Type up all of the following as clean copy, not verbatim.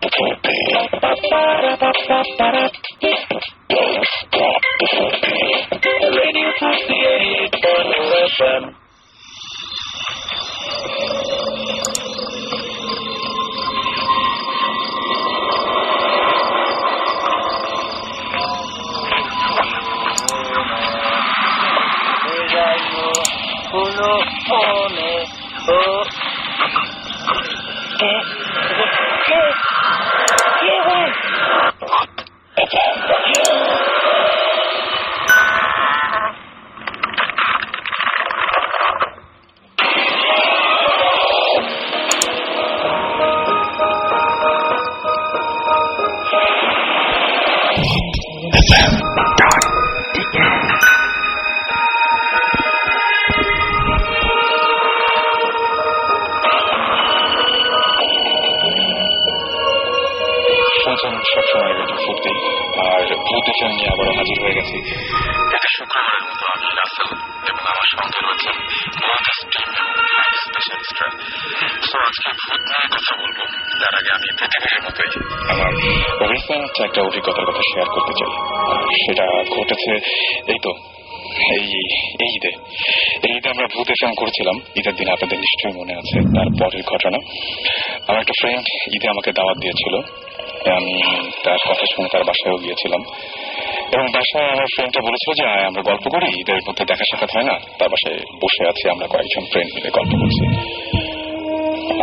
Radio 58 Bhoot FM. সবসময় radio ফুটতেই আর ভূত FM নিয়ে আবারও হাজির হয়ে গেছি। এটা শুক্রবারের মতো আমি রাসেল এবং আমার সঙ্গে রয়েছেন স্পেশালিস্টরা। তো আজকে ভূত নিয়ে কথা বলবো। তার আগে আমি প্রতিদিনের মতোই আমার রিসেন্ট একটা অভিজ্ঞতার কথা শেয়ার করতে চাই। সেটা ঘটেছে এই তো এই ঈদে আমরা ভূত এফএম করেছিলাম। ঈদের দিন আপনাদের নিশ্চয়ই মনে আছে। তারপরের ঘটনা, আমার একটা ফ্রেন্ড ঈদে আমাকে দাওয়াত দিয়েছিল। আমি তার কথা শুনে তার বাসায়ও গিয়েছিলাম এবং বাসায় আমার ফ্রেন্ডটা বলেছিল যে আমরা গল্প করি, ঈদের মধ্যে দেখা সাক্ষাৎ হয় না। তার বাসায় বসে আছি, আমরা কয়েকজন ফ্রেন্ড মিলে গল্প করছি।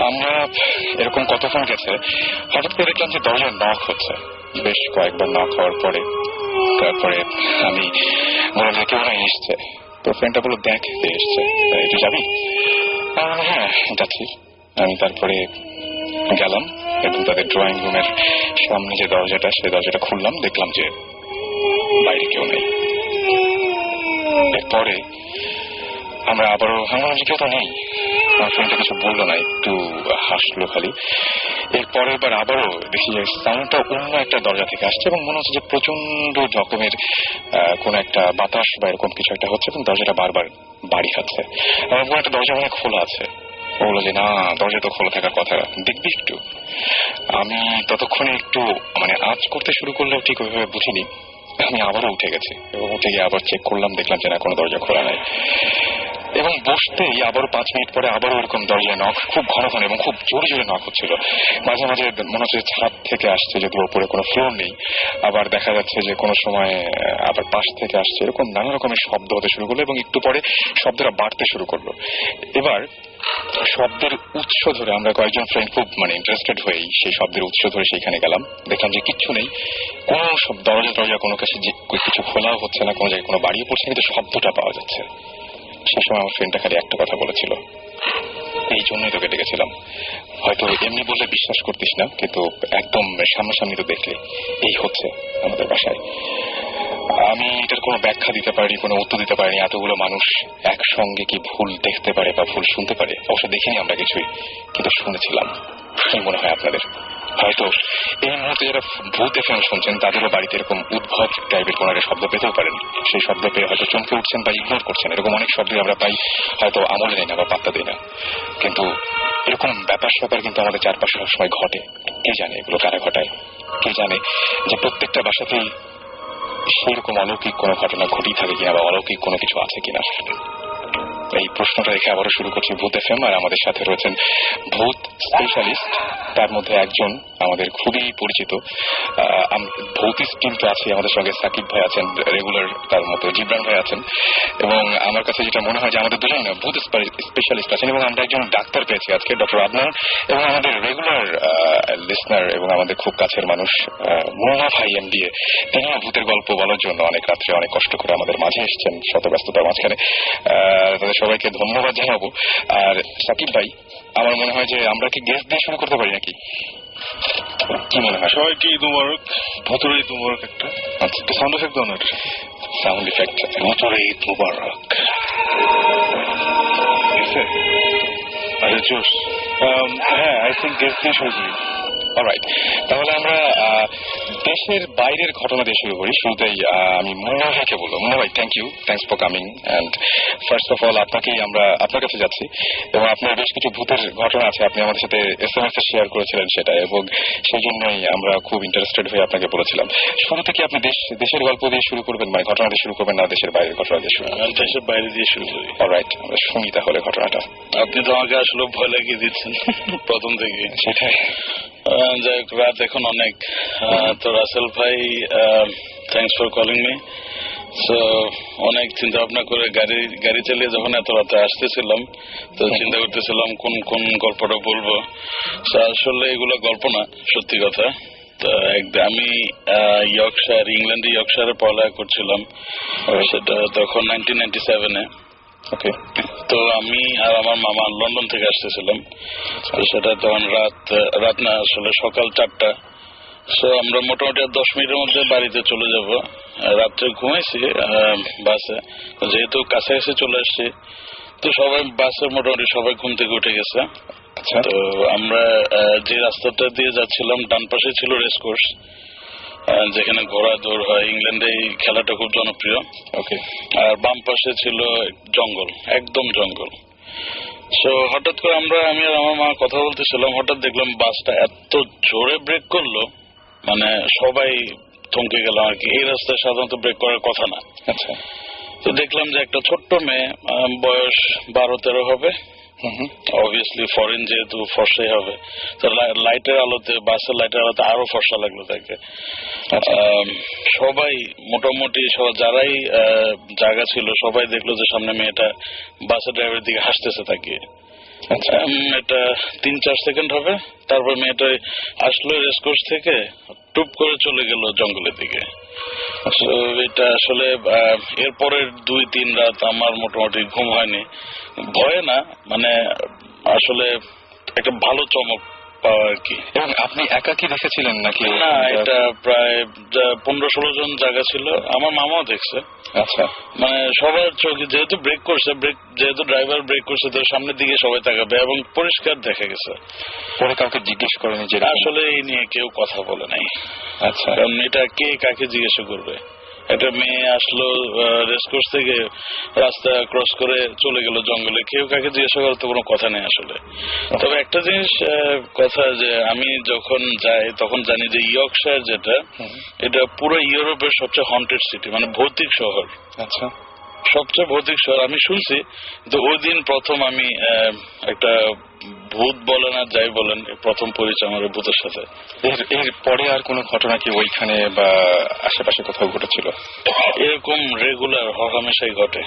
আমরা এরকম কতক্ষণ গেছে, হঠাৎ করে দেখলাম যে দরজায় নক হচ্ছে। বেশ কয়েকবার নক হওয়ার পরে তারপরে আমি বললাম যে কেউ না এসছে। তো ফ্রেন্ডটা বললো দেখ কে এসছে, একটু যাবি? হ্যাঁ যাচ্ছি। আমি তারপরে গেলাম এবং তাদের ড্রয়িং রুমের সামনে যে দরজাটা, সেই দরজাটা খুললাম, দেখলাম যে বাইরে কেউ নেই। এরপরে আমরা আবারও ভাবলাম যে কেউ তো নেই। আমার ফ্রেন্ডটা কিছু বললো না, একটু হাসলো খালি। এরপরে এবার আবারও দেখি যে সাউন্ডটা অন্য একটা দরজা থেকে আসছে এবং মনে হচ্ছে যে প্রচন্ড রকমের কোন একটা বাতাস বা এরকম কিছু একটা হচ্ছে এবং দরজাটা বারবার বাড়ি খাচ্ছে। আমার একটা দরজা মানে খোলা আছে। ও বললো যে না, দরজা তো খোলা থাকার কথা, দেখবি একটু। আমি ততক্ষণে একটু আঁচ করতে শুরু করলেও ঠিক ওইভাবে বুঝিনি। আমি আবারও উঠে গেছি এবং উঠে গিয়ে আবার চেক করলাম, দেখলাম যে না, কোনো দরজা খোলা নাই। এবং বসতেই আবারও 5 মিনিট পরে আবারও এরকম দরজায় নক, খুব ঘন ঘন এবং খুব জোরে জোরে নক হচ্ছিল। মাঝে মাঝে মনে হচ্ছে ছাদ থেকে আসছে, যদি ওপরে কোনো ফ্লোর নেই। আবার দেখা যাচ্ছে যে কোনো সময় আবার পাশ থেকে আসছে। এরকম নানা রকমের শব্দ হতে শুরু করলো এবং একটু পরে শব্দটা বাড়তে শুরু করলো। এবার শব্দের উৎস ধরে আমরা কয়েকজন ফ্রেন্ড খুব ইন্টারেস্টেড হয়েই সেই শব্দের উৎস ধরে সেখানে গেলাম। দেখলাম যে কিচ্ছু নেই, কোনো দরজা কোনো কাছে কিছু খোলাও হচ্ছে না, কোনো জায়গায় কোনো বাড়িও পড়ছে, কিন্তু শব্দটা পাওয়া যাচ্ছে। সেই সময় আমার ফ্রেন্ডটা খালি একটা কথা বলেছিল, এই জন্যই তোকে ডেকেছিলাম। হয়তো এমনি বললে বিশ্বাস করতিস না, কিন্তু একদম সামনাসামনি তো দেখলে এই হচ্ছে আমাদের বাসায়। আমি এটার কোনো ব্যাখ্যা দিতে পারিনি, কোনো উত্তর দিতে পারিনি। এতগুলো মানুষ একসঙ্গে কি ভুল দেখতে পারে বা ভুল শুনতে পারে? অবশ্য দেখিনি আমরা কিছুই, কিন্তু শুনেছিলাম। কি মনে হয় আপনাদের? হয়তো এই মুহূর্তে যারা ভূত এফএম শুনছেন তাদেরও বাড়িতে এরকম উদ্ভট টাইপের কোনো একটা শব্দ পেতেও পারেন। সেই শব্দ পেয়ে হয়তো চমকে উঠছেন বা ইগনোর করছেন। এরকম অনেক শব্দ আমরা পাই, হয়তো আমলে নেই না বা পাত্তা দিই না। কিন্তু এরকম ব্যাপার স্যাপার কিন্তু আমাদের চারপাশে সবসময় ঘটে। কে জানে এগুলো কারা ঘটায়? কে জানে যে প্রত্যেকটা বাসাতেই সেরকম অলৌকিক কোনো ঘটনা ঘটেই থাকে কিনা বা অলৌকিক কোনো কিছু আছে কিনা? এই প্রশ্নটা রেখে আবারও শুরু করছি ভূত এফএম। আর আমাদের সাথে রয়েছেন ভূত স্পেশালিস্ট, তার মধ্যে একজন আমাদের খুবই পরিচিত ভৌতিক কিন্তু আছে আমাদের সঙ্গে। সাকিব ভাই আছেন রেগুলার, তার মতো জিবরান ভাই আছেন, এবং আমার কাছে যেটা মনে হয় যে আমাদের দুজন ভূত স্পেশালিস্ট আছেন। এবং আমরা একজন ডাক্তার পেয়েছি আজকে, ডক্টর আদনান, এবং আমাদের রেগুলার লিসনার এবং আমাদের খুব কাছের মানুষ মুন্না ভাই এমবিএ। তিনিও ভূতের গল্প বলার জন্য অনেক রাত্রে অনেক কষ্ট করে আমাদের মাঝে এসেছেন শত ব্যস্ততার মাঝখানে। তাদের সবাইকে ধন্যবাদ জানাবো। আর সাকিব ভাই, আমার মনে হয় যে আমরা কি গেস্ট দিয়ে শুরু করতে পারি নাকি? কি মনে হয়? সবাইকে ঈদ মুবারক, ভুতুরে ঈদ মুবারক। একটা আচ্ছা, তো সাউন্ড এফেক্ট দাও না। সাউন্ড এফেক্ট, ভুতুরে ঈদ মুবারক। আরে জোস হ্যাঁ, আই থিঙ্ক দেশ দিয়ে শুরু করি। অলরাইট, তাহলে আমরা দেশের বাইরের ঘটনা দিয়ে শুরু করি। শুরুতেই আমি মুন্না ভাইকে বলবো। মুন্না ভাই, thanks for coming. And first of all আপনার কাছে যাচ্ছি, এবং আপনার বেশ কিছু ভূতের ঘটনা আছে, আপনি আমাদের সাথে SMS এ শেয়ার করেছিলেন সেটা, এবং সেই জন্যই আমরা খুব ইন্টারেস্টেড হয়ে আপনাকে বলেছিলাম। শুরুতে কি আপনি দেশের গল্প দিয়ে শুরু করবেন, মানে ঘটনা দিয়ে শুরু করবেন, না দেশের বাইরের ঘটনা দিয়ে শুরু করবেন? দেশের বাইরে দিয়ে শুরু করি। অলরাইট, আমরা শুনি তাহলে ঘটনাটা। আপনি তো আমাকে আসলে ভয় লাগিয়ে দিচ্ছেন প্রথম থেকে। সেটাই। যাই হোক, রাত এখন অনেক। তো রাসেল ভাই, thanks for calling me. So অনেক চিন্তা ভাবনা করে গাড়ি চালিয়ে যখন এত রাতে আসতেছিলাম, তো চিন্তা করতেছিলাম কোন কোন গল্পটা বলবো। আসলে এগুলো গল্প না, সত্যি কথা। তো আমি ইংল্যান্ডে ইয়র্কশায়ারে পড়ালেখা করছিলাম, সেটা তখন 1997-এ। ওকে। তো আমি আর আমার মামা লন্ডন থেকে আসতেছিলাম। তো সেটা তখন রাত না, আসলে সকাল 4টা। সো আমরা মোটামুটি 10 মিনিটের মধ্যে বাড়িতে চলে যাব। রাত্রে ঘুমাইছি বাসে, যেহেতু কাছাকাছি চলে আসছি, তো সবাই বাসে মোটামুটি সবাই ঘুম থেকে উঠে গেছে। তো আমরা যে রাস্তাটা দিয়ে যাচ্ছিলাম, ডান পাশে ছিল রেসকোর্স, যেখানে ঘোড়া দৌড় হয়। ইংল্যান্ডে এই খেলাটা খুব জনপ্রিয়। ওকে। আর বাম পাশে ছিল জঙ্গল, একদম জঙ্গল। সো হঠাৎ করে আমি আর আমার মা কথা বলতেছিলাম, হঠাৎ দেখলাম বাসটা এত জোরে ব্রেক করলো, মানে সবাই থমকে গেলাম আর কি। এই রাস্তায় সাধারণত ব্রেক করার কথা না। আচ্ছা। তো দেখলাম যে একটা ছোট্ট মেয়ে, বয়স 12-13 হবে, অবভিয়াসলি ফরেন যেহেতু ফর্সাই হবে। তো লাইটের আলোতে, বাসের লাইটের আলোতে আরো ফর্সা লাগলো তাকে। সবাই মোটামুটি যারাই জায়গা ছিল সবাই দেখলো যে সামনে মেয়েটা বাসের ড্রাইভারের দিকে হাসতেছে তাকিয়ে। এটা 3-4 সেকেন্ড হবে, তারপর মেয়েটা আসলো রেসকোর্স থেকে, টুপ করে চলে গেল জঙ্গলের দিকে। এটা আসলে এরপরের 2-3 রাত আমার মোটামুটি ঘুম হয়নি। ভয়ে না, মানে আসলে একটা ভালো চমক পাওয়া আর কি। এবং আপনি একা কি দেখেছিলেন নাকি? না, এটা প্রায় 15-16 জন জায়গা ছিল, আমার মামাও দেখছে। আচ্ছা। মানে সবার চোখে, যেহেতু ব্রেক করছে, যেহেতু ড্রাইভার ব্রেক করছে, তো সামনের দিকে সবাই তাকাবে, এবং পরিষ্কার দেখা গেছে। পরে কাউকে জিজ্ঞেস করেনি যে? আসলে এই নিয়ে কেউ কথা বলে নাই। আচ্ছা। কারণ এটা কে কাকে জিজ্ঞাসা করবে? একটা মেয়ে আসলো রেসকোর্স থেকে, রাস্তা ক্রস করে চলে গেল জঙ্গলে, কেউ কাকে জিজ্ঞাসা করার তো কোনো কথা নেই আসলে। তবে একটা জিনিস কথা, যে আমি যখন যাই তখন জানি যে ইয়র্কশায়ার যেটা, এটা পুরো ইউরোপের সবচেয়ে হন্টেড সিটি, মানে ভৌতিক শহর। আচ্ছা। সবচেয়ে ভৌতিক শহর আমি শুনছি। তো ওই দিন প্রথম আমি একটা ভূত বলেন আর যাই বলেন, প্রথম পরিচয় আমার ভূতের সাথে। এর পরে আর কোনো ঘটনা কি ওইখানে বা আশেপাশে কোথাও ঘটেছিল? এরকম রেগুলার হরহামেশাই ঘটে।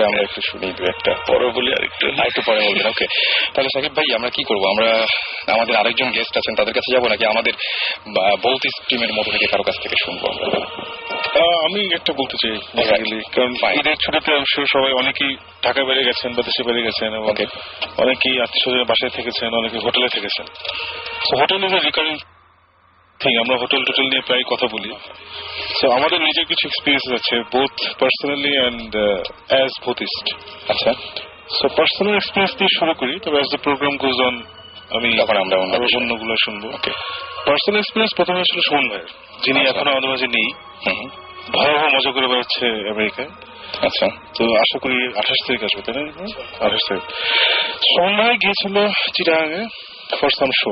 আমরা একটু শুনি, 2-1টা পরে বলি, আর একটু পরে বলবেন। ওকে, তাহলে সাকিব ভাই, আমরা কি করবো? আমরা আমাদের আরেকজন গেস্ট আছেন, তাদের কাছে যাবো, নাকি আমাদের ভৌতিক টিমের মতো থেকে কারো কাছ থেকে শুনবো? আমি একটা বলতে চাই, কারণ ঈদের ছুটিতে অবশ্য সবাই অনেকেই ঢাকা বেড়ে গেছেন বা দেশে বেড়ে গেছেন, এবং অনেকেই আত্মীয় বাসায় থেকেছেন, অনেকে হোটেলে থেকেছেন। Hotel is a recurring thing. আমরা হোটেল নিয়ে প্রায় কথা বলি। সো আমাদের নিজের কিছু এক্সপিরিয়েন্স আছে, বোথ পার্সোনালি অ্যান্ড অ্যাজ ভূতিস্ট। আচ্ছা। সো পার্সোনাল এক্সপিরিয়েন্স দিয়ে শুরু করি, তবে as the program goes on আমি আমরা অন্যগুলো শুনবো। ওকে। পার্সোনাল এক্সপিরিয়েন্স প্রথমে আসলে সুমন ভাইয়ের, যিনি এখনো আমাদের মাঝে নেই, ভয়াবহ মজা করে বেড়াচ্ছে আমেরিকায়। আচ্ছা। তো আশা করি 28 তারিখ আসবে, তাই না? 28 তারিখ সুমন ভাই গিয়েছিল চিটাগাঙে ফর সাম শো,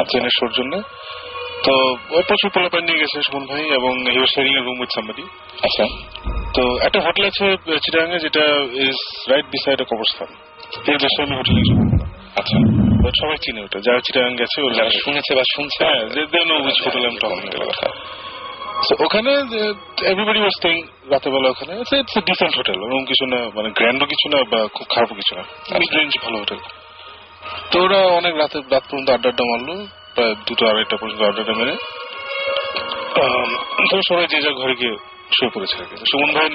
ট্রেনের শোর জন্য। তো ওই প্রচুর পোলাপান নিয়ে গেছে সুমন ভাই, এবং he was sharing a room with somebody. আচ্ছা। তো একটা হোটেল আছে চিটাগাঙে, যেটা ইজ রাইট বিসাইড এ কবরস্থান। এর বেশি আমি হোটেল কিছু বলবো না। আচ্ছা। সবাই চিনে ওটা, যারা চিটাগাং গেছে, যারা শুনেছে বা শুনছে, হ্যাঁ, they know which hotel I am talking about. So, ওখানে এভরিবডি ওয়াজ স্টেইং রাতের বেলা ওখানে। ইটস এ ডিসেন্ট হোটেল, এরকম কিছু না, মানে গ্র্যান্ডও কিছু না বা খুব খারাপও কিছু না, মিড রেঞ্জ ভালো হোটেল। তো ওরা অনেক রাত পর্যন্ত আড্ডা মারলো, প্রায় 2-2-2:30 পর্যন্ত আড্ডা মেরে। তো সবাই যে যার ঘরে গিয়ে শুয়ে পড়েছে আর কি। সুমন ভাই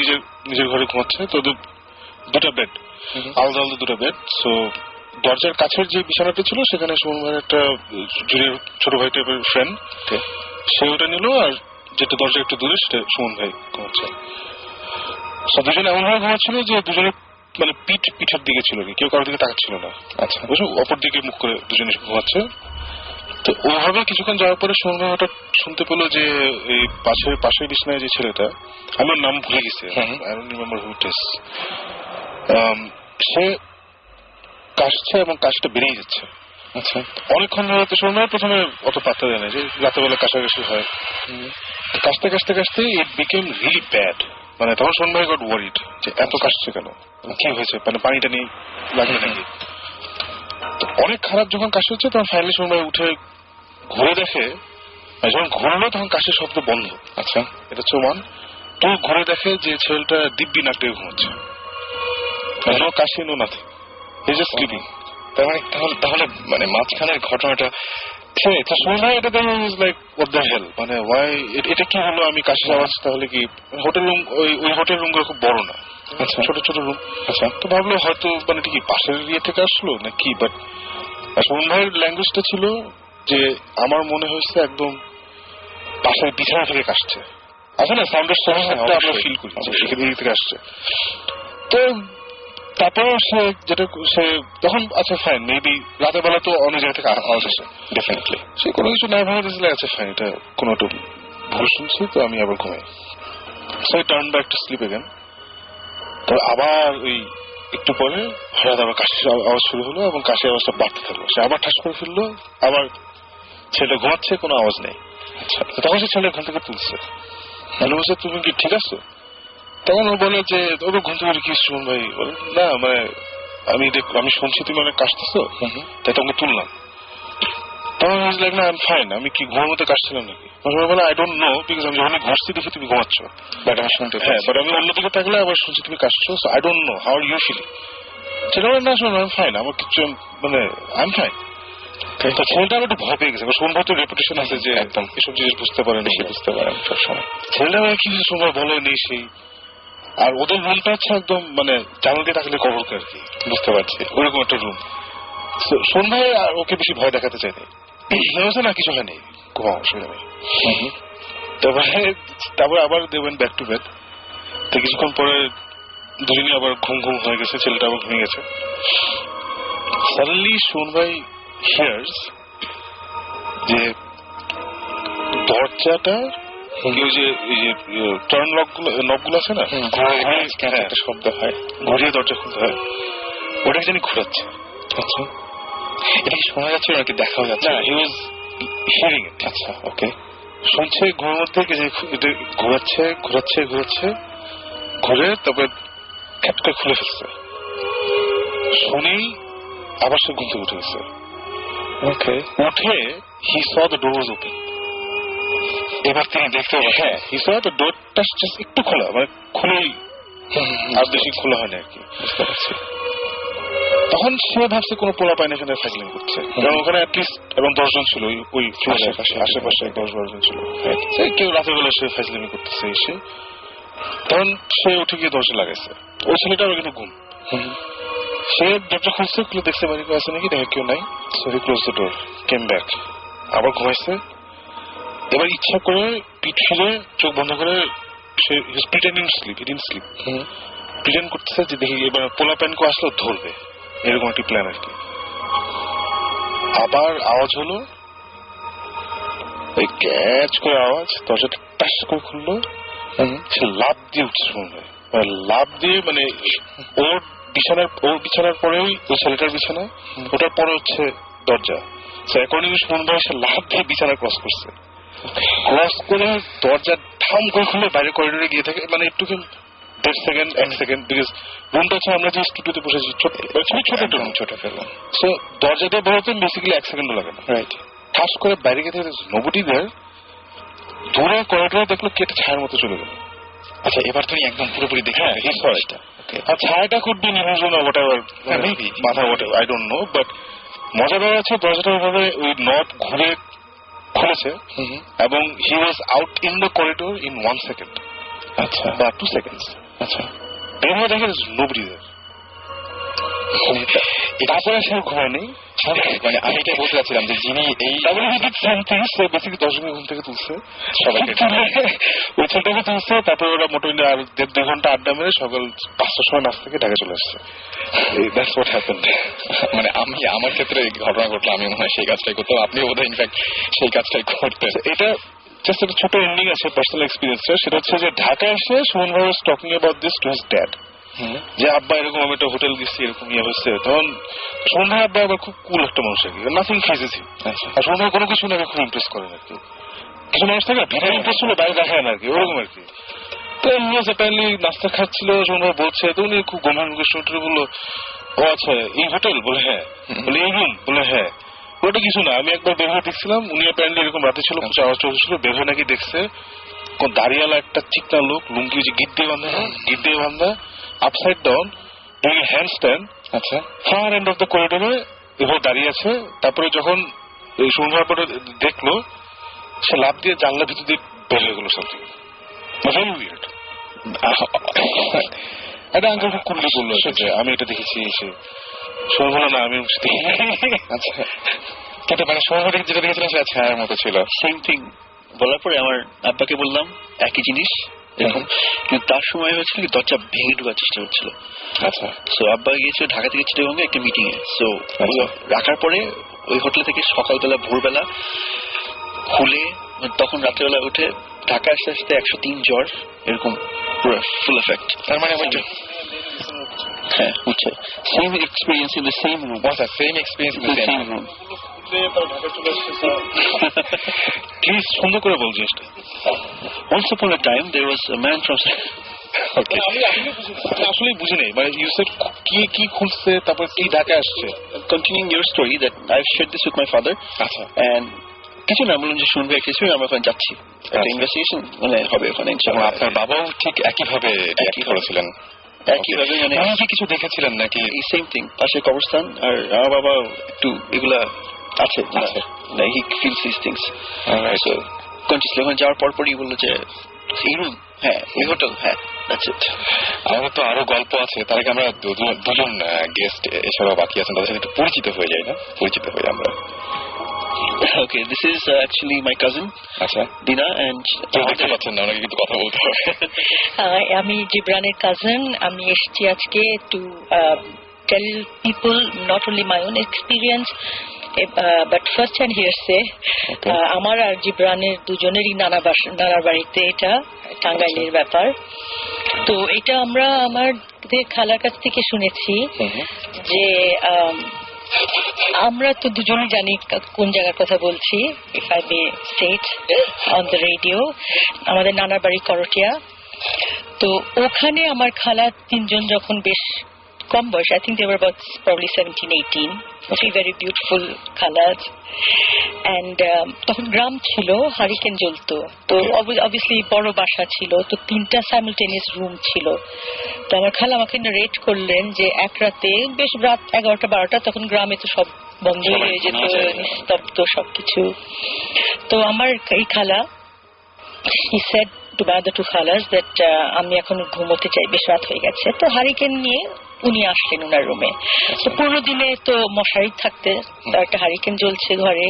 নিজের ঘরে ঘুমাচ্ছে। তো 2টা বেড, আলাদা আলাদা 2টা বেড। সো দরজার কাছের যে বিছানাটা ছিল, সেখানে সুমন ভাইয়ের একটা জুনিয়র ছোট ভাই টাইপের ফ্রেন্ড, সে ওটা নিল, আর যেটা দরজা একটু দূরে সেটা সুমন ভাই ঘুমাচ্ছে। দুজনে এমন ভাবে ঘুমাচ্ছিল যে দুজনে মানে পিঠের দিকে ছিল, কেউ কারোর দিকে তাকাচ্ছিল না। আচ্ছা, বুঝছো, অপর দিকে মুখ করে দুজনে ঘুমাচ্ছে। তো ওইভাবে কিছুক্ষণ যাওয়ার পরে সুমন ভাই হঠাৎ শুনতে পেলো যে এই পাশের বিছানায় যে ছেলেটা, আমার নাম ভুলে গেছে, I don't remember who it is, সে কাশছে এবং কাশটা বেরিয়ে যাচ্ছে। আচ্ছা, অনেকক্ষণ ধরে তো সুমন ভাই প্রথমে অত পাত্তা দেয় না যে রাতে বেলা কাশাকাশি হয়। কাশতে কাশতে কাশতে ইট বিকেম রিয়েলি ব্যাড। মানে তখন সুমন ভাই গট ওয়ারিড যে এত কাশছে কেন, কি হয়েছে, মানে পানিটা নিয়ে লাগবে নাকি। অনেক খারাপ যখন কাশি হচ্ছে তখন ফাইনালি সুমন ভাই উঠে ঘুরে দেখে, যখন ঘুরলো তখন কাশির শব্দ বন্ধ। আচ্ছা, এটা হচ্ছে ওয়ান। তো ঘুরে দেখে যে ছেলেটা দিব্যি নাক ডেকে ঘুমাচ্ছে, নো কাশি no nothing, he is just sleeping. তাহলে মানে মাঝখানের ঘটনাটা সুমন ভাই এটা দেখে is like what the hell, মানে ওয়াই এটা কি হলো, আমি কাশির আওয়াজ, তাহলে কি হোটেল রুম, ওই হোটেল রুম গুলো খুব বড় না, ছোট ছোট রুম। আচ্ছা, তো ভাবলো হয়তো মানে কি পাশের ইয়ে থেকে আসলো না কি, বাট সুমন ভাইয়ের ল্যাঙ্গুয়েজটা ছিল যে আমার মনে হয়েছে একদম পাশের বিছানা থেকে কাশছে। আচ্ছা না, সাউন্ডের সমস্যাটা আমরা ফিল করি সেখান থেকে আসছে। তো তারপর সে তখন আচ্ছা ফাইন, মেবি রাতের বেলা তো অনেক জায়গা থেকে আওয়াজ আসে, ডেফিনেটলি সে কোনো কিছু না ভাবে দিয়েছিল, আচ্ছা ফাইন এটা কোনো একটু ভুল শুনছি, তো আমি আবার ঘুমাই। So turn back to sleep again. তো আবার ওই একটু পরে হঠাৎ আবার কাশির আওয়াজ শুরু হলো এবং কাশির আওয়াজটা বাড়তে থাকলো। সে আবার ঠাস করে ফেললো, আবার ছেলেটা ঘুমাচ্ছে, কোনো আওয়াজ নেই। আচ্ছা, তখন সে ছেলে ঘুম থেকে তুলছে, বলছে তুমি কি ঠিক আছো? তখন ও বলে যে ওকে ঘুম থেকে কি সুমন ভাই বলে না, মানে আমি শুনছি তুমি অনেক কাশতেছো, তাই তোমাকে তুললাম। তখন লাইক না, আই এম ফাইন, আমি কি ঘুমের মধ্যে কাশছিলাম নাকি? বলে আই ডোন্ট নো, বিকজ আমি যখন ঘুরছি দেখি তুমি ঘুমাচ্ছ, বাট আমি অন্যদিকে থাকলে আবার শুনছি তুমি কাশছো, so I don't know how are you feeling. সেটা বলে না শোনো, আই এম ফাইন, আমার কিছু মানে আই এম ফাইন। ছেলেটা আমার একটু ভয় পেয়ে গেছে, সুমন ভাই তো রেপুটেশন আছে যে একদম এসব জিনিস বুঝতে পারেন, সবসময় ছেলেটা কি সুমন ভাই বলে নেই সেই। আর ওদের রুমটা হচ্ছে একদম মানে জানাল দিয়ে থাকলে কবরকে আর কি, বুঝতে পারছি ওরকম একটা রুম। সুমন ভাই আর ওকে বেশি ভয় দেখাতে চাইনি, না কিছু হয়নি, ঘুমাও, অসুবিধা নেই। তারপরে আবার দেবেন ব্যাক টু বেড। তো কিছুক্ষণ পরে দুজনই আবার ঘুম হয়ে গেছে, ছেলেটা আবার ঘুমিয়ে গেছে। সাডেনলি সুমন ভাই হিয়ার্স যে দরজাটা কেউ যে টার্ন নবগুলো আছে না, একটা শব্দ হয়, ঘুরিয়ে দরজা খুলতে হয়, ওটা জানি ঘুরাচ্ছে। আচ্ছা, এটা কি শোনা যাচ্ছে নাকি দেখাও যাচ্ছে? না, হি ওয়াজ হিয়ারিং ইট। আচ্ছা, ওকে, শুনছে ঘুমের মধ্যে ঘুরাচ্ছে ঘুরে তারপরে খ্যাট করে খুলে ফেলছে। শুনেই আবার সে ঘুম থেকে উঠে গেছে। ওকে, উঠে হি saw the door was open. এবার তিনি দেখতে পাচ্ছেন হি স দ্য ডোরটা জাস্ট একটু খোলা, মানে খুলেই, আর বেশি খোলা হয়নি আর কি, বুঝতে পারছি। তখন সে ভাবছে কোনো পোলা পায় না এখানে ফাইজলিং করছে, কারণ ওখানে অ্যাটলিস্ট এবং 10 জন ছিল, ওই আশেপাশে 10-12 জন ছিল, কেউ রাতের বেলা সে ফাইজলিং করতেছে এসে। তখন সে উঠে গিয়ে দরজা লাগাইছে, ওই ছেলেটাও কিন্তু ঘুম। সে দরজা খুলছে, খুলে দেখছে বাড়ি কেউ আছে নাকি, দেখে কেউ নাই, so he close the door, came back, আবার ঘুমাইছে। এবার ইচ্ছা করে পিঠ ফিরে চোখ বন্ধ করে সে pretending sleep, he didn't sleep, pretend করতেছে যে দেখি এবার পোলা প্যানকে আসলেও ধরবে, এরকম একটি প্ল্যান আর কি। আবার আওয়াজ হলো, ওই ক্যাচ করে আওয়াজ, দরজাটা টাস করে খুললো, সে লাফ দিয়ে উঠছে শুনবে, লাফ দিয়ে মানে ওর বিছানার পরেই ওই ছেলেটার বিছানা, ওটার পরে হচ্ছে দরজা। অ্যাকর্ডিং টু সুমন ভাই সে লাফ দিয়ে বিছানা ক্রস করছে, ক্রস করে দরজা ঠাম করে খুলে বাইরে করিডোরে গিয়ে থাকে, মানে একটু 1 সেকেন্ড, বিকজ রুমটা হচ্ছে আমরা যে স্টুডিওতে বসেছি ছোট একটা রুম, ছোট একটা রুম, সো দরজা দিয়ে বেরোতে বেসিক্যালি 1 সেকেন্ডও লাগে না, রাইট। ঠাস করে বাইরে গিয়ে থাকে নোবডি দেয়ার, দূরে করিডোরে দেখলো কেটে ছায়ার মতো চলে গেল। আচ্ছা, এবার তুমি একদম পুরোপুরি দেখে আর ছায়াটা could be illusion or whatever, maybe মাথা whatever, I don't know, but মজাদার আছে দরজাটা ওইভাবে ওই নব ঘুরে খুলেছে এবং he was out in the corridor in 1 second, আচ্ছা, বা 2 সেকেন্ডস। আচ্ছা, বের হয়ে দেখে নোবডি দেয়ার। তারপরে সে ঘুমায়নি। মানে আমি এটাই বলতে চাচ্ছিলাম যে যিনি এই 10 ঘুম থেকে তুলছে সবাইকে, ওই ছেলেটাকে তুলছে, তারপরে ওরা মোটামুটি আর 1.5-2 ঘন্টা আড্ডা মেরে সকাল 5টার সময় নাচ থেকে ঢাকা চলে আসছে। That's what happened. মানে আমি আমার ক্ষেত্রে ঘটনা ঘটলো, আমি মনে হয় সেই কাজটাই করতাম, আপনি বোধহয় ইনফ্যাক্ট সেই কাজটাই করতেন। এটা জাস্ট একটা ছোট এন্ডিং আছে পার্সোনাল এক্সপিরিয়েন্সটা, সেটা হচ্ছে যে ঢাকা এসে সুমন ভাই was talking about this to his dad, যে আব্বা এরকম আমি একটা হোটেল গেছি এরকম ইয়ে হয়েছে। তখন সুমন ভাই আব্বা আবার খুব কুল একটা মানুষ আর কি, নাথিং ফেজেছি। আর সুমন ভাই কোনো কিছু না খুব ইমপ্রেস করেন আর কি। কিছু মানুষ থাকে ভিতরে ইমপ্রেস হলে বাইরে দেখায় না আর কি, ওরকম আর কি। তো অ্যাপারেন্টলি নাস্তা খাচ্ছিল, সুমন ভাই বলছে, তো উনি খুব গম্ভীর মুখে শুনে বললো, ও আচ্ছা এই হোটেল? বলে হ্যাঁ। বলে এই রুম? বলে হ্যাঁ। ওটা কিছু না, আমি একবার বের হয়ে দেখছিলাম, উনি অ্যাপারেন্টলি এরকম রাতে ছিল, কিছু আওয়াজ চলছিল, বের হয়ে নাকি দেখছে কোন দাঁড়িয়ালা একটা চিকনা লোক, লুঙ্গি যে গিট দিয়ে বান্ধা upside down doing hand stand, আচ্ছা, ফার এন্ড অফ দ্য করিডোরে এভাবে দাঁড়িয়ে আছে। তারপরে যখন এই সন্ধ্যার পরে দেখলো, সে লাফ দিয়ে জানলার ভিতর দিয়ে বের হয়ে গেল সামথিং ভেরি উইয়ার্ড। এটা আঙ্কেল খুব কুললি বললো যে আমি এটা দেখেছি, এসে শোন হলো না আমি আচ্ছা কিন্তু মানে শহরে যেটা দেখেছিলাম সেটা ছায়ার মতো ছিল। সেম থিং বলার পরে আমার আব্বাকে বললাম একই জিনিস এরকম, কিন্তু তার সময় হয়েছিল কি দরজা ভেঙে ঢোকার চেষ্টা হচ্ছিল। আচ্ছা, সো আব্বা গিয়েছিল ঢাকা থেকে চিটাগঙ্গে একটা মিটিং এ। সো রাখার পরে ওই হোটেল থেকে সকালবেলা ভোরবেলা খুলে, তখন রাত্রেবেলা উঠে ঢাকা আসতে আসতে 103 জ্বর, এরকম পুরো ফুল এফেক্ট। তার মানে হ্যাঁ বুঝছে, same experience in the same room. Same experience in the same room. Please সুন্দর করে বল জিনিসটা। Once upon a time there was a man from আসলে বুঝি নাই, মানে ইউ সেড কি খুলছে তারপর কি ঢাকা আসছে। Continuing your story that I've shared this with my father. আচ্ছা, and কিছু না বলুন যে শুনবে কিছু, আমরা এখন যাচ্ছি একটা ইনভেস্টিগেশন মানে হবে ওখানে ইনশাআল্লাহ। আপনার বাবাও ঠিক একইভাবে করেছিলেন? একইভাবে মানে আপনি কিছু দেখেছিলেন নাকি? সেম থিং, পাশে কবরস্থান, আর আমার বাবা একটু এগুলা আছে, he feels this things. So consciously ওখানে যাওয়ার পরপরই বললো যে এই রুম, হ্যাঁ এই হোটেল, হ্যাঁ দ্যাটস ইট। আমাদের তো আরো গল্প আছে, তার আগে আমরা দুজন গেস্ট এছাড়াও বাকি আছেন, তাদের সাথে একটু পরিচিত হয়ে যাই না? পরিচিত হয়ে আমরা। Okay, this is actually my cousin. আচ্ছা, Dina, and দেখতে পাচ্ছেন না, ওনাকে কিন্তু কথা বলতে হবে। আমি জিব্রানের কাজিন। আমি এসেছি আজকে two tell people not only my own experience but first hand hearsay. আমার আর জিব্রানের দুজনেরই নানার বাড়িতে এটা টাঙ্গাইলের ব্যাপার। তো এটা আমরা আমাদের খালার কাছ থেকে শুনেছি যে আমরা তো দুজনেই জানি কোন জায়গার কথা বলছি, if I may say it on the radio। আমাদের নানার বাড়ি করটিয়া। তো ওখানে আমার খালা তিনজন যখন বেশ কম বয়স, I think they were about probably 17-18, three very beautiful colors, and তখন গ্রাম ছিল, হারিকেন জ্বলতো। তো obviously বড় বাসা ছিল, তো 3টা simultaneous রুম ছিল। তো আমার খালা আমাকে রেট করলেন যে এক রাতে, বেশ রাত 11টা-12টা, তখন গ্রামে তো সব বন্ধ হয়ে যেত, নিস্তব্ধ সবকিছু। তো আমার এই খালা, he said to my other two khalas that আমি এখন ঘুমোতে চাই, বেশ রাত হয়ে গেছে। তো হারিকেন নিয়ে উনি আসলেন ওনার রুমে। তো পুরো দিনে তো মশারি থাকতে, একটা হারিকেন জ্বলছে ঘরে।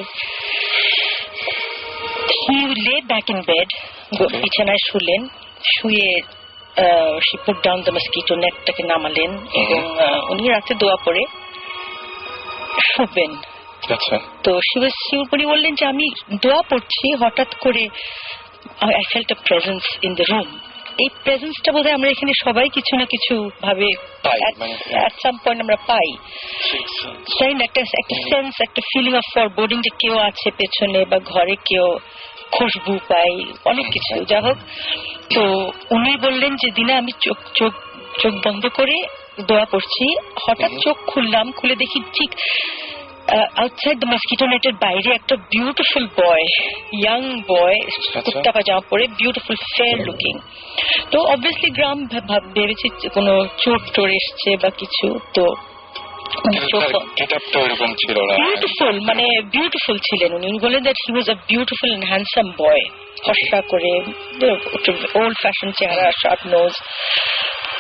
he lay back in bed, বিছানায় শুলেন, শুয়ে she put down the mosquito netটাকে নামালেন এবং উনি রাতে দোয়া পড়ে শুবেন। আচ্ছা, তো উনি বললেন যে আমি দোয়া পড়ছি, হঠাৎ করে I felt a presence in the room. এই প্রেজেন্সটা বোধহয় আমরা এখানে সবাই কিছু না কিছু ভাবে at some point আমরা পাই, তাই না? একটা সেন্স, একটা ফিলিং অফ ফরবোর্ডিং যে কেউ আছে পেছনে, বা ঘরে কেউ খুশবু পাই, অনেক কিছু। যা হোক, তো উনি বললেন যে দিনা আমি চোখ বন্ধ করে দোয়া পড়ছি, হঠাৎ চোখ খুললাম, খুলে দেখি ঠিক outside the mosquito net এর বাইরে একটা বিউটিফুল বয়, ইয়াং বয়, কুর্তা পাজামা পরে, বিউটিফুল ফেয়ার লুকিং। তো অবভিয়াসলি গ্রাম ভেবেছি কোনো চোর টোর এসছে বা কিছু। তো বিউটিফুল, মানে বিউটিফুল ছিলেন উনি। বলেন that he was a beautiful and handsome boy, ফর্সা করে, ওল্ড ফ্যাশন চেহারা, শার্প নোজ।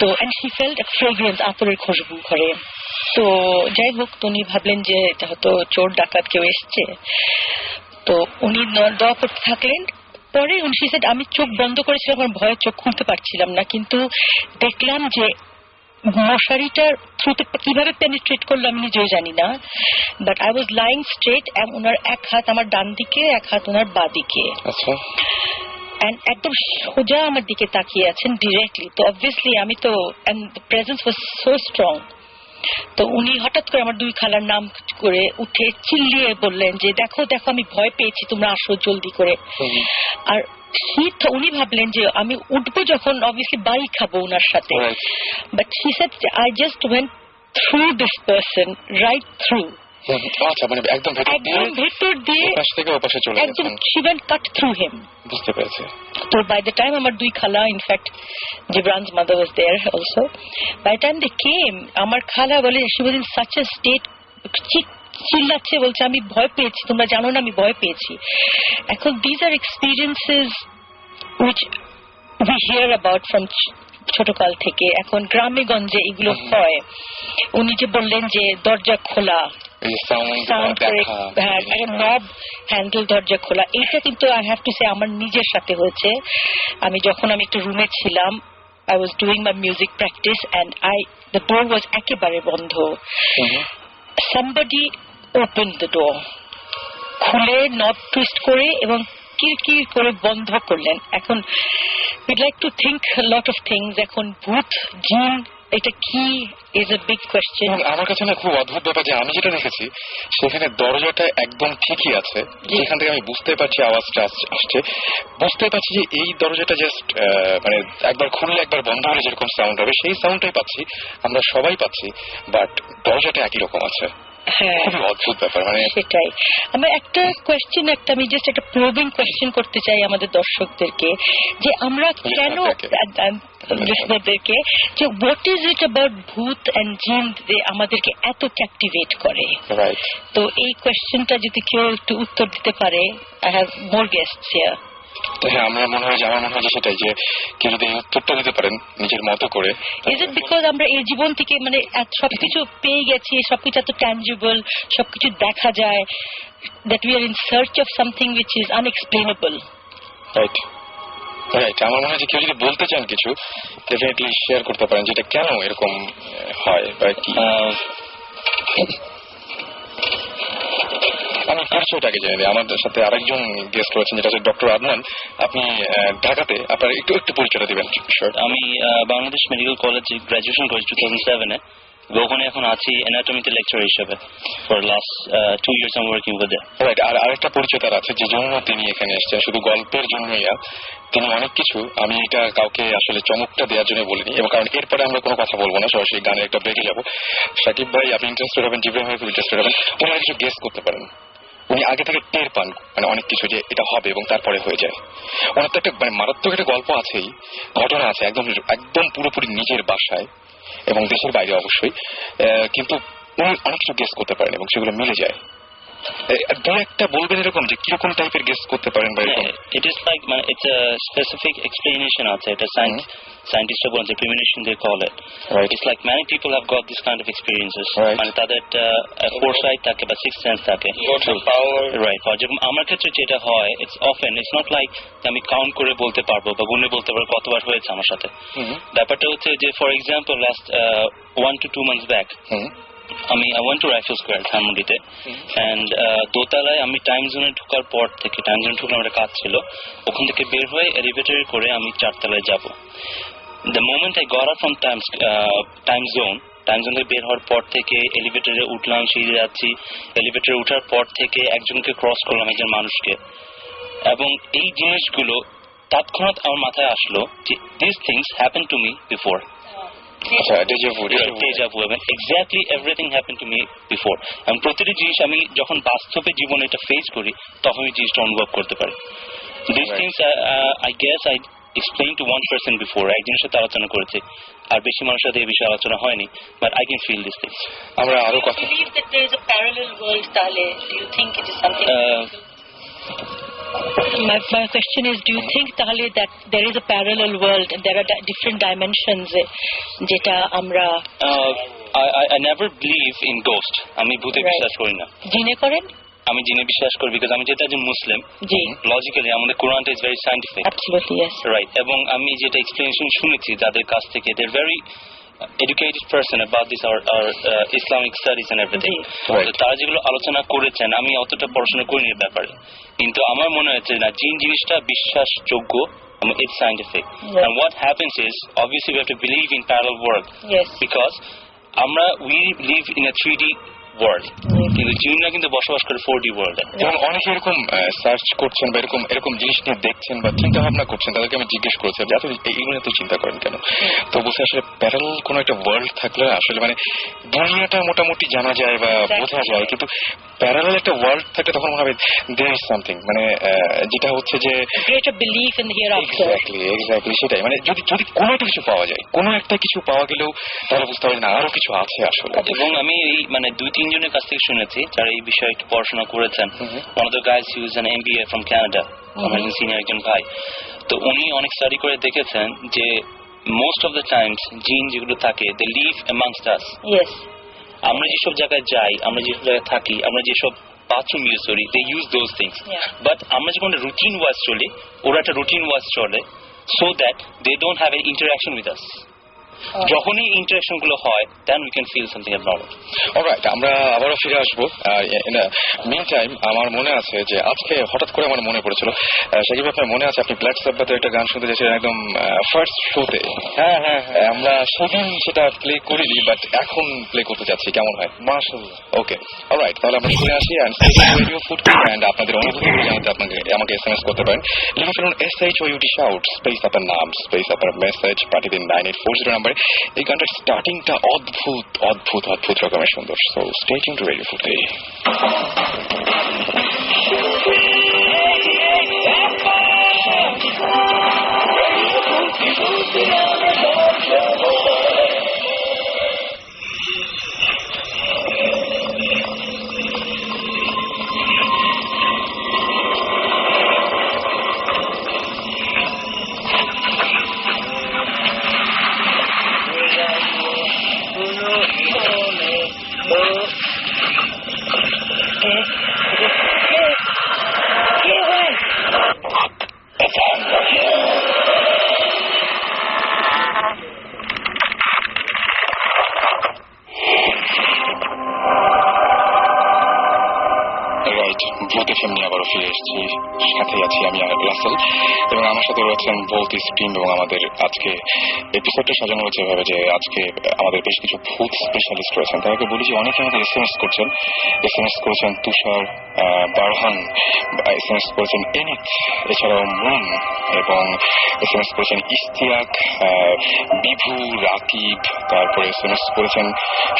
তো and he felt a fragrance, আতরের খুশবু ঘরে। তো যাই হোক, উনি ভাবলেন যে হয়তো চোর ডাকাত কেউ এসছে, তো উনি দোয়া করতে থাকলেন। পরে উনি সেটা, আমি চোখ বন্ধ করেছিলাম, আমার ভয়ে চোখ খুলতে পারছিলাম না, কিন্তু দেখলাম যে মশারিটার থ্রুতে কিভাবে পেনিট্রেট করলো আমি নিজেও জানি না, but I was lying straight, ওনার এক হাত আমার ডান দিকে, এক হাত ওনার বাঁ দিকে, একদম সোজা আমার দিকে তাকিয়ে আছেন ডিরেক্টলি। তো অবভিয়াসলি আমি তো, and the presence was so strong. তো উনি হঠাৎ করে আমার দুই খালার নাম করে উঠে চিল্লিয়ে বললেন যে দেখো দেখো আমি ভয় পেয়েছি, তোমরা আসো জলদি করে। আর উনি ভাবলেন যে আমি উঠবো যখন, অবভিয়াসলি বাড়ি খাবো ওনার সাথে, but he said I just went through this person, right through. একদম ভেতর দিয়ে একদম she went cut through him. বুঝতে পেরেছি। তো by the time আমার দুই খালা, in fact Gibran's mother was there also, by the time they came, আমার খালা বলে she was in such a state, চিল্লাচ্ছে, বলছে আমি ভয় পেয়েছি, তোমরা জানো না আমি ভয় পেয়েছি। এখন these are experiences which we hear about from ছোটকাল থেকে, এখন গ্রামে গঞ্জে এগুলো হয়। উনি যে বললেন যে দরজা খোলা, নব হ্যান্ডেল দরজা খোলা, এইটা কিন্তু আই হ্যাভ টু সে আমার নিজের সাথে হয়েছে। আমি যখন আমি একটা রুমে ছিলাম, I was doing my music practice and the door was একেবারে বন্ধ। Somebody opened the door, খুলে নব টুইস্ট করে এবং কিরকির করে বন্ধ করলেন। এখন we'd like to think a lot of things. এখন ভূত, জিন, এটা কি is a big question. আমার কাছে না খুব অদ্ভুত ব্যাপার যে আমি যেটা দেখেছি সেখানে দরজাটা একদম ঠিকই আছে, যেখান থেকে আমি বুঝতে পারছি আওয়াজটা আসছে, বুঝতে পারছি যে এই দরজাটা জাস্ট মানে একবার খুললে একবার বন্ধ হলে যেরকম সাউন্ড হবে সেই সাউন্ডটাই পাচ্ছি, আমরা সবাই পাচ্ছি, বাট দরজাটা একই রকম আছে। খুবই অদ্ভুত ব্যাপার। মানে সেটাই আমার একটা কোয়েশ্চেন, আমি জাস্ট একটা প্রবিং কোয়েশ্চেন করতে চাই আমাদের দর্শকদেরকে, যে আমরা কেন লিসনারদেরকে, যে হোয়াট ইজ ইট অ্যাবাউট ভূত এন্ড জিন যে আমাদেরকে এত ক্যাপটিভেট করে। তো এই কোয়েশ্চেনটা যদি কেউ একটু উত্তর দিতে পারে, I have more guests here. আমার মনে হয় যে সেটাই, যে কেউ যদি উত্তরটা দিতে পারেন নিজের মতো করে। ইজ ইট বিকজ আমরা এই জীবন থেকে মানে সবকিছু পেয়ে গেছি, সবকিছু এত ট্যাঞ্জিবল, সবকিছু দেখা যায়, that we are in search of something which is unexplainable. Right. আমার মনে হয় যে কেউ যদি বলতে চান কিছু, ডেফিনেটলি শেয়ার করতে পারেন যেটা কেন এরকম হয় বা কি। আমি পরিচয়টাকে জেনে দিই। আমাদের সাথে আরেকজন গেস্ট রয়েছেন, যেটা হচ্ছে ডক্টর আদনান। আপনি ঢাকাতে, আপনার একটু পরিচয়টা দিবেন। আমি বাংলাদেশ মেডিকেল কলেজে গ্রাজুয়েশন করেছি 2007-এ, ওখানে এখন আছি অ্যানাটমিতে লেকচার হিসেবে। For last 2 years I'm working with them. Right. আর আরেকটা পরিচয় তার আছে, যে জন্য তিনি এখানে এসেছেন শুধু গল্পের জন্যই না, তিনি অনেক কিছু, আমি এটা কাউকে আসলে চমকটা দেওয়ার জন্য বলিনি, এবং কারণ এরপরে আমরা কোনো কথা বলবো না, সরাসরি গানের একটা ব্রেকে যাবো। সাকিব ভাই আপনি ইন্টারেস্টেড হবেন, জিব্রাহিম ভাই খুব ইন্টারেস্টেড হবেন, ওনারা কিছু গেস করতে পারেন। উনি আগে থেকে টের পান মানে অনেক কিছু, যে এটা হবে এবং তারপরে হয়ে যায়। ওনার তো একটা মানে মারাত্মক একটা গল্প আছেই, ঘটনা আছে, একদম পুরোপুরি নিজের বাসায় এবং দেশের বাইরে অবশ্যই, কিন্তু উনি অনেক কিছু গেস করতে পারেন এবং সেগুলো মিলে যায়। দু একটা বলবেন এরকম যে কিরকম টাইপের গেস করতে পারেন? ইট ইজ লাইক মানে ইটস আ স্পেসিফিক এক্সপ্লেনেশন আছে, এটা সায়েন্টিস্টরা বলেন যে premonition they call it. It's like many people have got this kind of experiences, মানে তাদের ফোরসাইট থাকে বা সিক্স সেন্স থাকে, রাইট। যেরকম আমার ক্ষেত্রে যেটা হয়, it's often, it's not like আমি কাউন্ট করে বলতে পারবো বা গুণে বলতে পারবো কতবার হয়েছে আমার সাথে। ব্যাপারটা হচ্ছে যে for example last 1 to 2 months back আমি I went to Rifle Square ধানমন্ডিতে, অ্যান্ড দোতলায় আমি টাইম জোনে ঢোকার পর থেকে, টাইম জোনে ঢুকলে আমার কাজ ছিল, ওখান থেকে বের হয়ে এলিভেটরে করে আমি 4 তলায় যাব। The moment I got out from time zone থেকে বের হওয়ার পর থেকে এলিভেটরে উঠলাম, সিঁড়ি যাচ্ছি, এলিভেটরে উঠার পর থেকে একজনকে ক্রস করলাম, একজন মানুষকে, এবং এই জিনিসগুলো তৎক্ষণাৎ আমার মাথায় আসলো যে this things happen to me before. Exactly everything happened to me before. এবং প্রতিটি জিনিস আমি যখন বাস্তবে জীবনে এটা ফেস করি তখন এই জিনিসটা অনুভব করতে পারি। These things I guess I explained to one person before, একজনের সাথে আলোচনা করেছি, আর বেশি মানুষের সাথে এই বিষয়ে আলোচনা হয়নি, but I can feel these things. আমরা আরো কথা believe that there is a parallel world, তাহলে do you think it is something my question is, do you think তাহলে that there is a parallel world and there are different dimensions যেটা আমরা I never believe in ghost. আমি ভূতে বিশ্বাস করি না। জিনে করেন? আমি জিনে বিশ্বাস করি বিকজ আমি যেটা একজন মুসলিম। জি। লজিক্যালি আমাদের কোরআনটা is very scientific. Absolutely yes. Right. এবং আমি যেটা এক্সপ্লেনেশন শুনেছি যাদের কাছ থেকে they are very educated person about this or Islamic studies and everything. তারা যেগুলো আলোচনা করেছেন আমি অতটা পড়াশোনা করিনি এর ব্যাপারে, কিন্তু আমার মনে হচ্ছে না জিন জিনিসটা বিশ্বাসযোগ্য। It's scientific. Yes. And what happens is, obviously we have to believe in parallel world. Yes. Because we live in a 3D world. কিন্তু জিনরা কিন্তু বসবাস করে 4D ওয়ার্ল্ডে। এবং অনেকে এরকম সার্চ করছেন বা এরকম জিনিস নিয়ে দেখছেন বা চিন্তা ভাবনা করছেন, তাদেরকে আমি জিজ্ঞেস করেছি যে আপনি এইগুলো তো চিন্তা করেন কেন? তো বলছে আসলে প্যারালাল কোনো একটা ওয়ার্ল্ড থাকলে আসলে মানে দুনিয়াটা মোটামুটি জানা যায় বা বোঝা যায়, কিন্তু প্যারালাল একটা ওয়ার্ল্ড থাকলে তখন মনে হবে দেয়ার ইজ সামথিং, মানে যেটা হচ্ছে যে greater belief in the hereafter. Exactly সেটাই, মানে যদি কোনো একটা কিছু পাওয়া যায়, কোনো একটা কিছু পাওয়া গেলেও তাহলে বুঝতে হবে না আরো কিছু আছে আসলে। এবং আমি এই মানে 2-3 জনের কাছ থেকে শুনেছি যারা এই বিষয়ে একটু পড়াশোনা করেছেন। one of the guys who is an MBA from Canada, আমার সিনিয়র একজন ভাই, তো উনি অনেক স্টাডি করে দেখেছেন যে মোস্ট অফ দ্য টাইমস জিন যেগুলো থাকে they live amongst us. Yes. আমরা যেসব জায়গায় যাই, আমরা যেসব জায়গায় থাকি, আমরা যেসব বাথরুম ইউজ করি, they use those things. But আমরা যখন রুটিন ওয়াইজ চলি, ওরা একটা রুটিন ওয়াইজ চলে, so that they don't have an interaction with us. যখনই ইন্টারাকশন গুলো হয় then we can feel something abnormal. Alright, আমরা আবারও ফিরে আসবো। মিন টাইম আমার মনে আছে যে আজকে হঠাৎ করে আমার মনে পড়েছিল, সাকিব আপনার মনে আছে আপনি ব্ল্যাক সাব্বাথের একটা গান শুনতে যাচ্ছিলেন একদম ফার্স্ট শোতে? হ্যাঁ হ্যাঁ, আমরা সেদিন সেটা প্লে করিনি, বাট এখন প্লে করতে যাচ্ছি, কেমন হয়? মাশাআল্লাহ। ওকে, অলরাইট, তাহলে আমরা শুনে আসি এন্ড রেডিও ফুডকি এন্ড আপনাদের অনুভূতিগুলো জানাতে আমাকে এসএমএস করতে পারেন। লিখে ফেলুন SHOUT শাউট স্পেস আপনার নাম স্পেস আপনার মেসেজ পাঠিয়ে দিন 9840 নাম্বারে। এই গানটার স্টার্টিংটা অদ্ভুত অদ্ভুত অদ্ভুত রকমের সুন্দর। So stay tuned to radio ফুডকি। ভূত এফএম নিয়ে আবারও ফিরে এসেছি, সাথে আছি আমি রাসেল এবং আমার সাথে রয়েছেন ভূত স্ট্রিম। এবং আমাদের আজকে এপিসোডটা সাজানো হয়েছে এভাবে যে আজকে আমাদের বেশ কিছু ভূত স্পেশালিস্ট রয়েছেন। তাদেরকে বলি যে অনেকে আমাদের এসএমএস করেছেন তুষার, বারহান, এসএমএস করেছেন এনিত, এছাড়াও মুন, এবং এসএমএস করেছেন ইস্তিয়াক, বিভু, রাকিব, তারপরে এসএমএস করেছেন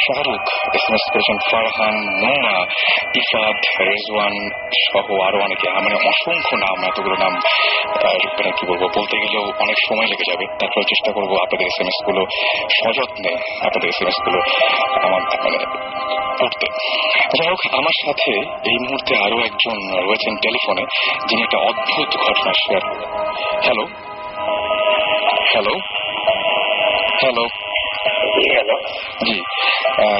শাহরুখ, এসএমএস করেছেন ফারহান, মুন্না, ইফাত, রেজওয়ান সহ আরো অনেকে। মানে অসংখ্য নাম, এতগুলো নাম কি বলবো, বলতে গেলেও অনেক সময় লেগে যাবে। তারপরে চেষ্টা করবো আপনাদের এসএমএস গুলো সযত্নে আপনাদের এসএমএস গুলো মানে পড়তে। যাই হোক, আমার সাথে এই মুহূর্তে আরো একজন রয়েছেন টেলিফোনে, যিনি একটা অদ্ভুত ঘটনা শেয়ার করবেন। হ্যালো হ্যালো হ্যালো হ্যালো, জি,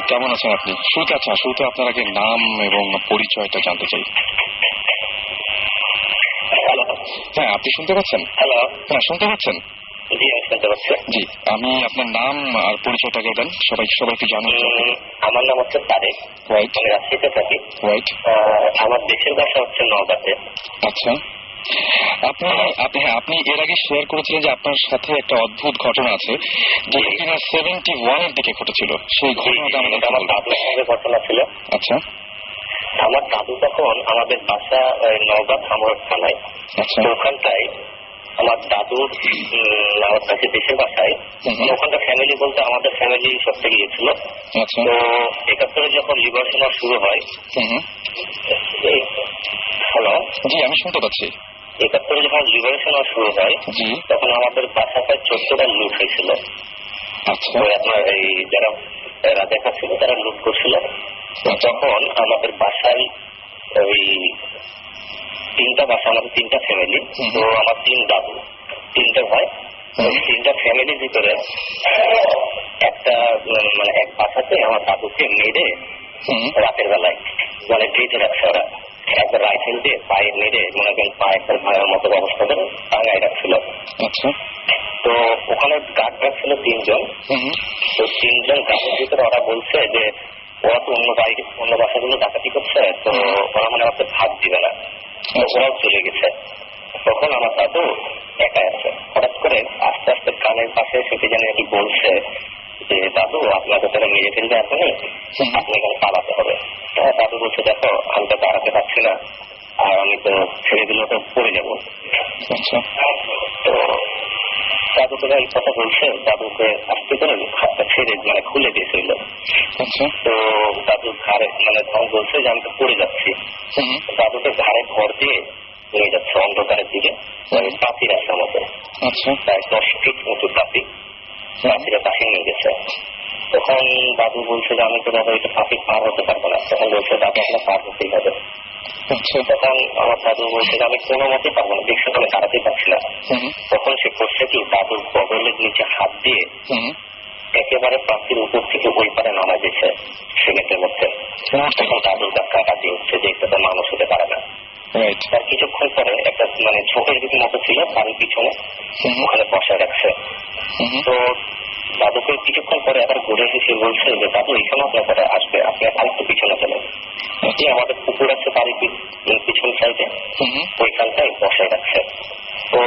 কেমন আছেন আপনি? শুরুতে আপনার আগে নাম এবং পরিচয়টা জানতে চাই। হ্যাঁ, আপনি শুনতে পাচ্ছেন? হ্যালো, হ্যাঁ শুনতে পাচ্ছেন? জি আমি শুনতে পাচ্ছি। জি, আমি আপনার নাম আর পরিচয়টাকে দেন, সবাইকে জানুন। আমার নাম হচ্ছে তারেক, রাইট। আমি রাজশাহীতে থাকি। রাইট। আমার দেশের ভাষা হচ্ছে নওগাঁতে। আচ্ছা, আপনি এর আগে শেয়ার করেছিলেন যে আপনার সাথে একটা অদ্ভুত ঘটনা আছে, যে কিনা 71 এর দিকে ঘটেছিল। সেই ঘটনাটা আমার দাদুর সঙ্গে ঘটনা ছিল। আচ্ছা, আমার দাদু তখন আমাদের বাসা নওগাঁ ধামরাট থানায়। আচ্ছা, ওখানটায় আমার দাদুর আমার কাছে দেশের বাসায় ওখানকার ফ্যামিলি বলতে আমাদের ফ্যামিলি সব থেকে গিয়েছিল। আচ্ছা, তো 71 যখন লিবারেশন শুরু হয়। হ্যালো, জি আমি শুনতে পাচ্ছি। 71 যখন লিবারেশন শুরু হয় তখন আমাদের বাসাতে 14টা লুট হয়েছিল। আচ্ছা, আপনার এই যারা রাজাকার ছিল তারা লুট করছিল। তখন আমাদের বাসায় ওই 3টা বাসা, আমাদের 3টা ফ্যামিলি। তো আমার 3 দাদু, 3টে ভাই তিনটা ফ্যামিলির ভিতরে একটা মানে এক বাসাতে আমার দাদুকে মেরে রাতের বেলায় মানে ড্রেজে রাখছে ওরা, একবার রাইফেল দিয়ে পায়ে মেরে মনে করেন পায়ে একটা ভাঙার মতো অবস্থা করে টাঙ্গায় রাখছিল। তো ওখানে গার্ড রাখছিল 3 জন। তো 3 জন গার্ডের ভিতরে ওরা বলছে যে ওরা তো অন্য বাসাগুলো ডাকাতি করছে, তো ওরা মানে আমাকে ভাত দিবে না, ওরাও চলে গেছে। তখন আমার দাদু একাই আছে। হঠাৎ করে আস্তে আস্তে কানের পাশে সেটি জানি কি বলছে যে দাদু আপনাকে তারা মেরে ফেলবে এখনই, আপনি এখানে পালাতে হবে। দাদু বলছে দেখো আমি তো দাঁড়াতে পারছি না, আর আমি তো ছেড়ে দিলে তো পড়ে যাবো। তো দাদুকে এই কথা বলছে, দাদুকে আস্তে করে হাতটা ছেড়ে মানে খুলে দিয়েছিল। তো দাদু ঘাড়ে মানে তখন বলছে যে আমি তো পড়ে যাচ্ছি। দাদুকে ঘাড়ে ভর দিয়ে নিয়ে যাচ্ছে অন্ধকারের দিকে, পাতি রাস্তার মতো, প্রায় 10 ফিট উঁচু পাতিরা পাশে নিয়ে গেছে। তখন দাদু বলছে যে আমি তো দাদা এটা পাতি পার হতে পারবো না। তখন বলছে দাদু আপনার পার হতেই হবে। তখন আমার দাদু বলছে যে আমি কোনো মতেই পারবো না, দেখছে আমি দাঁড়াতেই পারছি না। তখন সে করছে কি দাদুর বগলের নিচে হাত দিয়ে একেবারে পাখির উপর থেকে ওই পারে নামা দিয়েছে সিমেন্টের মধ্যে। তখন দাদুর গাছ কাটি হচ্ছে যে এটা তো মানুষ হতে পারে না। তার কিছুক্ষণ পরে একটা মানে ঝোঁকের দিকে মতো ছিল বাড়ির পিছনে, ওখানে বসায় রাখছে। তো দাদুকে কিছুক্ষণ পরে আবার ঘুরে এসে বলছে যে দাদু এখানে আপনার পরে আসবে, আপনি আরেকটু পিছনে চলেন। আমাদের পুকুর আছে বাড়ির পিছন সাইডে, ওইখানটায় বসায় রাখছে। তো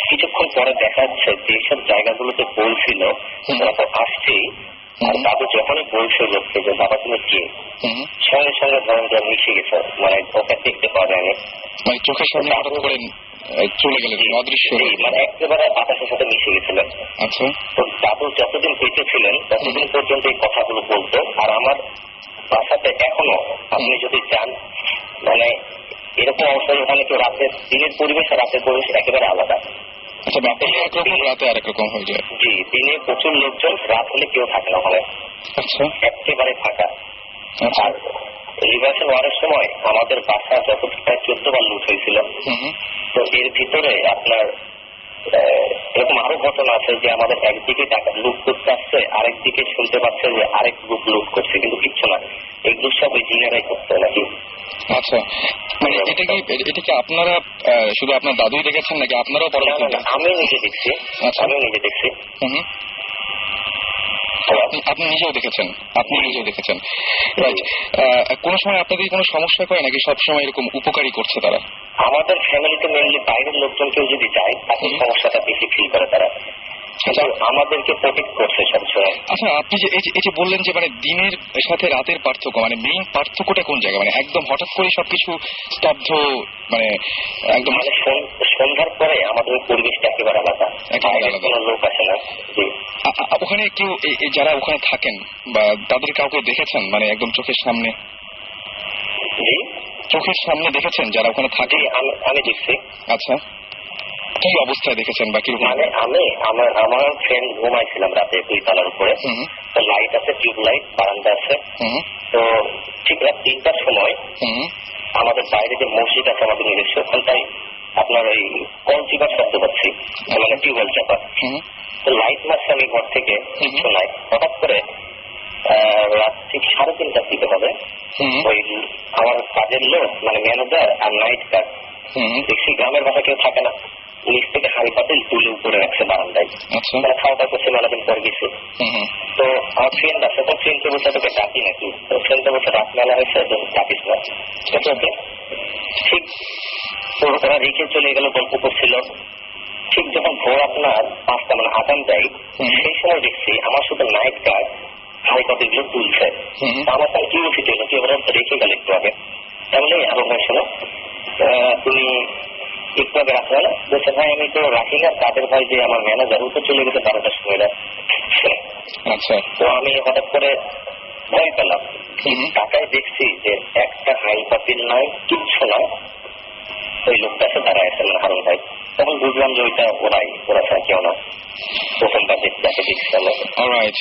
কিছুক্ষণ পরে দেখা যাচ্ছে যেসব জায়গাগুলোতে বলছিল ওরা তো আসছেই, আর দাদু যখনই বলছে লোককে যে বাবা তুমি কে, সঙ্গে সঙ্গে ধরেন যে মিশে গেছে, মানে ওকে দেখতে পাওয়া যায়নি, মানে চোখের সামনে হঠাৎ করে চলে গেলেন অদৃশ্য, মানে একেবারে বাতাসের সাথে মিশে গেছিলেন। তো দাদু যতদিন বেঁচে ছিলেন ততদিন পর্যন্ত এই কথাগুলো বলতো। আর আমার বাসাতে এখনো আপনি যদি চান মানে এরকম অবস্থায় ওখানে কেউ রাতের দিনের পরিবেশ আর রাতের পরিবেশ একেবারে আলাদা। রাতে আরেক রকম হয়ে যায়। জি, দিনে প্রচুর লোকজন, রাত হলে কেউ থাকে না ওখানে, একেবারে ফাঁকা। আর লিবারেশন ওয়ারের সময় আমাদের বাসা যত প্রায় 14 বার লুট হয়েছিল। তো এর ভিতরে আপনার এরকম আরো ঘটনা আছে যে আমাদের একদিকে টাকা লুট করতে আসছে, আরেকদিকে শুনতে পাচ্ছে যে আরেক গ্রুপ লুট করছে, কিন্তু কিচ্ছু না, এগুলো সব ওই জিনেরাই করতো নাকি। আচ্ছা, মানে এটা কি আপনারা শুধু আপনার দাদুই দেখেছেন নাকি আপনারাও পরবর্তীতে? আমিও নিজে দেখছি। আপনি নিজেও দেখেছেন? আপনি নিজেও দেখেছেন, রাইট। কোন সময় আপনাদের কোনো সমস্যা করে নাকি সবসময় এরকম উপকারী করছে তারা? আমাদের ফ্যামিলিতে মেনলি বাইরের লোকজন কেউ যদি যায় তাদের সমস্যাটা বেশি ফিল করে তারা, আমাদেরকে প্রোটেক্ট করছে সবসময়। আচ্ছা, আপনি যে এই যে বললেন যে মানে দিনের সাথে রাতের পার্থক্য, মানে মেইন পার্থক্যটা কোন জায়গায়? মানে একদম হঠাৎ করে সবকিছু স্তব্ধ, মানে একদম মানে সন্ধ্যার পরে আমাদের পরিবেশটা একেবারে আলাদা, কোনো লোক আসে না। ওখানে কেউ যারা ওখানে থাকেন বা তাদের কাউকে দেখেছেন মানে একদম চোখের সামনে? চোখের সামনে দেখেছেন যারা ওখানে থাকে? আমি দেখছি। আচ্ছা, কি অবস্থায় দেখেছেন বা কিরকম? মানে আমার ফ্রেন্ড ঘুমাইছিলাম রাতে 2 তলার উপরে, তো লাইট আছে, টিউব লাইট, বারান্দা আছে। তো ঠিক রাত 3টার সময় আমাদের বাইরে যে মসজিদ আছে আমাদের নিজস্ব, ওখানটায় আপনার ওই কল চিপার শব্দ পাচ্ছি, মানে টিউবওয়েল চাপা। তো লাইট মারছে আমি ঘর থেকে, কিছু নাই। হঠাৎ করে রাত ঠিক 3:30টার দিকে হবে, ওই আমার কাজের লোক মানে ম্যানেজার আর নাইট গার্ড, দেখছি গ্রামের বাসা কেউ থাকে না, নিচ থেকে হাড়ি পাতিল তুলে উপরে রাখছে বারান্দায়, মানে খাওয়া দাওয়া করছে, মেলাদিন পর গেছে। তো আমার ফ্রেন্ড আছে, তো ফ্রেন্ডকে বলছে তোকে ডাকি নাকি, তো ফ্রেন্ডকে বলছে রাত মেলা হয়েছে ডাকিস না। ঠিক তো ওরা রেখে চলে গেল, গল্প করছিল। ঠিক যখন ভোর আপনার 5টা মানে আদান দেয়, সেই সময় দেখছি আমার শুধু নাইট গার্ড হাড়ি পাতিলগুলো তুলছে। আমার তাহলে কি উচিত হলো, কি ওরা রেখে গেল একটু আগে, এমনি আরো ভাই শোনো তুমি একটু আগে রাখবে না, বলছে ভাই আমি তো রাখি না, তাদের ভাই যে আমার ম্যানেজার ও তো চলে গেছে 12টার সময়। আচ্ছা, তো আমি হঠাৎ করে ভয় পেলাম, টাকায় দেখছি যে একটা হাই পাতিল নাই, কিচ্ছু নাই, ওই লোকটা এসে দাঁড়ায় আছে, মানে হারুন ভাই। তখন বুঝলাম যে ওইটা ওরা ছাড়া কেউ না, প্রথমবার যাকে দেখছি আমরা। অলরাইট,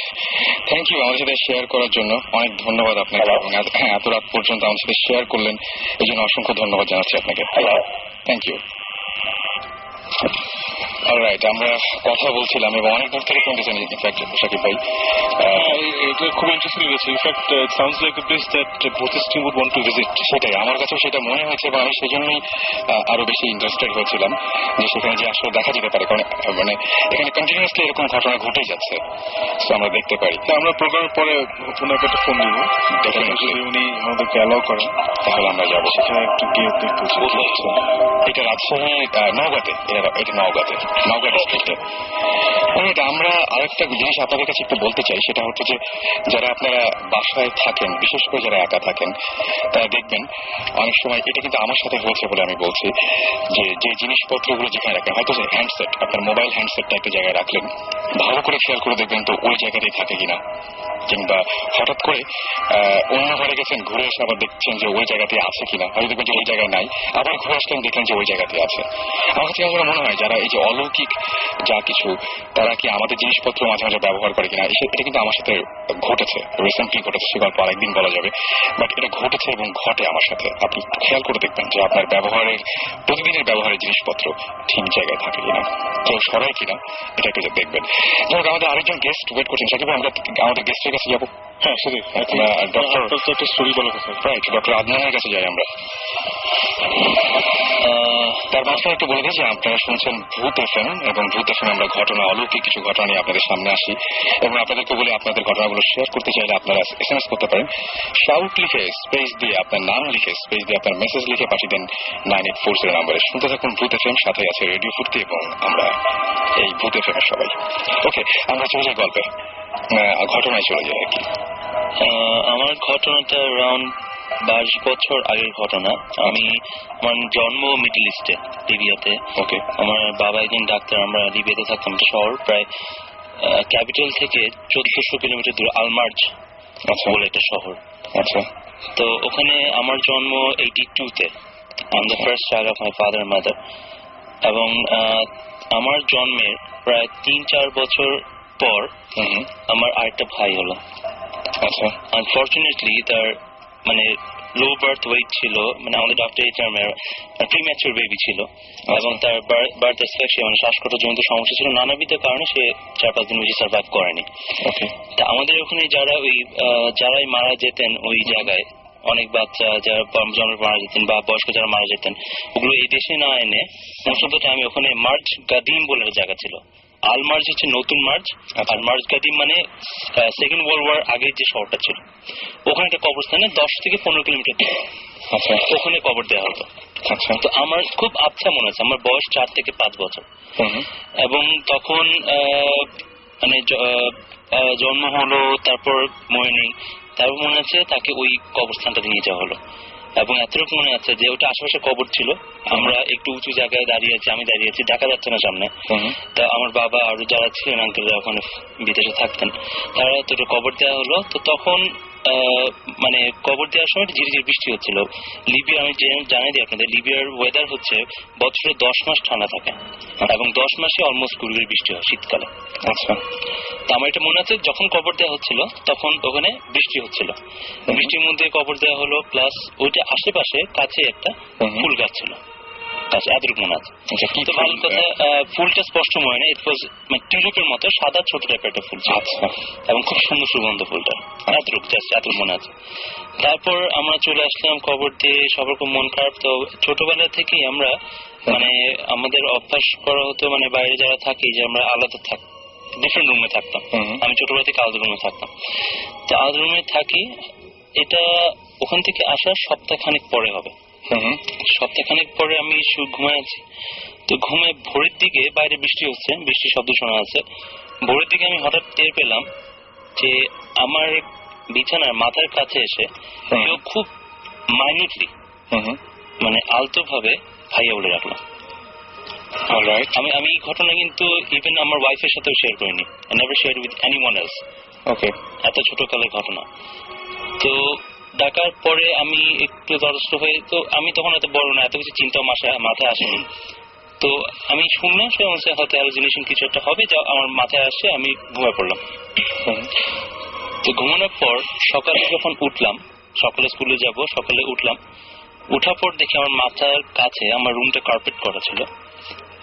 থ্যাংক ইউ আমার সাথে শেয়ার করার জন্য, অনেক ধন্যবাদ আপনাকে, এবং এত রাত পর্যন্ত আমার সাথে শেয়ার করলেন এই জন্য অসংখ্য ধন্যবাদ জানাচ্ছি আপনাকে। Thank you. অলরাইট, আমরা কথা বলছিলাম এবং অনেক দূর থেকে শুনতেছেন ইনফ্যাক্ট শাকিব ভাই। এটা খুব ইন্টারেস্টিং লেগেছে। In fact it sounds like a place that both team would want to visit. সেটাই আমার কাছেও সেটা মনে হয়েছে এবং আমি সেজন্যই আরো বেশি ইন্টারেস্টেড হয়েছিলাম যে সেখানে যে আসলে দেখা যেতে পারে, কারণ মানে এখানে কন্টিনিউয়াসলি এরকম ঘটনা ঘটেই যাচ্ছে, আমরা দেখতে পারি। আমরা প্রোগ্রামের পরে ওনাকে একটা ফোন দিব, যদি উনি আমাদেরকে অ্যালাউ করেন তাহলে আমরা যাবো সেখানে একটু গিয়ে দেখতে। এটা রাজশাহী নওগাঁতে, এটা নওগাঁ ডিস্ট্রিক্টে। আমরা আরেকটা জিনিস আপনাদের কাছে একটু বলতে চাই, সেটা হচ্ছে যে যারা আপনারা বাসায় থাকেন, বিশেষ করে যারা একা থাকেন, তারা দেখবেন অনেক সময়, এটা কিন্তু আমার সাথে হয়েছে বলে আমি বলছি, যে জিনিসপত্রগুলো যেখানে রাখেন, হয়তো যে হ্যান্ডসেট, আপনার মোবাইল হ্যান্ডসেটটা একটা জায়গায় রাখলেন, ভালো করে খেয়াল করে দেখবেন তো ওই জায়গাতেই থাকে কিনা, কিংবা হঠাৎ করে অন্য ঘরে গেছেন, ঘুরে এসে আবার দেখছেন যে ওই জায়গাতে আছে কিনা, হয়তো দেখবেন যে ওই জায়গায় নাই, আবার ঘুরে আসলেন দেখলেন যে ওই জায়গাতে আছে। আমার কাছে আমার মনে হয় যারা এই যে অলৌকিক যা কিছু, তারা কি আমাদের জিনিসপত্র মাঝে মাঝে ব্যবহার করে কিনা, এটা কিন্তু আমার সাথে ঘটেছে, রিসেন্টলি ঘটেছে, সে গল্প আরেকদিন বলা যাবে, বাট এটা ঘটেছে এবং ঘটে আমার সাথে। আপনি খেয়াল করে দেখবেন যে আপনার ব্যবহারের, প্রতিদিনের ব্যবহারের জিনিসপত্র ঠিক জায়গায় থাকে কিনা, কেউ সরাই কিনা, এটা একটু দেখবেন। যেমন আমাদের আরেকজন গেস্ট ওয়েট করছেন, সাকিব আমরা আমাদের গেস্টের কাছে যাবো। হ্যাঁ সেটাই, একটা স্টোরি বলার কথা। রাইট, ডক্টর আদনানের কাছে যাই আমরা। তার মাঝখানে একটু বলে দিই যে আপনারা শুনছেন ভূত এফএম, এবং ভূত এফএম আমরা ঘটনা, অলৌকিক কিছু ঘটনা নিয়ে আপনাদের সামনে আসি, এবং আপনাদেরকে বলে আপনাদের ঘটনাগুলো শেয়ার করতে চাইলে আপনারা SMS করতে পারেন, শাউট লিখে স্পেস দিয়ে আপনার নাম লিখে স্পেস দিয়ে আপনার মেসেজ লিখে পাঠিয়ে দেন 9840 নাম্বারে। শুনতে থাকুন ভূত এফএম, সাথে আছে রেডিও ফুর্তি এবং আমরা এই ভূত এফএম এর সবাই। ওকে, আমরা চলে যাই গল্পে, ঘটনায় চলে যাই আর কি। আমার ঘটনাটা অ্যারাউন্ড 22 বছর আগের ঘটনা। আমার জন্ম মিডল ইস্টে, লিবিয়াতে। ওকে, আমার বাবা একজন ডাক্তার, আমরা লিবিয়াতে থাকতাম। শহর প্রায় ক্যাপিটাল থেকে 1400 কিলোমিটার দূরে, আলমার্জ বলে একটা শহর। আচ্ছা, তো ওখানে আমার জন্ম 82-তে। I am the first child of my father mother. এবং আমার জন্মের প্রায় 3-4 বছর পর আমার আরেকটা ভাই হলো। আচ্ছা, আনফর্চুনেটলি তার মানে লো বার্থ ওয়েট ছিল, মানে আমাদের ডক্টর এই টার্মে প্রিম্যাচুর বেবি ছিল, এবং তার বার্থ অ্যাসফিক্সিয়া মানে শ্বাসকষ্টজনিত সমস্যা ছিল। নানাবিধ কারণে সে 4-5 দিন বেশি সার্ভাইভ করেনি। তা আমাদের ওখানে যারাই মারা যেতেন ওই জায়গায়, অনেক বাচ্চা যারা জন্মের মারা যেতেন বা বয়স্ক যারা মারা যেতেন, ওগুলো এই দেশে না এনে মোস্ট অফ দ্য টাইম ওখানে মার্জ গাদিম বলে একটা জায়গা ছিল। আলমার্জ হচ্ছে নতুন মার্জ, আর মার্জ গাদিম মানে সেকেন্ড ওয়ার্ল্ড ওয়ার আগের যে শহরটা ছিল, ওখানে একটা কবরস্থানে 10 থেকে 15 কিলোমিটার দূরে ওখানে কবর দেওয়া হতো। তো আমার খুব আচ্ছা মনে আছে, আমার বয়স 4 থেকে 5 বছর, এবং তখন মানে জন্ম হলো, তারপর মনে নেই, তারপর মনে আছে তাকে ওই কবরস্থানটাতে নিয়ে যাওয়া হলো। এবং এতটুকু মনে আছে যে ওটা আশেপাশে কবর ছিল, আমরা একটু উঁচু জায়গায় দাঁড়িয়ে আছি, আমি দাঁড়িয়ে আছি, দেখা যাচ্ছে না সামনে। তা আমার বাবা আর যারা ছিলেন আঙ্কেলরা ওখানে বিদেশে থাকতেন, তারা তো কবর দেওয়া হলো। তো তখন মানে কবর দেওয়ার সময় ঝিরিঝিরি বৃষ্টি হচ্ছিল। লিবিয়া, আমি জানাই দিই আপনাদের, লিবিয়ার ওয়েদার হচ্ছে বছরে 10 মাস ঠান্ডা থাকে এবং 10 মাসে অলমোস্ট 20 বৃষ্টি হয় শীতকালে। আচ্ছা, তো আমার এটা মনে আছে যখন কবর দেওয়া হচ্ছিল তখন ওখানে বৃষ্টি হচ্ছিল, বৃষ্টির মধ্যে কবর দেওয়া হলো, প্লাস ওইটা আশেপাশে কাছে একটা ফুল গাছ ছিল, এতটুকু মনে আছে। তো ভালো কথা, ফুলটা স্পষ্ট মনে নেই, ইট ওয়াজ মানে টিউলিপের মতো সাদা ছোট টাইপের একটা ফুল ছিল, এবং খুব সুন্দর সুগন্ধ ফুলটা, এতটুকু মনে আছে। তারপর আমরা চলে আসলাম কবর দিয়ে, সবার খুব মন খারাপ। তো ছোটবেলা থেকেই আমরা মানে আমাদের অভ্যাস করা হতো, মানে বাইরে যারা থাকি যে আমরা আলাদা থাকি, ডিফারেন্ট রুমে থাকতাম। আমি ছোটবেলা থেকে আলাদা রুমে থাকতাম। তো আলাদা রুমে থাকি, এটা ওখান থেকে আসার সপ্তাহখানেক পরে হবে। সপ্তাহখানেক পরে আমি ঘুমায় আছি, তো ঘুমে ভোরের দিকে বাইরে বৃষ্টি হচ্ছে, বৃষ্টির শব্দ শোনা যাচ্ছে। ভোরের দিকে আমি হঠাৎ টের পেলাম যে আমার বিছানার মাথার কাছে এসে কেউ খুব মাইনিউটলি মানে আলতো ভাবে ভাইয়া বলে রাখলো। আমি এই ঘটনা কিন্তু ইভেন আমার ওয়াইফের সাথেও শেয়ার করিনি, never share with anyone else. Okay, এত ছোটকালের ঘটনা। তো ডাকার পরে আমি একটু দ্বারস্থ হয়ে, তো আমি তখন এত বড় না, এত কিছু চিন্তা মাথায় আসেনি। তো আমি শুনলাম সে হয়তো হ্যালুসিনেশন কিছু একটা হবে, যা আমার মাথায় আসে, আমি ঘুমিয়ে পড়লাম। তো ঘুমানোর পর সকালে যখন উঠলাম, সকালে স্কুলে যাব, সকালে উঠলাম, উঠার পর দেখি আমার মাথার কাছে, আমার রুমটা কার্পেট করা ছিল,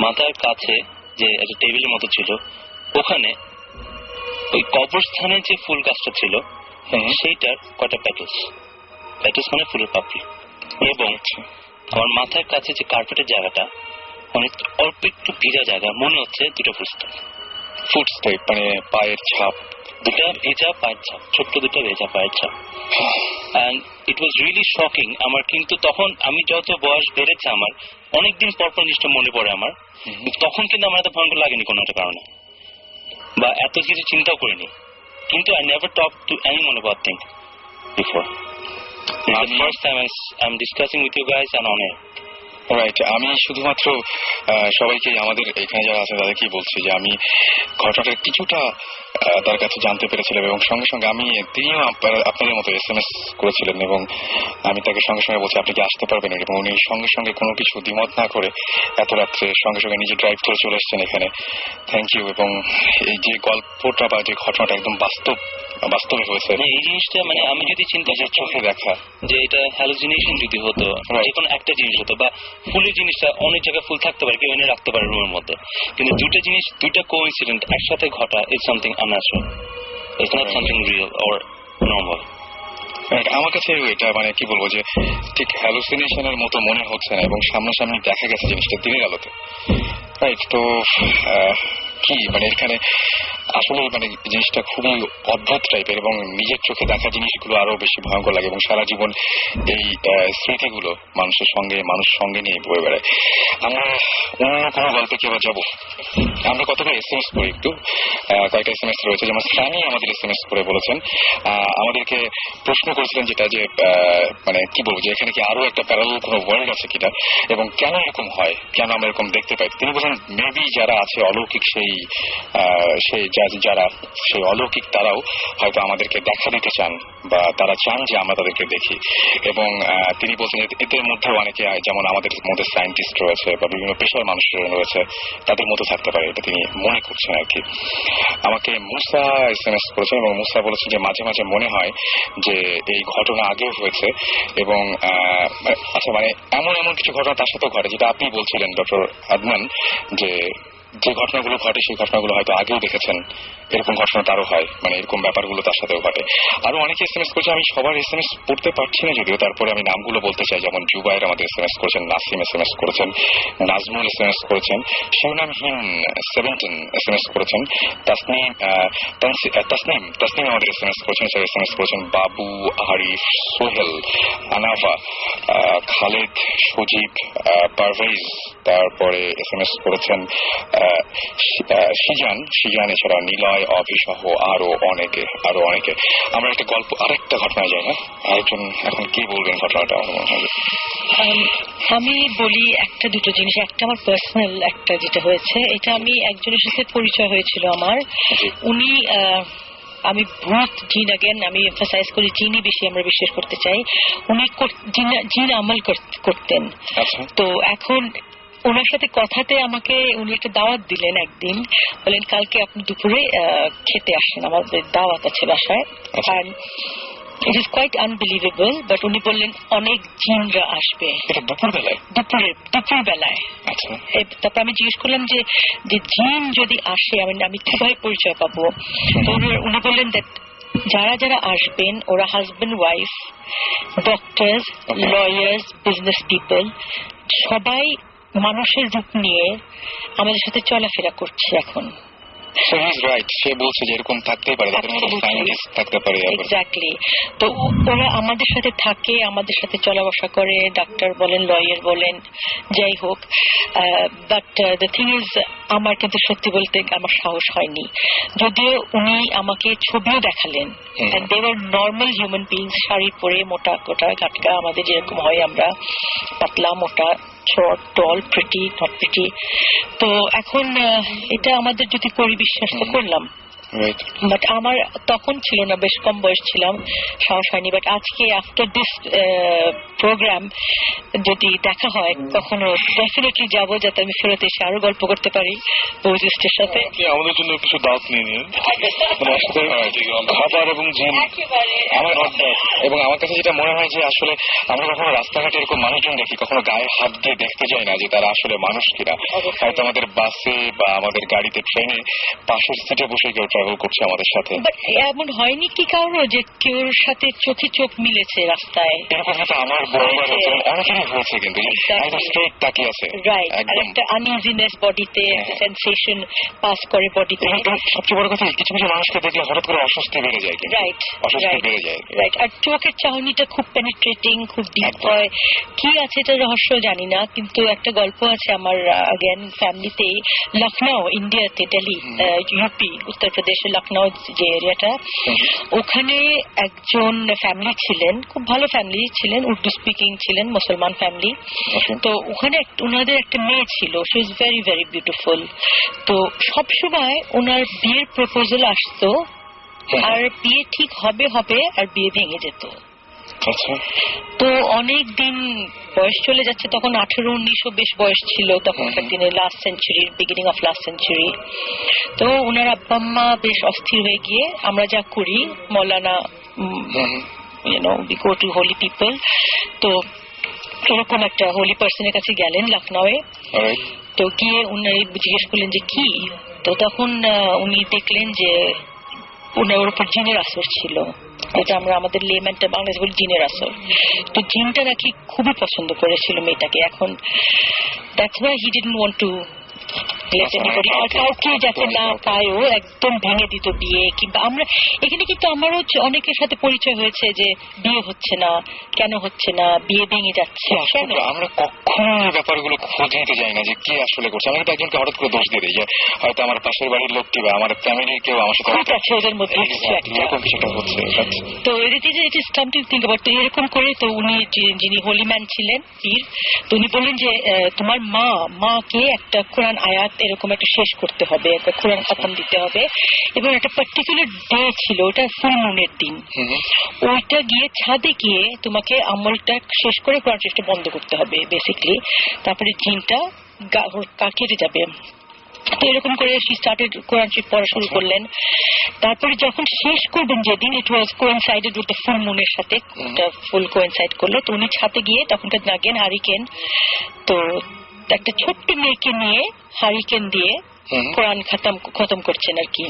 মাথার কাছে যে একটা টেবিলের মতো ছিল, ওখানে ওই কবরস্থানে যে ফুল গাছটা ছিল সেইটার কয়টা প্যাকেজ মানে ফুলের পাপড়ি, এবং আমার মাথার কাছে যে কার্পেটের জায়গাটা অনেক অল্প একটু ভিজা জায়গা, মনে হচ্ছে দুটো ফুটস্টেপ মানে পায়ের ছাপ, দুটা ভেজা পায়ের ছাপ, ছোট্ট দুটো ভেজা পায়ের ছাপ। And it was really shocking আমার। কিন্তু তখন আমি যত বয়স বেড়েছে আমার অনেকদিন পর পর জিনিসটা মনে পড়ে আমার, তখন কিন্তু আমার এত ভয়ঙ্কর লাগেনি কোনো একটা কারণে, বা এত কিছু চিন্তাও করিনি। কিন্তু I never talked to anyone about things before. It's the first time I'm discussing with you guys and on air. Right, আমি শুধুমাত্র সবাইকে আমাদের এখানে যারা আছে তাদেরকেই বলছি যে আমি ঘটনাটা কিছুটা তার কাছে জানতে পেরেছিলাম, এবং সঙ্গে সঙ্গে তিনিও আপনাদের মতো SMS করেছিলেন, এবং আমি তাকে সঙ্গে সঙ্গে বলছি আপনি কি আসতে পারবেন, এবং উনি সঙ্গে সঙ্গে কোনো কিছু দ্বিমত না করে এত রাত্রে সঙ্গে সঙ্গে নিজে ড্রাইভ করে চলে এসেছেন এখানে। Thank you. এবং এই যে গল্পটা বা যে ঘটনাটা একদম বাস্তবে হয়েছে, এই জিনিসটা মানে আমি যদি চিন্তা করি চোখে দেখা যে এটা হ্যালুসিনেশন যদি হতো, যে কোনো একটা জিনিস হতো, বা ফুলের জিনিসটা অনেক জায়গায় ফুল থাকতে পারে, কেউ এনে রাখতে পারে রুমের মধ্যে, কিন্তু দুটা জিনিস দুইটা কোইন্সিডেন্ট একসাথে ঘটা is something unnatural, it's not something real or normal. আমার কাছে এটা মানে কি বলবো যে ঠিক হ্যালুসিনেশনের মতো মনে হচ্ছে না, এবং সামনাসামনি দেখা গেছে জিনিসটা দিনের আলোতে। রাইট, তো কি মানে এখানে আসলে মানে জিনিসটা খুবই অদ্ভুত টাইপের, এবং নিজের চোখে দেখা জিনিসগুলো আরো বেশি ভয়ঙ্কর লাগে, এবং সারা জীবন এই স্মৃতিগুলো মানুষ সঙ্গে নিয়ে বয়ে বেড়ায়। আমরা অন্য কোনো গল্পে কি আবার যাবো? আমরা কতটা SMS করি, একটু কয়েকটা SMS রয়েছে, যেমন সানি আমাদের SMS করে বলেছেন, আমাদেরকে প্রশ্ন করেছিলেন যেটা যে মানে কি বলবো যে এখানে কি আরো একটা প্যারালাল কোনো ওয়ার্ল্ড আছে কিনা, এবং কেন এরকম হয়, কেন আমরা এরকম দেখতে পাই। তিনি বলেন মেবি যারা আছে অলৌকিক যারা সেই অলৌকিক তারাও হয়তো আমাদেরকে দেখা দিতে চান, বা তারা চান যে আমরা তাদেরকে দেখি। এবং তিনি বলছেন এদের মধ্যে অনেকে যেমন আমাদের মধ্যে সায়েন্টিস্ট রয়েছে বা বিভিন্ন পেশার মানুষ রয়েছে, তাদের মধ্যে থাকতে পারে, এটা তিনি মনে করছেন আর কি। আমাকে মুসা SMS করেছেন, এবং মুসা বলেছেন যে মাঝে মাঝে মনে হয় যে এই ঘটনা আগেও হয়েছে, এবং আচ্ছা মানে এমন কিছু ঘটনা তার সাথেও ঘটে, যেটা আপনি বলছিলেন ডক্টর আদনান, যে ঘটনাগুলো ঘটে সেই ঘটনাগুলো হয়তো আগেও দেখেছেন, এরকম ঘটনা তারও হয়, মানে এরকম ব্যাপারগুলো তার সাথেও ঘটে। আরো অনেকে SMS করছে, আমি সবার SMS পড়তে পারছি না যদিও, তারপরে আমি নামগুলো বলতে চাই। যেমন জুবাইর আমাদের SMS করেছেন, নাসিম SMS করেছেন, নাজমুল SMS করেছেন, শিবনামহীন 17 SMS করেছেন, তাসনিম আমাদের SMS করেছেন, SMS করেছেন বাবু, আরিফ, সোহেল, আনাফা, খালেদ, সজীব, পারভেজ, তারপরে SMS করেছেন সিজান, এছাড়া নিলয়, অভিসহ আরো অনেকে। আমরা একটা গল্প আরেকটা ঘটনা যাই না, আরেকজন এখন কি বলবেন ঘটনাটা? আমি বলি একটা দুটো জিনিস। একটা আমার পার্সোনাল একটা যেটা হয়েছে, এটা আমি একজনের সাথে পরিচয় হয়েছিল আমার। উনি আমি ভূত জিন, আগেন আমি এমফাসাইজ করি জিনই বেশি আমরা বিশ্বাস করতে চাই। উনি জিন আমল করতেন। তো এখন ওনার সাথে কথাতে আমাকে উনি একটা দাওয়াত দিলেন একদিন, বলেন কালকে আপনি দুপুরে খেতে আসেন, আমাদের দাওয়াত আছে বাসায়। আর it is quite unbelievable, but উনি বললেন অনেক জিনরা আসবে দুপুর বেলায়। তারপর আমি জিজ্ঞেস করলাম যে জিন যদি আসে আমি কিভাবে পরিচয় পাবো? উনি বললেন দ্যাট যারা আসবেন ওরা husband wife, doctors, lawyers, business people, সবাই মানুষের রূপ নিয়ে আমাদের সাথে চলাফেরা করছে এখন। সে বলছে যে এরকম থাকতেই পারে, থাকতে পারে। এক্স্যাক্টলি। তো ওরা আমাদের সাথে থাকে, আমাদের সাথে চলা বসা করে, ডাক্তার বলেন, লয়ার বলেন, যাই হোক। বাট দ্য থিং ইজ, আমার কিন্তু সত্যি বলতে আমার সাহস হয়নি, যদিও উনি আমাকে ছবিও দেখালেন। They were normal human beings, sari পরে, মোটা কোটা গাটকা, আমাদের যেরকম হয় আমরা, পাতলা মোটা, short, tall, pretty, not pretty. তো এখন এটা আমাদের যদি করি বিশ্বাস তো করলাম, বাট আমার তখন ছিল না, বেশ কম বয়স ছিলাম, সাহস হয়নি। বাট আজকে আফটার দিস প্রোগ্রাম যদি দেখা হয় কখনো ডেফিনেটলি যাবো, যাতে আমি ফেরত এসে আরো গল্প করতে পারি বৌজিস্টের সাথে। আমাদের জন্য কিছু দাওয়াত নিয়ে নিন, খাবার এবং জিম আমার এবং আমার কাছে যেটা মনে হয় যে আসলে আমরা কখনো রাস্তাঘাটে এরকম মানুষজন দেখি, কখনো গায়ে হাত দিয়ে দেখতে যাই না যে তারা আসলে মানুষ কিনা। হয়তো আমাদের বাসে বা আমাদের গাড়িতে, ট্রেনে পাশের সিটে বসে কেউ ট্রাভেল করছে আমাদের সাথে। এমন হয়নি কি কারো যে কেউর সাথে চোখে চোখ মিলেছে রাস্তায়? এরকম হয়তো আমার অনেকেরই হয়েছে, কিন্তু স্ট্রেট তাকিয়ে আছে। রাইট, আর একটা আনইজিনেস বডিতে, সেন্সেশন পাস করে বডিতে। সবচেয়ে বড় কথা, কিছু কিছু মানুষকে দেখলে হঠাৎ করে অস্বস্তি বেড়ে যায়। রাইট, অস্বস্তি বেড়ে যায়। রাইট, আর চোখের চাহনিটা খুব পেনিট্রেটিং, খুব ডিপ হয়। কি আছে এটা রহস্য জানি না, কিন্তু একটা গল্প আছে আমার আগেন ফ্যামিলিতেই, লখনৌ, ইন্ডিয়াতে, দিল্লি, ইউপি, উত্তরপ্রদেশের লখনৌ যে এরিয়াটা, ওখানে একজন ফ্যামিলি ছিলেন, খুব ভালো ফ্যামিলি ছিলেন, উর্দু স্পিকিং ছিলেন, মুসলমান ফ্যামিলি। তো ওখানে ওনাদের একটা মেয়ে ছিল, she is very very beautiful. তো সবসময় ওনার বিয়ের প্রপোজাল আসতো, আর বিয়ে ঠিক হবে হবে, আর বিয়ে ভেঙে যেত। তো অনেক দিন বয়স চলে যাচ্ছে, তখন 18-19 বেশ বয়স ছিল তখনকার দিনে, লাস্ট সেঞ্চুরির বিগিনিং অফ লাস্ট সেঞ্চুরি। তো ওনার আব্বা আম্মা বেশ অস্থির হয়ে গিয়ে, আমরা যা করি মৌলানা, we go to holy people, তো এরকম একটা হোলি পার্সনের কাছে গেলেন লখনৌয়ে। তো গিয়ে উনি জিজ্ঞেস করলেন যে কি, তো তখন উনি দেখলেন যে ওনার উপর জিনের আসর ছিল, যেটা আমরা আমাদের লেম্যানটা বাংলাদেশ বলি জিনের আসর। তো জিনটা নাকি খুবই পছন্দ করেছিল মেয়েটাকে। এখন that's why he didn't want to কাউকে যাতে না পায়ও, একদম ভেঙে দিত বিয়ে। কিংবা আমরা এখানে কিন্তু আমারও অনেকের সাথে পরিচয় হয়েছে যে বিয়ে হচ্ছে না, কেন হচ্ছে না, বিয়ে ভেঙে যাচ্ছে। আমরা কখনো ব্যাপারগুলো খোঁজ নিতে যাই না যে কি আসলে করছে। আমি তো একজনকে হঠাৎ করে দোষ দিয়ে দিই যে হয়তো আমার পাশের বাড়ির লোকটি বা আমার ফ্যামিলির কেউ আমার সাথে আছে, ওদের মধ্যে এরকম কিছুটা হচ্ছে। তো এরকম করে, তো উনি যিনি হোলি ম্যান ছিলেন, পীর, তো উনি বললেন যে তোমার মাকে একটা কোরআন আয়াত এরকম একটা শেষ করতে হবে, একটা কোরআন খতম দিতে হবে, এবং একটা পার্টিকুলার ডে ছিল, ওটা ফুল মুনের দিন। ওইটা গিয়ে ছাদে গিয়ে তোমাকে আমলটা শেষ করে কোরআন শেষটা বন্ধ করতে হবে বেসিক্যালি, তারপরে জিনটা কেটে যাবে। তো এরকম করে স্টার্টেড কোরআন শরীফ পড়া শুরু করলেন। তারপরে যখন শেষ করবেন যেদিন, ইট ওয়াজ কোয়েনসাইডেড উইথ দ্য ফুল মুনের সাথে, ফুল কোয়েনসাইড করলো। তো উনি ছাদে গিয়ে তখনকার নাগেন হারিকেন, তো একটা ছোট্ট মেয়েকে নিয়ে হারিকেন দিয়ে কোরআন খতম করছেন আর কি।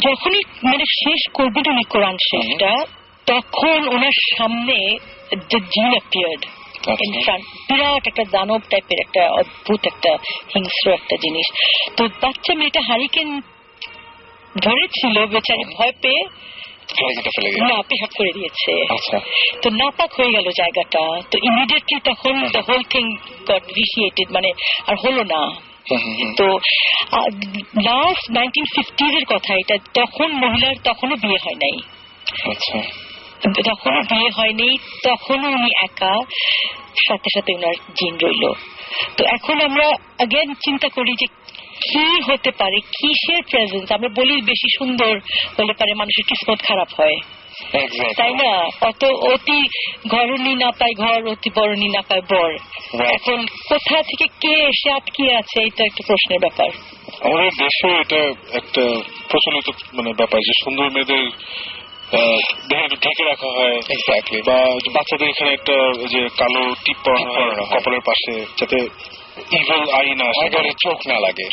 যখনই মানে শেষ করবেন উনি কোরআন শেষটা, তখন ওনার সামনে দ্য জিন অ্যাপিয়ার্ড ইন ফ্রন্ট, বিরাট একটা দানব টাইপের একটা অদ্ভুত একটা হিংস্র একটা জিনিস। তো বাচ্চা মেয়েটা হারিকেন ধরেছিল, বেচারি ভয় পেয়ে না পেশাব করে দিয়েছে। তো নাপাক হয়ে গেল জায়গাটা। তো ইমিডিয়েটলি তখন দ্য হোল থিং গট ভিসিয়েটেড, মানে আর হলো না। তো লাস্ট 1950s এর কথা এটা, তখন মহিলার তখনও বিয়ে হয় নাই, তখনও বিয়ে হয়নি, তখনও উনি একা, সাথে সাথে ওনার জিন রইল। তো এখন আমরা আগেন চিন্তা করি যে কি হতে পারে, কিসের প্রেজেন্স। আমরা বলি বেশি সুন্দর হলে পারে মানুষের কিসমত খারাপ হয়, তাই না? অতি ঘরণী না পায় ঘর, অতি বরণী না পায় বর। এখন কোথা থেকে কে এসে আটকে আছে, এটা একটা প্রশ্নের ব্যাপার। আমাদের দেশে এটা একটা প্রচলিত মানে ব্যাপার যে সুন্দর মেয়েদের ঢেকে রাখা হয়, বা বাচ্চাদের এখানে একটা যে কালো টিপ পরানো হয় কপালের পাশে, যাতে ইভিল আই না আসে, চোখ না লাগে।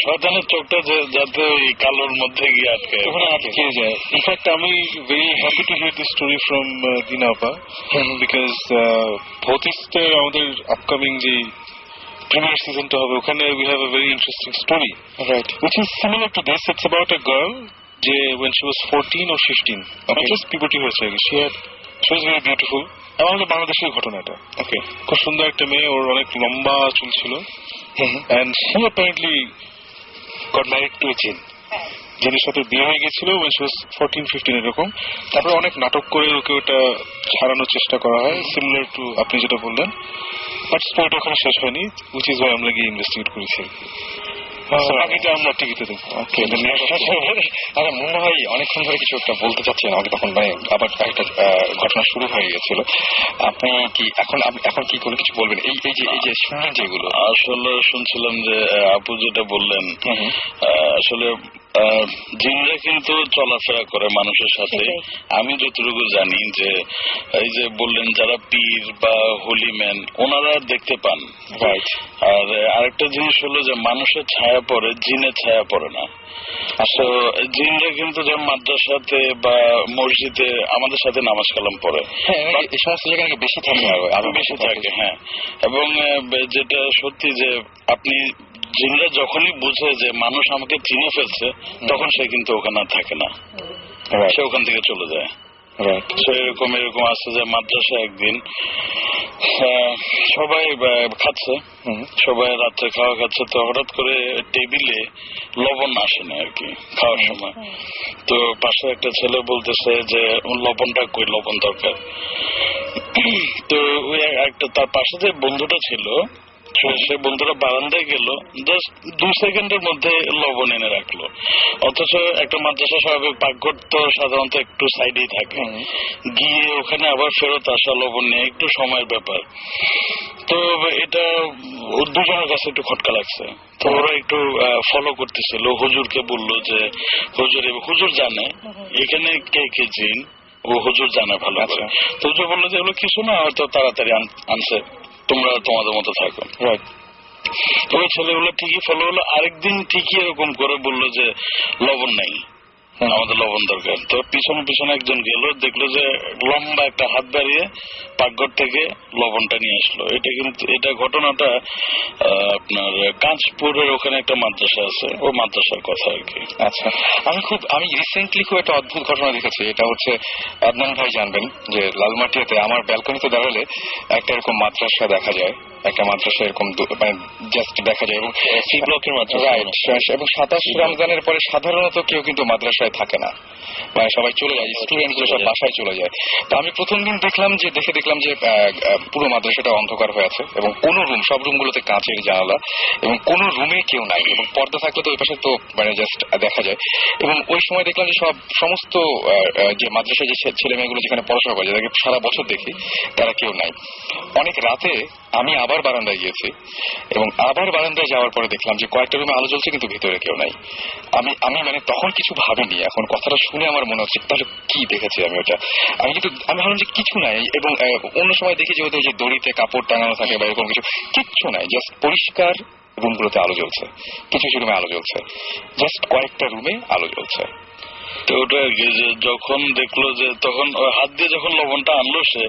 শয়তানের চোখটা যাতে কালোর মধ্যে গিয়ে আটকে যায়। ইনফ্যাক্ট আমি very happy to hear this story from Dinapa, because ভৌতিস্টের আমাদের আপকামিং যে প্রিমিয়ার সিজনটা হবে, ওখানে we have a very interesting story, right, which is similar to this. It's about a girl যে when she was 14 or 15, just puberty হয়েছে, she was very beautiful. আমাদের বাংলাদেশের ঘটনাটা, খুব সুন্দর একটা মেয়ে, ওর অনেক লম্বা চুল ছিল, and she apparently got married to a jinn, যিনির সাথে বিয়ে হয়ে গেছিল when she was 14-15 এরকম। তারপরে অনেক নাটক করে ওকে ওটা ছাড়ানোর চেষ্টা করা হয়, সিমিলার টু আপনি যেটা বললেন, বাট স্টোরিটা ওখানে শেষ হয়নি, which is why আমরা গিয়ে ইনভেস্টিগেট করেছি। বাকিটা আমরা টিভিতে দেখবো। আচ্ছা, মনে হয় অনেকক্ষণ ধরে কিছু একটা বলতে চাচ্ছেন আমাকে, তখন মানে আবার একটা ঘটনা শুরু হয়ে গেছিল। আপনি কি এখন কি করে কিছু বলবেন? এই যে শুনলেন যেগুলো, আসলে শুনছিলাম যে আপু যেটা বললেন, আসলে জিনরা কিন্তু চলাফেরা করে মানুষের সাথে। আমি যতটুকু জানি যে এই যে বললেন যারা পীর বা হোলিম্যান ওনারা দেখতে পান। আর আরেকটা জিনিস হলো যে মানুষের ছায়া পড়ে, জিনের ছায়া পড়ে না। তো জিনরা কিন্তু যেমন মাদ্রাসাতে বা মসজিদে আমাদের সাথে নামাজ কালাম পড়ে, এই সমস্ত জায়গায় বেশি থাকে, আরো বেশি থাকে। হ্যাঁ, এবং যেটা সত্যি যে আপনি জিনরা যখনই বুঝে যে মানুষ আমাকে চিনে ফেলছে তখন সে কিন্তু ওখানে থাকে না, সে ওখান থেকে চলে যায়। এরকম আছে যে মাদ্রাসা একদিন সবাই খাচ্ছে, সবাই রাত্রে খাওয়া খাচ্ছে, তো হঠাৎ করে টেবিলে লবণ আসে না আর কি খাওয়ার সময়। তো পাশে একটা ছেলে বলতেছে যে লবণটা কই, লবণ দরকার। তো ওই একটা তার পাশে যে বন্ধুটা ছিল সে বন্ধুরা বারান্দায় গেল, জাস্ট 2 সেকেন্ডের মধ্যে লবণ এনে রাখলো। অথচ একটা মাদ্রাসা স্বাভাবিক পাকঘর তো সাধারণত একটু সাইডেই থাকে, গিয়ে ওখানে আবার ফেরত আসা লবণ নিয়ে একটু সময়ের ব্যাপার। তো এটা দুজনের কাছে একটু খটকা লাগছে। তো ওরা একটু ফলো করতেছিল, হুজুরকে বললো যে হুজুর জানে এখানে কে কে জিন, ও হুজুর জানে ভালো করে। তো হুজুর বললো যে এগুলো কিছু না, হয়তো তাড়াতাড়ি আনছে, তোমরা তোমাদের মতো থাকো। তো ওই ছেলেগুলো ঠিকই ফলো হলো। আরেকদিন ঠিকই এরকম করে বললো যে লবণ নাই, আমাদের লবণ দরকার। তো পিছনে পিছনে একজন গেল, দেখলো যে লম্বা একটা হাত বাড়িয়ে পাকঘর থেকে লবণটা নিয়ে আসলো। এটা ঘটনাটা আপনার কাঁচপুরের ওখানে একটা মাদ্রাসা আছে, ও মাদ্রাসার কথা আর কি। আচ্ছা, আমি রিসেন্টলি খুব একটা অদ্ভুত ঘটনা দেখেছি। এটা হচ্ছে আদনান ভাই জানবেন যে লালমাটিয়াতে আমার ব্যালকনিতে দাঁড়ালে একটা এরকম মাদ্রাসা দেখা যায়, একটা মাদ্রাসা এরকম মানে জাস্ট দেখা যায়, এবং সি ব্লকের মাদ্রাসা। এবং 27 রমজানের পরে সাধারণত কেউ কিন্তু মাদ্রাসায় থাকে না, মানে সবাই চলে যায়, স্টুডেন্ট গুলো সব বাসায় চলে যায়। তো আমি প্রথম দিন দেখলাম যে পুরো মাদ্রাসাটা অন্ধকার হয়ে আছে, এবং কোন রুম, সব রুমগুলোতে কাঁচের জানালা, এবং কোন রুমে কেউ নাই, এবং পর্দা থাকলে তো ওই পাশে তো মানে জাস্ট দেখা যায়। এবং ওই সময় দেখলাম যে সমস্ত যে মাদ্রাসায় যে ছেলে মেয়েগুলো যেখানে পড়াশোনা করে, যাদেরকে সারা বছর দেখি, তারা কেউ নাই। অনেক রাতে আমি আবার বারান্দায় গিয়েছি, এবং আবার বারান্দায় যাওয়ার পরে দেখলাম যে কয়েকটা রুমে আলো জ্বলছে কিন্তু ভিতরে কেউ নাই। আমি মানে তখন কিছু ভাবিনি, এখন কথাটা শুনে আমার মনে হচ্ছে তাহলে কি দেখেছি আমি ওটা। আমি ভাবলাম যে কিছু নাই, এবং অন্য সময় দেখি যে ওদের যে দড়িতে কাপড় টাঙানো থাকে বা এরকম কিচ্ছু নাই, জাস্ট পরিষ্কার রুমগুলোতে আলো জ্বলছে, কিছু রুমে আলো জ্বলছে, জাস্ট কয়েকটা রুমে আলো জ্বলছে। তো ওটা যখন দেখলো যে তখন হাত দিয়ে যখন লবণটা আনলো, সে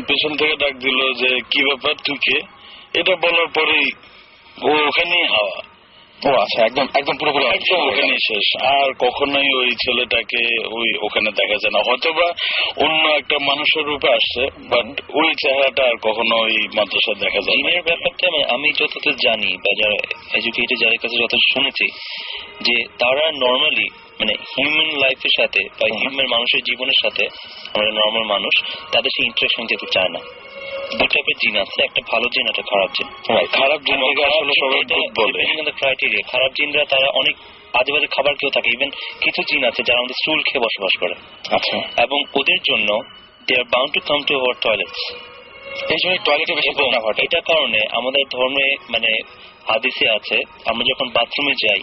পেছন থেকে ডাক দিল যে কি ব্যাপার, তুই কে? এটা বলার পরেই ও ওখানেই হাওয়া। ও আচ্ছা, একদম পুরোপুরি একদম ওখানেই শেষ। আর কখনোই ওই ছেলেটাকে ওখানে দেখা যায় না, হয়তো বা অন্য একটা মানুষের রূপে আসছে, বাট ওই চেহারাটা আর কখনো ওই মাদ্রাসা দেখা যায় না। জিনের ব্যাপারটা আমি যতদূর জানি বা যারা এডুকেটেড, যাদের কাছে যত শুনেছি, যে তারা নর্মালি মানে হিউম্যান লাইফের সাথে বা হিউম্যান মানুষের জীবনের সাথে, আমরা নর্মাল মানুষ, তাদের সেই ইন্টারেকশন যেতে চায় না। দু টাইপের জিন আছে, একটা ভালো জিন, একটা খারাপ জিন। খারাপ জিন আসলে সবাই বলে ক্রাইটেরিয়া, খারাপ জিনরা তারা অনেক আজে বাজে খাবার কেউ থাকে। ইভেন কিছু জিন আছে যারা আমাদের স্টুল খেয়ে বসবাস করে। আচ্ছা, এবং ওদের জন্য they are bound to come to our toilets. এই জন্য টয়লেটে বেশি ঘটনা ঘটে। এটার কারণে আমাদের ধর্মে মানে হাদিসে আছে, আমরা যখন বাথরুমে যাই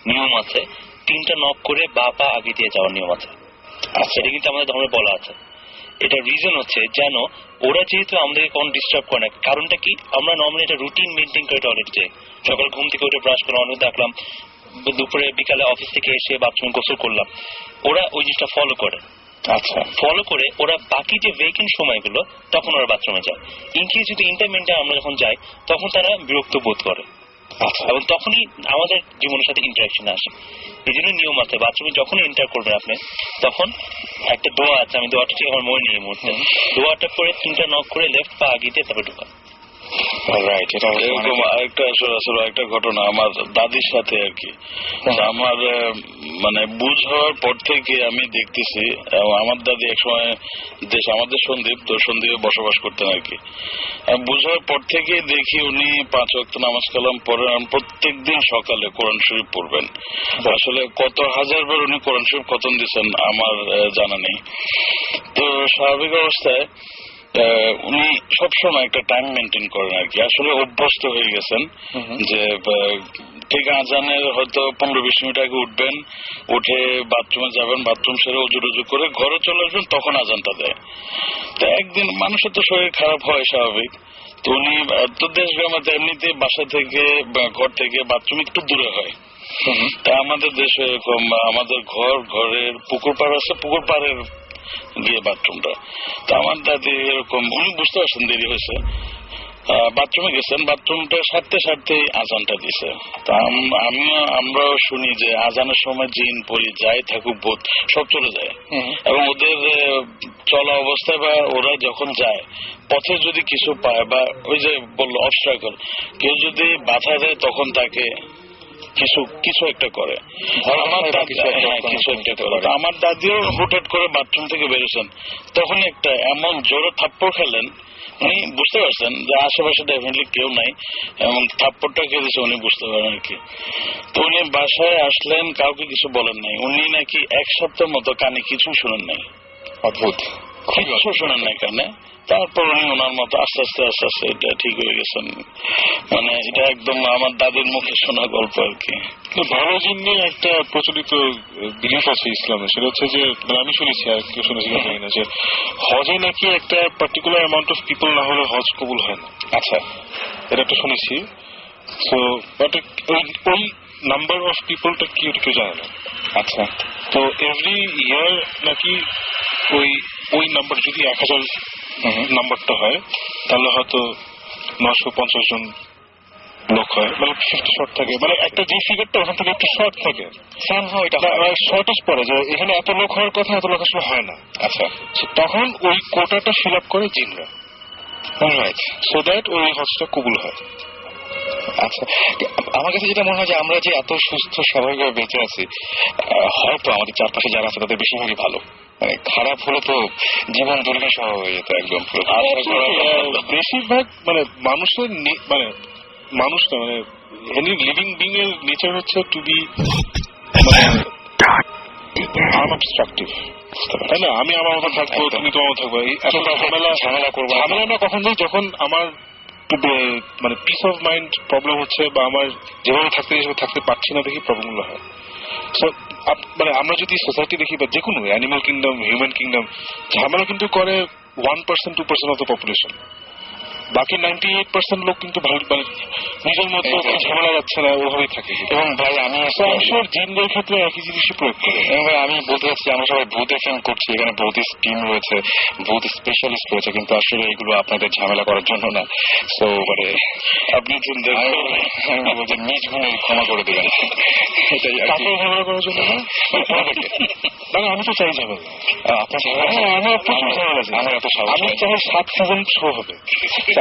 নিয়ম আছে 3টা নক করে বা পা আগে দিয়ে যাওয়ার নিয়ম আছে। আচ্ছা, এটা কিন্তু আমাদের ধর্মে বলা আছে। এটা রিজন হচ্ছে যেন ওরা যেহেতু আমাদেরকে কোনো ডিস্টার্ব করে না। কারণটা কি, আমরা নর্মালি এটা রুটিন মেনটেন করে টয়লেট যাই, সকাল ঘুম থেকে উঠে ব্রাশ করে অনেক দেখলাম, দুপুরে বিকালে অফিস থেকে এসে বাথরুমে গোসল করলাম, ওরা ওই জিনিসটা ফলো করে। আচ্ছা, ফলো করে ওরা বাকি যে ভেকেন্ট সময়গুলো তখন ওরা বাথরুমে যায়। ইনকেস যদি ইন্টারমিডিয়েটে আমরা যখন যাই তখন তারা বিরক্ত বোধ করে। আচ্ছা, এবং তখনই আমাদের জীবনের সাথে ইন্টারাকশন আসে। এই জন্য নিয়ম আছে, বাথরুমে যখন এন্টার করবেন আপনি তখন একটা দোয়া আছে, আমি দোয়াটা ঠিক আমার মনে নেই এই মুহূর্তে, দোয়াটা করে 3টা নক করে লেফট পা আগে দিয়ে তারপরে ঢোকা। রাইট, এটা এরকম আরেকটা আসলে একটা ঘটনা আমার দাদির সাথে আর কি। আমার মানে বুঝ হওয়ার পর থেকে আমি দেখতেছি, আমার দাদি একসময় আমাদের সন্দ্বীপ, তো সন্দ্বীপে বসবাস করতেন আর কি। বুঝ হওয়ার পর থেকে দেখি উনি 5 ওয়াক্ত নামাজ কালাম পড়েন, প্রত্যেক দিন সকালে কোরআন শরীফ পড়বেন। আসলে কত হাজারবার উনি কোরআন শরীফ খতম দিচ্ছেন আমার জানা নেই। তো স্বাভাবিক অবস্থায় উনি সবসময় একটা টাইম মেনটেন করেন আর কি। আসলে অভ্যস্ত হয়ে গেছেন যে ঠিক আজানের হয়তো 15-20 মিনিট আগে উঠবেন, উঠে বাথরুমে যাবেন, বাথরুম সেরে উজু করে ঘরে চলে আসবেন, তখন আজানটা দেয়। তো একদিন মানুষের তো শরীর খারাপ হয় স্বাভাবিক, তো উনি তো দেশ গ্রামে এমনিতে বাসা থেকে ঘর থেকে বাথরুম একটু দূরে হয়। তা আমাদের দেশে এরকম আমাদের ঘরের পুকুর পাড় আছে, পুকুর পাড়ের গিয়ে বাথরুমটা। তো আমার দাদি এরকম উনি বুঝতে পারছেন দেরি হয়েছে, বাথরুমে গেছেন, বাথরুমটা সারতে আজানটা দিছে। তা আমরাও শুনি যে আজানের সময় জিন পরি যাই থাকুক ভূত সব চলে যায়, এবং ওদের চলা অবস্থায় বা ওরা যখন যায় পথে যদি কিছু পায় বা ওই যে বললো অবস্ট্রাকল, কেউ যদি বাধা দেয় তখন তাকে কিছু একটা করে, কিছু একটা করে। আমার দাদিও হুটহাট করে বাথরুম থেকে বেরোছেন, তখন একটা এমন জোরে থাপ্পড় খেলেন, উনি বুঝতে পারছেন যে আশেপাশে ডেফিনেটলি কেউ নাই, এবং থাপ্পড়টা খেয়েছে উনি বুঝতে পারেন আর কি। তো উনি বাসায় আসলেন, কাউকে কিছু বলেন নাই। উনি নাকি 1 সপ্তাহ মতো কানে কিছু শুনেন নাই, অদ্ভুত, কিছু শোনেন নাই কানে। তারপর উনি ওনার মতো আস্তে আস্তে এটা ঠিক হয়ে গেছেন। মানে এটা একদম আমার দাদির মুখে শোনা গল্প আর কি। ভালো জিন নিয়ে একটা প্রচলিত বিলিফ আছে ইসলামে, সেটা হচ্ছে যে আমি শুনেছি, আর কেউ শুনেছি না, যে হজে নাকি একটা পার্টিকুলার অ্যামাউন্ট অফ পিপল না হলে হজ কবুল হয় না। আচ্ছা, এটা একটা শুনেছি। সো বাট ওই নাম্বার অফ পিপলটা কি কেউ জানে না। আচ্ছা, তো এভরি ইয়ার নাকি ওই নাম্বার যদি 1000 নাম্বারটা হয় তাহলে হয়তো 950 জন লোক হয়, মানে 50 শর্ট থাকে, মানে একটা যে ফিগারটা ওখান থেকে একটু শর্ট থাকে, শর্টেজ পড়ে যে এখানে এত লোক হওয়ার কথা, এত লোক আসলে হয় না। আচ্ছা, তখন ওই কোটাটা ফিল আপ করে জিনরা, সো দ্যাট ওই হজটা কবুল হয়। আচ্ছা, আমার কাছে যেটা মনে হয় যে আমরা যে এত সুস্থ স্বাভাবিকভাবে বেঁচে আছি, হয়তো আমাদের চারপাশে যারা আছে তাদের বেশিরভাগই ভালো, মানে খারাপ হলে তো জীবন দুর্বিষহ হয়ে যেত একদম। বেশিরভাগ মানে মানুষের মানুষ না, মানে এনি লিভিং বিং এর নেচার হচ্ছে টু বি আনঅবস্ট্রাকটিভ, তাই না? আমি আমার মতো থাকবো, তুমি তোমার মতো থাকবো, ঝামেলা করবো। ঝামেলা না কখন নেই, যখন আমার মানে পিস অফ মাইন্ড প্রবলেম হচ্ছে, বা আমার যেভাবে থাকতে পারছি না দেখি প্রবলেমগুলো হয়। মানে আমরা যদি সোসাইটি দেখি, বা যে কোনো অ্যানিমাল কিংডম, হিউম্যান কিংডম, ঝামেলা কিন্তু করে 1%, 2% অফ দ্য পপুলেশন। বাকি 98% লোক কিন্তু ভালো, মানে নিজের মধ্যে ঝামেলা যাচ্ছে না, ওভাবেই থাকে। এবং ভাই আমি জিনদের ক্ষেত্রে একই জিনিসই প্রয়োগ করি। ভাই আমি বলতে চাচ্ছি, আমরা সবাই ভূত এফএম করছি, এখানে ভূত টিম রয়েছে, ভূত স্পেশালিস্ট রয়েছে, কিন্তু আসলে এগুলো আপনাদের ঝামেলা করার জন্য না। সো মানে আপনি বলছেন নিজ গুণে ক্ষমা করে দেবেন, এটাই ঝামেলা করার জন্য না। আমি তো চাই ঝামেলা, আপনার আমার প্রচুর ঝামেলা আছে, আমার এত সাহস, আমি চাই 7 সিজন শো হবে,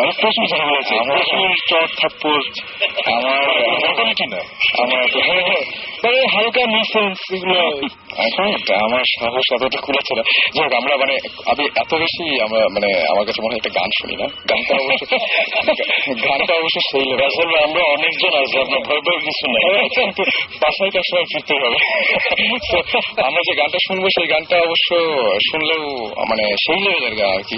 আমার প্রচুর ঝামেলা আছে, আমার চট থাপ্পড়, আমার মোটামুটি না, আমার মানে হালকা মিসেন্স, এগুলো আমার সাহস এতটা খুলেছে না। যাই হোক, আমরা মানে আমি এত বেশি মানে আমার কাছে মনে হয় একটা গান শুনি না, গানটা অবশ্য সেই আসলে আমরা অনেকজন আছি, আপনার ভয় ভয় কিছু নাই, বাসায় তার সময় ফিরতে হবে। আমরা যে গানটা শুনবো সেই গানটা অবশ্য শুনলেও মানে সেই লেভেলের গান আর কি।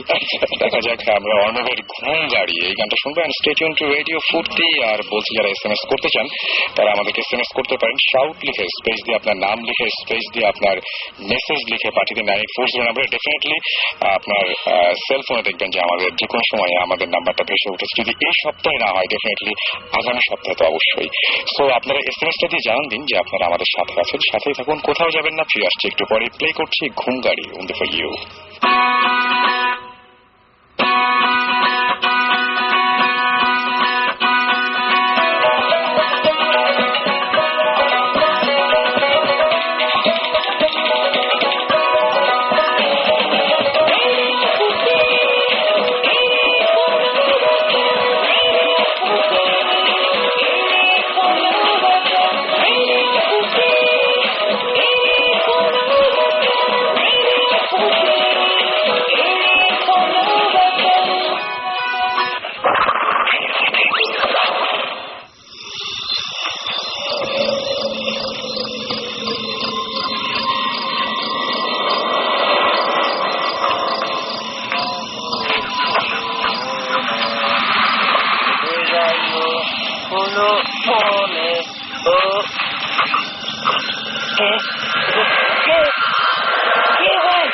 দেখা যাক, আমরা অর্ণবের ঘুম গাড়ি এই গানটা শুনবো। স্টে টিউন টু রেডিও ফুর্তি। আর বলছি, যারা SMS করতে চান তারা আমাদেরকে SMS করতে পারেন, শাউট লিখে স্পেস দিয়ে আপনার নাম লিখে স্পেস দিয়ে আপনার মেসেজ লিখে পাঠিয়ে দিন 9840 নাম্বারে। ডেফিনেটলি আপনার সেলফোনে দেখবেন যে আমাদের যে কোনো সময় আমাদের নাম্বারটা ভেসে উঠেছে। যদি এই সপ্তাহে না হয়, ডেফিনেটলি আগামী সপ্তাহে তো অবশ্যই। সো আপনারা SMS-টা দিয়ে জানান দিন যে আপনারা আমাদের সাথে আছেন, সাথেই থাকুন, কোথাও যাবেন না। ফিরে আসছি একটু পরে, প্লে করছি ঘুম গাড়ি অন ফর ইউ। হলো মনে ও কে ভাই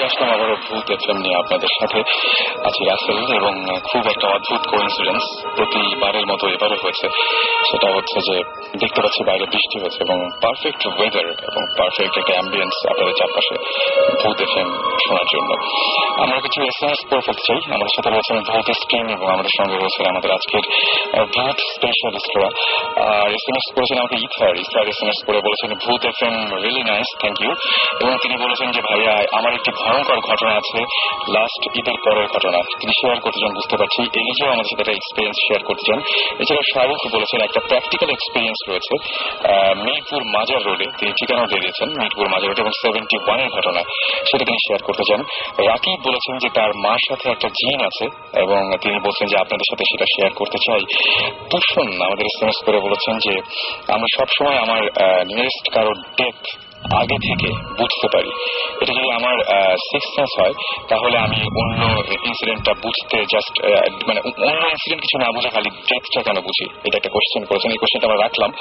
আসলাম আবারও ভূত এফএম নিয়ে আপনাদের সাথে আছি রাসেল, এবং খুব একটা অদ্ভুত কোইন্সিডেন্স প্রতিবারের মতো এবারও হয়েছে। সেটা হচ্ছে যে দেখতে পাচ্ছি বাইরে বৃষ্টি হয়েছে এবং পারফেক্ট ওয়েদার এবং পারফেক্ট একটা অ্যাম্বিয়েন্স আপনাদের চারপাশে ভূত এফএম শোনার জন্য। আমরা কিছু এসএমএস পড়ে ফেলতে চাই। আমাদের সাথে রয়েছেন ভূত স্ট্রিম এবং আমাদের সঙ্গে রয়েছেন আমাদের আজকের ভূত স্পেশালিস্টরা। আর এসএমএস করেছেন আমাকে ইথার এসএমএস করে বলেছেন Bhoot FM really nice, thank you. এবং তিনি বলেছেন যে ভাইয়া আমার একটি ভয়ঙ্কর ঘটনা আছে, লাস্ট ঈদের পরের ঘটনা, তিনি শেয়ার করতে চান, বুঝতে পারছি। এলিজাও আমাদের সাথে একটা এক্সপিরিয়েন্স শেয়ার করতে চান। এছাড়া শাহরুখ বলেছেন একটা প্র্যাকটিক্যাল এক্সপিরিয়েন্স রয়েছে মিরপুর মাজার রোডে, তিনি ঠিকানা দিয়ে দিয়েছেন মিরপুর মাজার রোডে, এবং 71-এর ঘটনা সেটা তিনি শেয়ার করতে চান। রাকিব বলেছেন যে তার মার সাথে একটা জিন আছে এবং তিনি বলছেন যে আপনাদের সাথে সেটা শেয়ার করতে চাই। তুষন আমাদের এসএমএস করে বলেছেন যে আমি সবসময় আমার নিয়ারেস্ট কারোর ডেথ আগে থেকে বুঝতে পারি। এটা যদি আমার সিক্স সেন্স হয় তাহলে আমি অন্য ইনসিডেন্টটা বুঝতে জাস্ট মানে অন্য ইনসিডেন্ট কিছু না বুঝে খালি ডেথটা কেন বুঝি, এটা একটা কোশ্চেন করেছেন। এই কোশ্চেনটা আমরা রাখলাম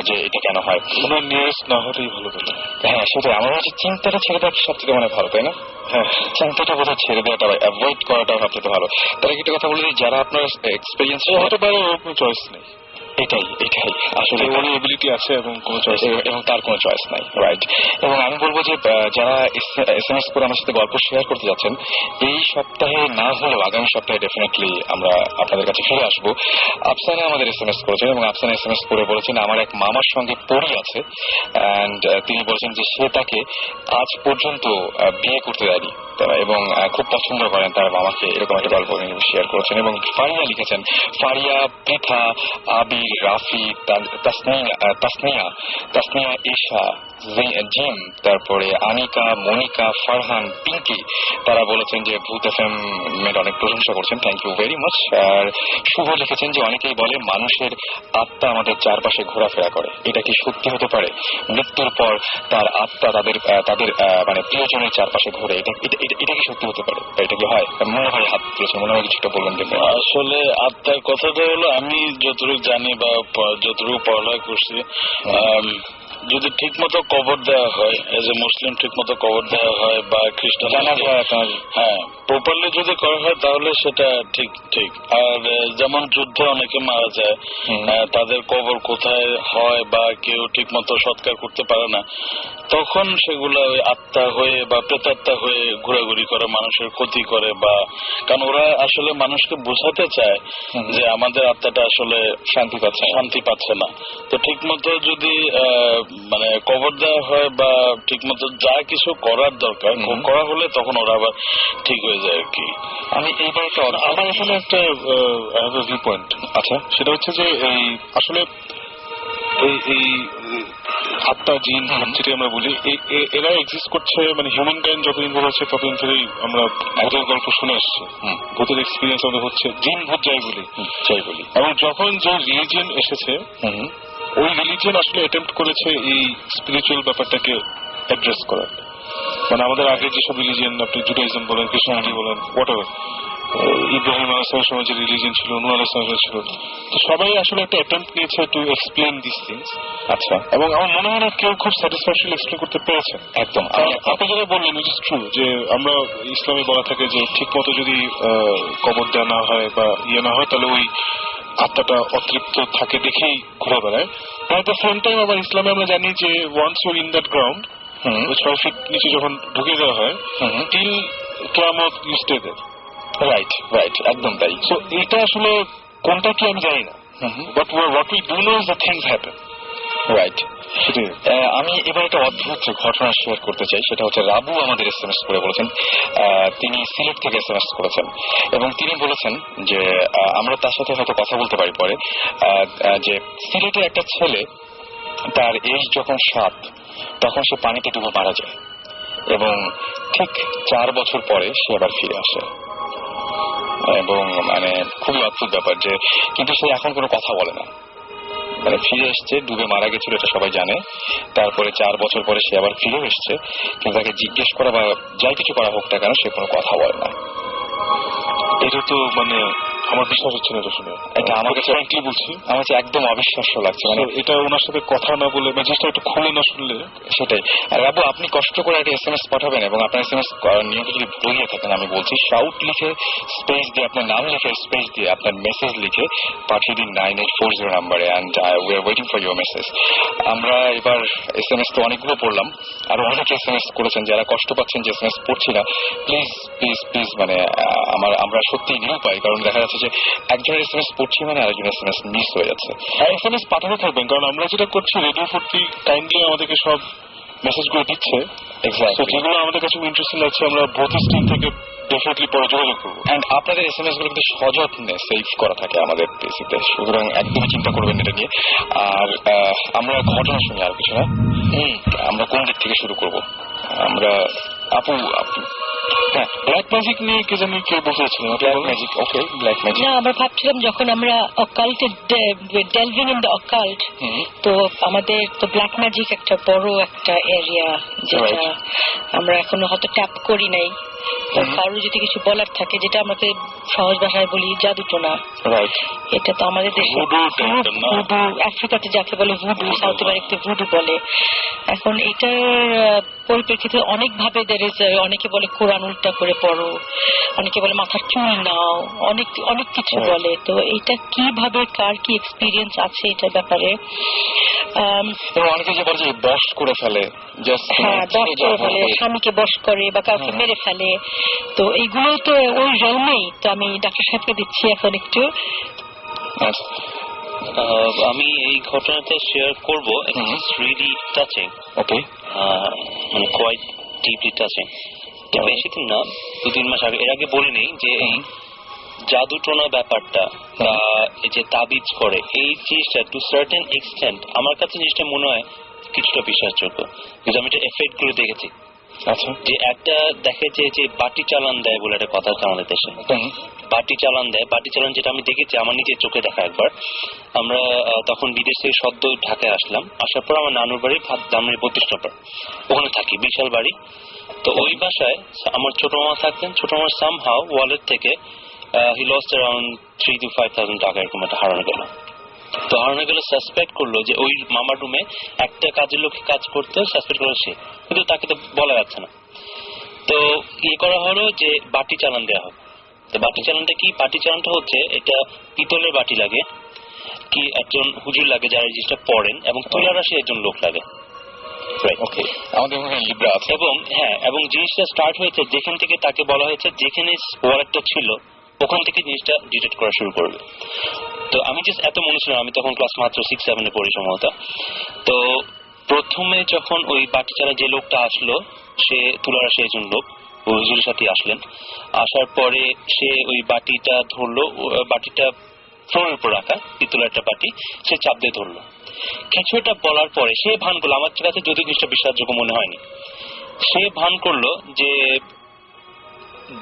যে এটা কেন হয়, ওনার নিয়ারেস্ট না হলেই ভালো বলে। হ্যাঁ সেটাই, আমার হচ্ছে চিন্তাটা ছেড়ে দেওয়া সবথেকে মানে ভালো, তাই না? হ্যাঁ, চিন্তাটা বোধহয় ছেড়ে দেওয়াটা অ্যাভয়েড করাটা সবথেকে ভালো। তাহলে একটা কথা বলে যারা আপনার এক্সপিরিয়েন্স হতে পারে ওর কোনো চয়েস নেই, এটাই আসলে ওর এবিলিটি আছে এবং কোনো চয়েস এবং তার কোনো চয়েস নাই, রাইট। এবং আমি বলবো যে যারা এসএমএস করে আমার সাথে গল্প শেয়ার করতে যাচ্ছেন, এই সপ্তাহে না হলেও আগামী সপ্তাহে ডেফিনেটলি আমরা আপনাদের কাছে ফিরে আসবো। আফসানা আমাদের এসএমএস করেছেন এবং আফসানা এসএমএস করে বলেছেন আমার এক মামার সঙ্গে পড়ি আছে অ্যান্ড তিনি বলছেন যে সে তাকে আজ পর্যন্ত বিয়ে করতে দেয়নি এবং খুব পছন্দ করেন তার মামাকে, এরকম একটা গল্প শেয়ার করেছেন। এবং ফারিয়া লিখেছেন, ফারিয়া, পৃথা, আবির, রাফি, তাসনিয়া, এশা, জিম, তারপরে আনিকা, মনিকা, ফারহান, পিঙ্কি, তারা বলেছেন যে ভূত এফএম এর অনেক প্রশংসা করছেন, থ্যাংক ইউ ভেরি মাচ। আর শুভ লিখেছেন যে অনেকেই বলে মানুষের আত্মা আমাদের চারপাশে ঘোরাফেরা করে, এটা কি সত্যি হতে পারে? মৃত্যুর পর তার আত্মা তাদের মানে প্রিয়জনের চারপাশে ঘোরে, এটা কি সত্যি হতে পারে? এটা কি হয়? মনে হয় হাত তুলেছে, মনে হয় কিছুটা বলবেন। দেখবেন আসলে আত্মার কথাটা হলো আমি যতটুকু জানি বা যতটুকু পড়ালেখা করছি, যদি ঠিক মতো কবর দেওয়া হয়, এজ এ মুসলিম ঠিক মতো কবর দেওয়া হয় বা খ্রিস্টান, হ্যাঁ প্রপারলি যদি করা হয় তাহলে সেটা ঠিক। আর যেমন যুদ্ধে অনেকে মারা যায়, তাদের কবর কোথায় হয় বা কেউ ঠিক মতো সৎকার করতে পারে না, তখন সেগুলা ওই আত্মা হয়ে বা প্রেতাত্মা হয়ে ঘোরাঘুরি করে, মানুষের ক্ষতি করে, বা কারণ ওরা আসলে মানুষকে বোঝাতে চায় যে আমাদের আত্মাটা আসলে শান্তি পাচ্ছে না। তো ঠিক মতো যদি মানে কবর দেওয়া হয় বা ঠিক মতো যা কিছু করার দরকার করা হলে তখন ওরা আবার ঠিক হয়ে যায় আর কি। আমি এইবার আমার এখানে একটা ভিউ পয়েন্ট আচ্ছা, সেটা হচ্ছে যে এই আসলে এই আত্মা জিন যেটা আমরা বলি, এরা এক্সিস্ট করছে মানে হিউম্যান কাইন্ড যতদিন ধরে হচ্ছে ততদিন ধরেই আমরা ভূতের গল্প শুনে আসছি, ভূতের এক্সপিরিয়েন্স আমাদের হচ্ছে, জিন ভূত যাই বলি। এবং যখন যে রিলিজিয়ন এসেছে ওই রিলিজিয়ন আসলে অ্যাটেম্প্ট করেছে এই স্পিরিচুয়াল ব্যাপারটাকে অ্যাড্রেস করার। মানে আমাদের আগে যেসব রিলিজিয়ন, আপনি জুডাইজম বলেন, খ্রিস্টানিটি বলেন, হোয়াটএভার, ইব্রাহিম আলাইহিস সময় যে রিলিজিয়ন ছিল, নূহ আলাইহিস সময় ছিল, তো সবাই আসলে একটা অ্যাটেম্প্ট নিয়েছে টু এক্সপ্লেন দিস থিংস। আচ্ছা, এবং আমার মনে হয় না কেউ খুব স্যাটিসফ্যাকশনলি এক্সপ্লেন করতে পেরেছে। একদম আপনি যেটা বললেন উইচ ইজ ট্রু, যে আমরা ইসলামে বলা থাকে যে ঠিক মতো যদি কবর দেওয়া না হয় বা ইয়ে না হয় তাহলে ওই আত্মাটা অতৃপ্ত থাকে দেখেই ঘুরে বেড়ায়। অ্যাট দ্য সেম টাইম আবার ইসলামে আমরা জানি যে once you're in that ground, 6 feet নিচে যখন ঢুকে দেওয়া হয়, টিল কিয়ামত ইউ স্টে দেয়ার। রাইট, একদম তাই। সো এটা আসলে কোনটা কি আমি জানি না, but what we do know is the things happen. Right, আমি এবার একটা অদ্ভুত ঘটনা শেয়ার করতে চাই। সেটা হচ্ছে রাবু আমাদের এসএমএস করে বলেছেন, তিনি সিলেট থেকে এসএমএস করেছেন এবং তিনি বলেছেন যে আমরা তার সাথে হয়তো কথা বলতে পারি পরে, যে সিলেটের একটা ছেলে তার এজ যখন 7 তখন সে পানিতে ডুবে মারা যায় এবং ঠিক 4 বছর পরে সে আবার ফিরে আসে। এবং মানে খুবই অদ্ভুত ব্যাপার যে কিন্তু সে এখন কোনো কথা বলে না, মানে ফিরে এসছে, ডুবে মারা গেছিল এটা সবাই জানে, তারপরে 4 বছর পরে সে আবার ফিরে এসছে, কিন্তু তাকে জিজ্ঞেস করা বা যাই কিছু করা হোক না কেন সে কোনো কথা বলে না। এটা তো মানে আমার বিশ্বাস হচ্ছে না, এটা শুনে এটা আমাকে কি বলছি, আমার কাছে একদম অবিশ্বাস্য লাগছে। মানে এটা ওনার সাথে কথা না বলে বা জিনিসটা একটু খুলে না শুনলে সেটাই। আর বাবু আপনি কষ্ট করে একটা SMS পাঠাবেন এবং আপনার SMS নিয়মিত যদি ভুলে গিয়ে থাকেন, আমি বলছি শাউট লিখে স্পেস দিয়ে আপনার নাম লিখে স্পেস দিয়ে আপনার মেসেজ লিখে পাঠিয়ে দিন 9840 নাম্বারে, and we are waiting for your message. আমরা এবার SMS তো অনেকগুলো পড়লাম, আরো অনেক SMS করেছেন যারা কষ্ট পাচ্ছেন যে SMS পড়ছি না, প্লিজ প্লিজ প্লিজ মানে আমরা সত্যি নিরুপায়, কারণ দেখা যাচ্ছে যে একজনের SMS পড়ছি মানে আরেকজনের SMS মিস হয়ে যাচ্ছে। SMS পাঠাতে থাকবেন, কারণ আমরা যেটা করছি রেডিও 40 কাইন্ডলি আমাদেরকে সব মেসেজগুলো দিচ্ছে, যেগুলো আমাদের কাছে ইন্টারেস্টিং লাগছে আমরা ভোট স্ক্রিন থেকে ডেফিনেটলি পরে যোগাযোগ করবো। অ্যান্ড আপনাদের SMS গুলো কিন্তু সযত্নে সেভ করা থাকে আমাদের পিসিতে, সুতরাং একদমই চিন্তা করবেন এটা নিয়ে। আর আমরা ঘটনা শুনি আর কিছু না, আমরা কোন দিক থেকে শুরু করবো? আমরা আপু হ্যাঁ, ব্ল্যাক ম্যাজিক নিয়ে কে জানি কেউ বলতেছিলেন। Black magic, okay black magic. না, আমরা ভাবছিলাম যখন আমরা অকাল্টে ডেলভিং ইন দ্য অকাল্ট, তো আমাদের তো ব্ল্যাক ম্যাজিক একটা বড় একটা এরিয়া যেটা আমরা এখনো হয়তো ট্যাপ করি নাই। তো কারো যদি কিছু বলার থাকে, যেটা আমাকে সহজ ভাষায় বলি জাদুটোনা, এটা তো আমাদের দেশে ভুডু, আফ্রিকাতে যাকে বলে ভুডু, সাউথ আমেরিকাতে ভুডু বলে। এখন এটার পরিপ্রেক্ষিতে অনেক ভাবে অনেকে বলে কোরআন উল্টা করে পড়ো, অনেকে বলে মাথার চুল নাও, অনেক কিছু বলে। তো এটা কিভাবে কার কি এক্সপিরিয়েন্স আছে এটার ব্যাপারে অনেকে যে বলে বশ করে ফেলে, হ্যাঁ বশ করে ফেলে, স্বামীকে বশ করে বা কাউকে মেরে ফেলে। তো এইগুলো তো ওই জন্মেই। তো আমি ডাক্তার সাহেবকে দিচ্ছি এখন একটু। আমি এই ঘটনাটা শেয়ার করবো, ইটস রিয়েলি টাচিং, মানে কোয়াইট ডিপলি টাচিং। তো বেশি দিন না, 2-3 মাস আগে, এর আগে বলে নেই যে এই জাদুটোনা ব্যাপারটা বা এই যে তাবিজ করে এই জিনিসটা টু সার্টেন এক্সটেন্ট আমার কাছে জিনিসটা মনে হয় কিছুটা বিশ্বাসযোগ্য, কিন্তু আমি এটা এফেক্ট করে দেখেছি। আচ্ছা, যে একটা দেখে যে বাটি চালান দেয় বলে একটা কথা আছে আমাদের দেশে, বাটি চালান দেয়। বাটি চালান যেটা আমি দেখেছি আমার নিজের চোখে দেখা একবার। আমরা তখন বিদেশ থেকে সদ্য ঢাকায় আসলাম, আসার পর আমার নানুর বাড়ি ধামরাই 32 নম্বর, ওখানে থাকি, বিশাল বাড়ি। তো ওই বাসায় আমার ছোট মামা থাকতেন। ছোট মামার সামহাও ওয়ালেট থেকে হি লস্ট অ্যারাউন্ড 3,000 to 5,000 টাকা এরকম একটা হারানো গেল। তো হারানো গেল, সাসপেক্ট করলো যে ওই মামার রুমে একটা কাজের লোক কাজ করতো, সাসপেক্ট করলো সে, কিন্তু তাকে তো বলা যাচ্ছে না। তো ইয়ে করা হলো যে বাটি চালান দেওয়া হবে। তো বাটি চালানটা কি? বাটি চালানটা হচ্ছে এটা পিতলের বাটি লাগে, কি একজন হুজুর লাগে যারা এই জিনিসটা পড়েন, এবং তুলারাশি একজন লোক লাগে। এবং হ্যাঁ, এবং জিনিসটা স্টার্ট হয়েছে যেখান থেকে তাকে বলা হয়েছে যেখানে ওয়ালেটটা ছিল ওখান থেকে জিনিসটা ডিটেক্ট করা শুরু করবে। তো আমি জাস্ট এত মনে ছিল, আমি তখন ক্লাস মাত্র 6-7 পড়ি সম্ভবত। তো প্রথমে যখন ওই বাটি চালা যে লোকটা আসলো, সে তুলারাশি একজন লোক, ওই হুজুরের সাথে আসলেন। আসার পরে সে ওই বাটিটা ধরলো, বাটিটা ফ্লোরের উপর রাখা পিতলের একটা বাটি, সে চাপ দিয়ে ধরলো। কিছুটা বলার পরে সে ভান করলো, আমার কাছে যদি জিনিসটা বিশ্বাসযোগ্য মনে হয়নি, সে ভান করলো যে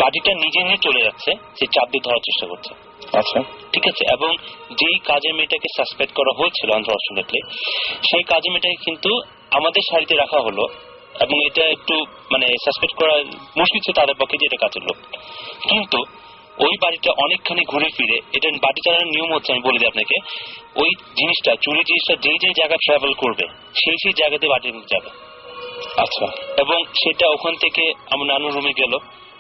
বাটিটা নিজে নিয়ে চলে যাচ্ছে, সে চাপ দিয়ে ধরার চেষ্টা করছে। আচ্ছা, ঠিক আছে। এবং যেই কাজের মেয়েটাকে সাসপেক্ট করা হয়েছিল আনফরচুনেটলি, সেই কাজের মেয়েটাকে কিন্তু আমাদের সারিতে রাখা হলো, এবং এটা একটু মানে সাসপেক্ট করা মুশকিল ছিল তাদের পক্ষে যে এটা কাজের লোক। কিন্তু ওই বাড়িটা অনেকখানি ঘুরে ফিরে, এটা বাড়ি চালানোর নিয়ম হচ্ছে, আমি বলে দিই আপনাকে, ওই জিনিসটা চুরি জিনিসটা যেই যেই জায়গায় ট্রাভেল করবে সেই জায়গাতে বাড়ির মধ্যে যাবে। আচ্ছা, এবং সেটা ওখান থেকে আমার নানুর রুমে গেল,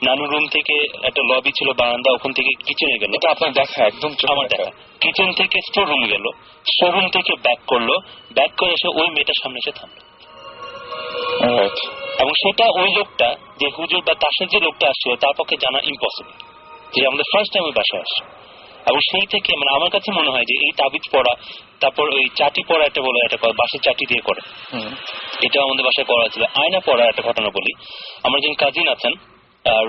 নানুর রুম থেকে একটা লবি ছিল, বারান্দা, ওখান থেকে কিচেনে গেল। এটা আপনার দেখা? একদম আমার দেখা। কিচেন থেকে স্টোর রুম গেল, স্টোর রুম থেকে ব্যাক করলো, ব্যাক করে এসে ওই মেয়েটার সামনে এসে থামলো। এবং সেটা ওই লোকটা যে হুজুর বা তার সাথে যে লোকটা আসছিল তার পক্ষে জানা ইম্পসিবল, যে আমাদের ফার্স্ট টাইম ওই বাসায় আসছে। এবং সেই থেকে মানে আমার কাছে মনে হয় যে এই তাবিজ পড়া, তারপর ওই চাটি পড়া, একটা বলে একটা বাসের চাটি দিয়ে করে, এটা আমাদের বাসায় করা ছিল। আয়না পড়া একটা ঘটনা বলি, আমার একজন কাজিন আছেন,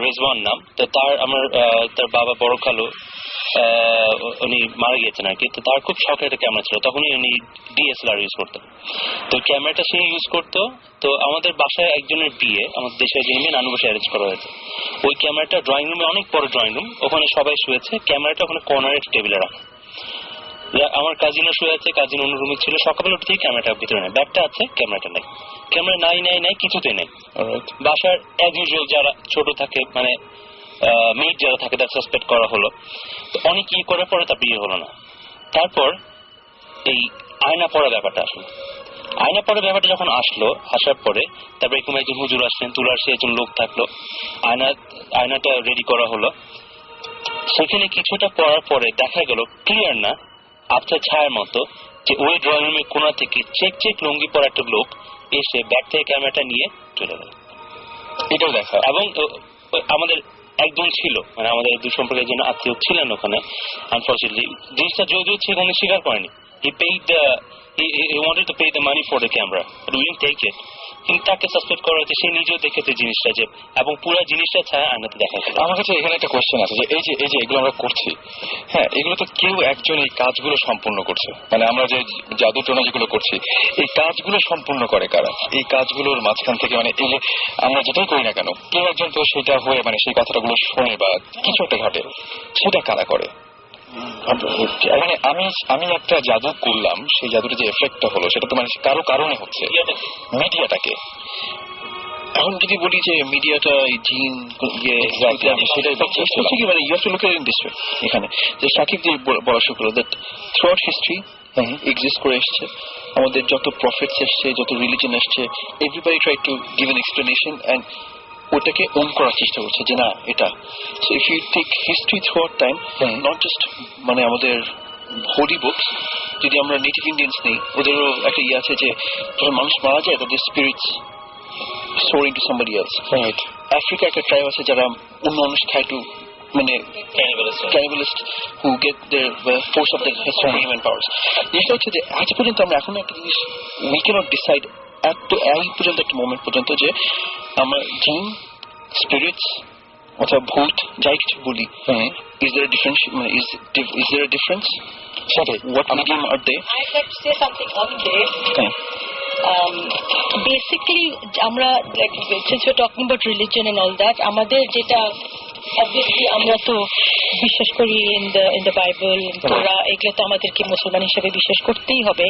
রেজওয়ান নাম, তো তার বাবা বড় খালু উনি মারা গিয়েছেন আর কি, তো তার খুব শখের একটা ক্যামেরা ছিল, তখনই উনি DSLR ইউজ করতেন। তো ক্যামেরাটা সে ইউজ করতো। তো আমাদের বাসায় একজনের বিয়ে, আমাদের দেশের একজনের বিয়ে নানু বাসায় অ্যারেঞ্জ করা হয়েছে। ওই ক্যামেরাটা ড্রয়িং রুমে, অনেক বড় ড্রয়িং রুম, ওখানে সবাই শুয়েছে, ক্যামেরাটা ওখানে কর্নারের টেবিলে রাখা। আমার কাজিনও শুয়ে আছে, কাজিন অন্য রুমে ছিল। সকালে উঠে ক্যামেরাটা ভিতরে নেই, ব্যাগটা আছে, ক্যামেরাটা নেই। ক্যামেরা নাই কিছুতেই নেই। বাসার অ্যাজ ইউজুয়াল যারা ছোট থাকে, মানে মেয়ের যারা থাকে, তার সাসপেক্ট করা হলো। তো অনেক করার পরে তার বিয়ে হলো না। তারপর এই আয়না পড়া ব্যাপারটা আসলো। আয়না পড়া ব্যাপারটা যখন আসলো, আসার পরে তারপর এরকম একজন হুজুর আসলেন, তুলার সে একজন লোক থাকলো, আয়নাটা রেডি করা হলো। সেখানে কিছুটা পড়ার পরে দেখা গেল ক্লিয়ার না, আবছা ছায়ার মতো, যে ওই ড্রয়িং রুমের কোণা থেকে চেক লুঙ্গি পরা একটা লোক এসে ব্যাগ থেকে ক্যামেরাটা নিয়ে চলে গেল। এটাও দেখা। এবং আমাদের একজন ছিল, মানে আমাদের দুই সম্পর্কের জন্য আত্মীয় ছিলেন ওখানে। আনফর্চুনেটলি জিনিসটা যদিও সেখানে স্বীকার করেনি। He wanted to pay the money for the camera, but we didn't take it. কিন্তু তাকে সাসপেক্ট করা হয়েছে, সে নিজেও দেখেছে জিনিসটা, যে এবং পুরো জিনিসটা ছায়া আয়নাতে দেখা গেল। আমার কাছে এখানে একটা কোয়েশ্চেন আছে, যে এই যে এগুলো আমরা করছি, হ্যাঁ, এগুলো তো কেউ একজন এই কাজগুলো সম্পূর্ণ করছে। মানে আমরা যে জাদু টোনা যেগুলো করছি, এই কাজগুলো সম্পূর্ণ করে কারা? এই কাজগুলোর মাঝখান থেকে, মানে এই যে আমরা যেটাই করি না কেন, কেউ একজন তো সেটা হয়ে, মানে সেই কথাগুলো শোনে বা কিছু একটা ঘটে, সেটা কারা করে? মানে আমি একটা জাদু করলাম, সেই জাদুটা যে এফেক্টটা হলো, সেটা তো মানে কারো কারণে হচ্ছে, মিডিয়াটাকে। এখন যদি বলি যে মিডিয়াটা জিন, সেটাই কি, মানে you have to look at it this way. এখানে যে সাকিব যে বলা শুরু করলো, that throughout history exist করে এসছে, আমাদের যত প্রফেটস এসছে, যত রিলিজন এসছে, everybody try to give an explanation and ওটাকে ওন করার চেষ্টা করছে যে না এটা। So if you take history throughout time, not just মানে আমাদের হোলি বুকস, যদি আমরা নেটিভ ইন্ডিয়ান্স নেই, ওদেরও একটা ইয়ে আছে যে যখন মানুষ মারা যায় তাদের spirits soar into somebody else. Africa একটা ট্রাইব আছে যারা অন্য মানুষ খায় টু, মানে cannibalist who get their force of their human powers. জিনিসটা হচ্ছে যে আজ পর্যন্ত আমরা এখন একটা জিনিস উই ক্যানট ডিসাইড এই পর্যন্ত, একটা মোমেন্ট পর্যন্ত, যে আমরা জিন, স্পিরিটস অথবা ভূত যাই কিছু বলি, is there a difference? Is there a difference? What medium are they? I'd like to say something on this. Basically, আমরা, like, since we're talking about religion and all that, আমাদের যেটা obviously আমরা তো বিশ্বাস করি in the Bible, তোরা, এগুলো তো আমাদেরকে মুসলমান হিসেবে বিশ্বাস করতেই হবে।